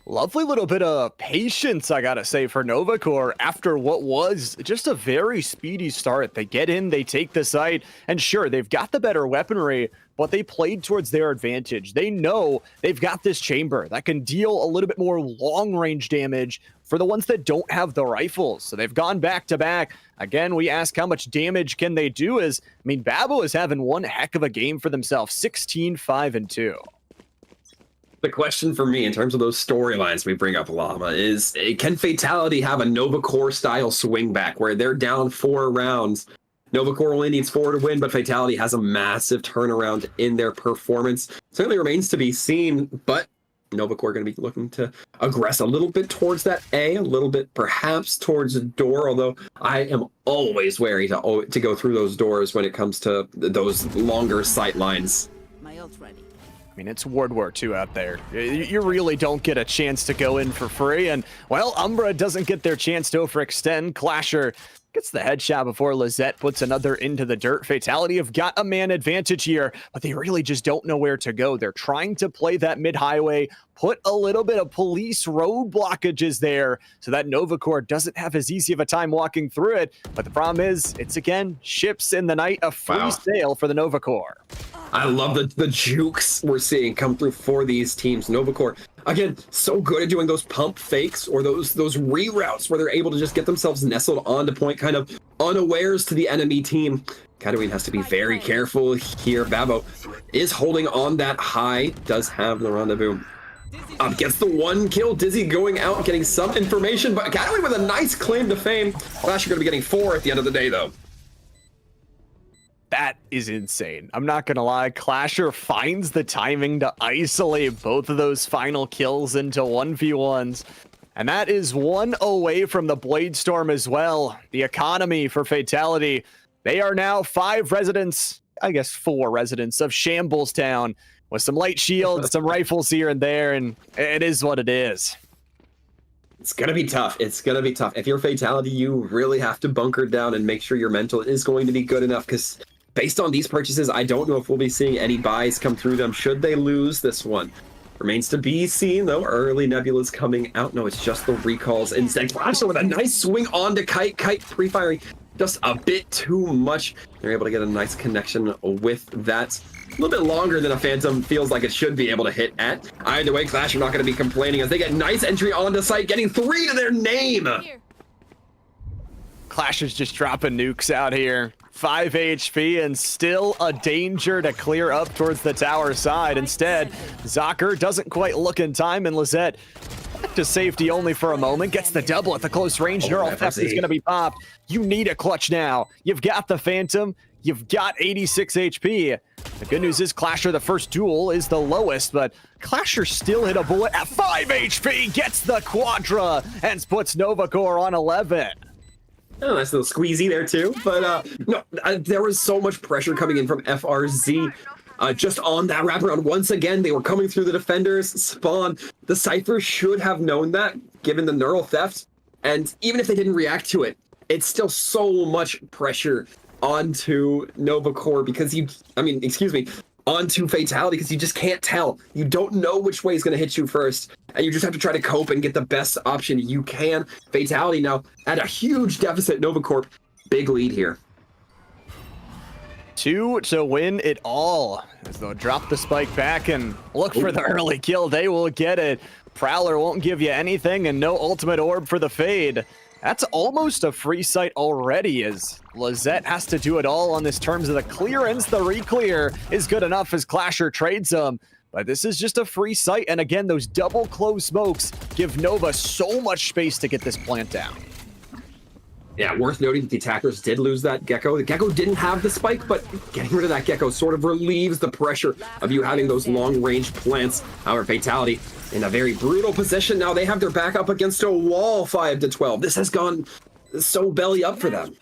Lovely little bit of patience, I gotta say, for Novacore after what was just a very speedy start. They get in, they take the site, and sure, they've got the better weaponry, but they played towards their advantage. They know they've got this chamber that can deal a little bit more long-range damage for the ones that don't have the rifles. So they've gone back-to-back. Again, we ask how much damage can they do is, I mean, Babo is having one heck of a game for themselves, 16-5-2. The question for me in terms of those storylines we bring up, Llama, is can Fatality have a Novacore style swing back where they're down 4 rounds? Novacore only needs 4 to win, but Fatality has a massive turnaround in their performance. Certainly remains to be seen, but Novacore going to be looking to aggress a little bit towards that A, a little bit perhaps towards the door, although I am always wary to go through those doors when it comes to those longer sight lines. My ult's ready. I mean, it's World War II out there. You really don't get a chance to go in for free. And, well, Umbra doesn't get their chance to overextend. Clasher gets the headshot before Lizette puts another into the dirt. Fatality have got a man advantage here, but they really just don't know where to go. They're trying to play that mid-highway, put a little bit of police road blockages there so that Novacore doesn't have as easy of a time walking through it. But the problem is, it's again, ships in the night, a free sail for the Novacore. I love the jukes we're seeing come through for these teams. Novacore, again, so good at doing those pump fakes or those reroutes where they're able to just get themselves nestled onto point, kind of unawares to the enemy team. Kadoui has to be very careful here. Babo is holding on that high, does have the rendezvous. Gets the 1 kill. Dizzy going out, getting some information, but Kadoui with a nice claim to fame. Flash, you're going to be getting 4 at the end of the day, though. That is insane. I'm not going to lie. Clasher finds the timing to isolate both of those final kills into 1v1s. And that is 1 away from the Blade Storm as well. The economy for Fatality. They are now 5 residents, I guess 4 residents of Shambles Town with some light shields, some rifles here and there, and it is what it is. It's going to be tough. It's going to be tough. If you're Fatality, you really have to bunker down and make sure your mental is going to be good enough, because based on these purchases, I don't know if we'll be seeing any buys come through them should they lose this one. Remains to be seen, though. Early Nebula's coming out. No, it's just the recalls. Instead, Clasher with a nice swing on to Kite. Kite pre-firing just a bit too much. They're able to get a nice connection with that. A little bit longer than a Phantom feels like it should be able to hit at. Either way, Clash are not going to be complaining as they get nice entry onto site, getting 3 to their name. Here. Clash is just dropping nukes out here. 5 HP and still a danger to clear up towards the tower side. Instead, Zocker doesn't quite look in time, and Lizette back to safety only for a moment. Gets the double at the close range. Neural Theft is going to be popped. You need a clutch now. You've got the Phantom. You've got 86 HP. The good news is Clasher, the first duel, is the lowest, but Clasher still hit a bullet at 5 HP, gets the Quadra, and puts Novacore on 11. Oh, nice little squeezy there too. But no, there was so much pressure coming in from FRZ. Just on that wraparound, once again, they were coming through the defenders. Spawn, the Cypher should have known that, given the neural theft. And even if they didn't react to it, it's still so much pressure onto Novacore because onto Fatality because you just can't tell. You don't know which way is going to hit you first, and you just have to try to cope and get the best option you can. Fatality now at a huge deficit. Novacorp, big lead here. 2 to win it all. As they'll drop the spike back and look for the early kill. They will get it. Prowler won't give you anything, and no ultimate orb for the Fade. That's almost a free site already, as Lizette has to do it all on this terms of the clearance. The re-clear is good enough as Clasher trades them. But this is just a free site, and again, those double close smokes give Nova so much space to get this plant down. Yeah, worth noting that the attackers did lose that Gecko. The Gecko didn't have the spike, but getting rid of that Gecko sort of relieves the pressure of you having those long-range plants. However, Fatality in a very brutal position. Now they have their back up against a wall, 5 to 12. This has gone so belly up for them.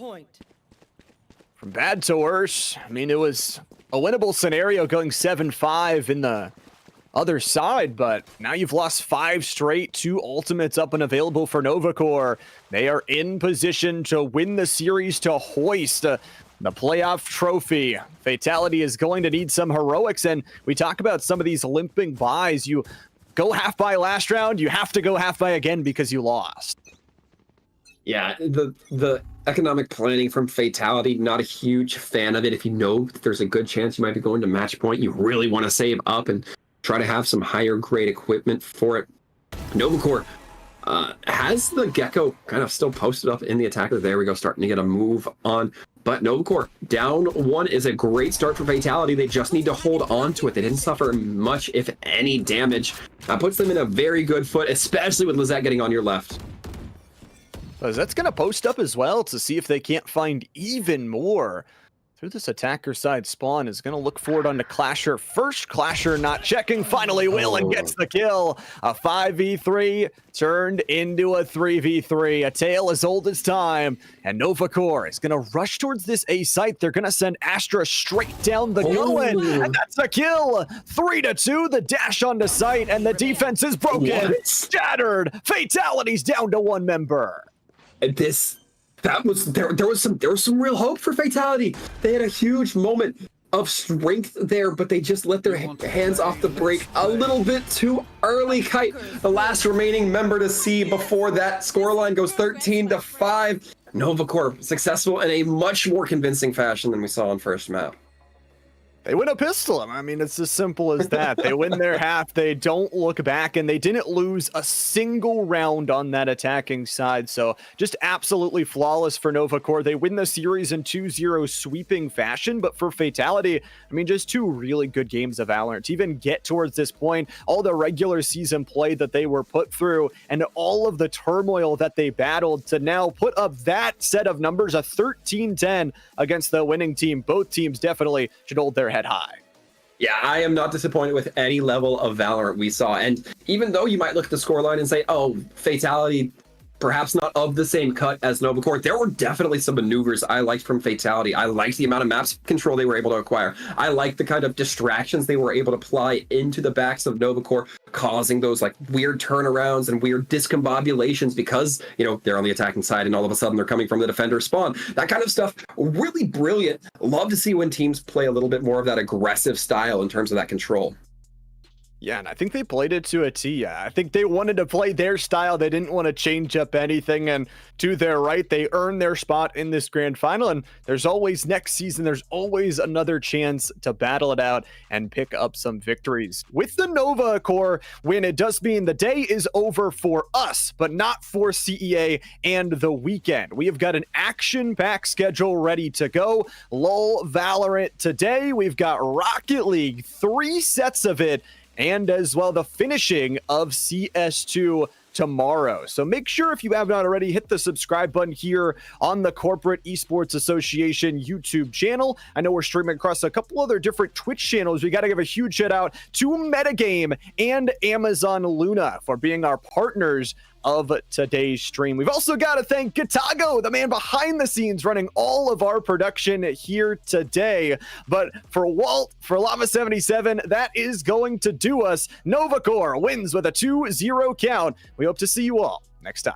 From bad to worse, I mean, it was a winnable scenario going 7-5 in the other side, but now you've lost 5 straight, 2 ultimates up and available for Novacore. They are in position to win the series, to hoist the playoff trophy. Fatality is going to need some heroics, and we talk about some of these limping buys. You go half buy last round, you have to go half buy again because you lost. Yeah, the economic planning from Fatality, not a huge fan of it. If you know that there's a good chance you might be going to match point, you really want to save up and try to have some higher grade equipment for it. Novacore has the Gecko kind of still posted up in the attacker. There we go, starting to get a move on. But Novacore down 1 is a great start for Fatality. They just need to hold on to it. They didn't suffer much, if any, damage. That puts them in a very good foot, especially with Lizette getting on your left. Lizette's going to post up as well to see if they can't find even more. Through this attacker side, Spawn is going to look forward onto Clasher. First Clasher not checking, finally will and gets the kill. A 5v3 turned into a 3v3. A tale as old as time. And Novacore is going to rush towards this A site. They're going to send Astra straight down the going. And that's a kill. 3 to 2, the dash onto site, and the defense is broken. Shattered. Fatalities down to 1 member. And there was some real hope for Fatality. They had a huge moment of strength there, but they just let their hands off the brake a little bit too early. Kite, the last remaining member to see before that scoreline goes 13 to 5. Novacore successful in a much more convincing fashion than we saw on first map. They win a pistol. I mean, it's as simple as that. They win their half. They don't look back, and they didn't lose a single round on that attacking side. So just absolutely flawless for Novacore. They win the series in 2-0 sweeping fashion, but for Fatality, I mean, just 2 really good games of Valorant. To even get towards this point, all the regular season play that they were put through and all of the turmoil that they battled to now put up that set of numbers, a 13-10 against the winning team. Both teams definitely should hold their head high. Yeah, I am not disappointed with any level of Valorant we saw. And even though you might look at the scoreline and say, oh, Fatality, perhaps not of the same cut as Novacore, there were definitely some maneuvers I liked from Fatality. I liked the amount of maps control they were able to acquire. I liked the kind of distractions they were able to apply into the backs of Novacore, causing those like weird turnarounds and weird discombobulations because, you know, they're on the attacking side and all of a sudden they're coming from the defender spawn. That kind of stuff, really brilliant. Love to see when teams play a little bit more of that aggressive style in terms of that control. Yeah, and I think they played it to a T. I think they wanted to play their style. They didn't want to change up anything. And to their right, they earned their spot in this grand final. And there's always next season, there's always another chance to battle it out and pick up some victories. With the Nova Core win, it does mean the day is over for us, but not for CEA and the weekend. We have got an action-packed schedule ready to go. LoL Valorant today. We've got Rocket League, 3 sets of it, and as well the finishing of CS2 tomorrow. So make sure, if you have not already, hit the subscribe button here on the Corporate Esports Association YouTube channel. I know we're streaming across a couple other different Twitch channels. We got to give a huge shout out to Metagame and Amazon Luna for being our partners of today's stream. We've also got to thank Gatago, the man behind the scenes running all of our production here today. But for Walt, for Lava77, that is going to do us. Novacore wins with a 2-0 count. We hope to see you all next time.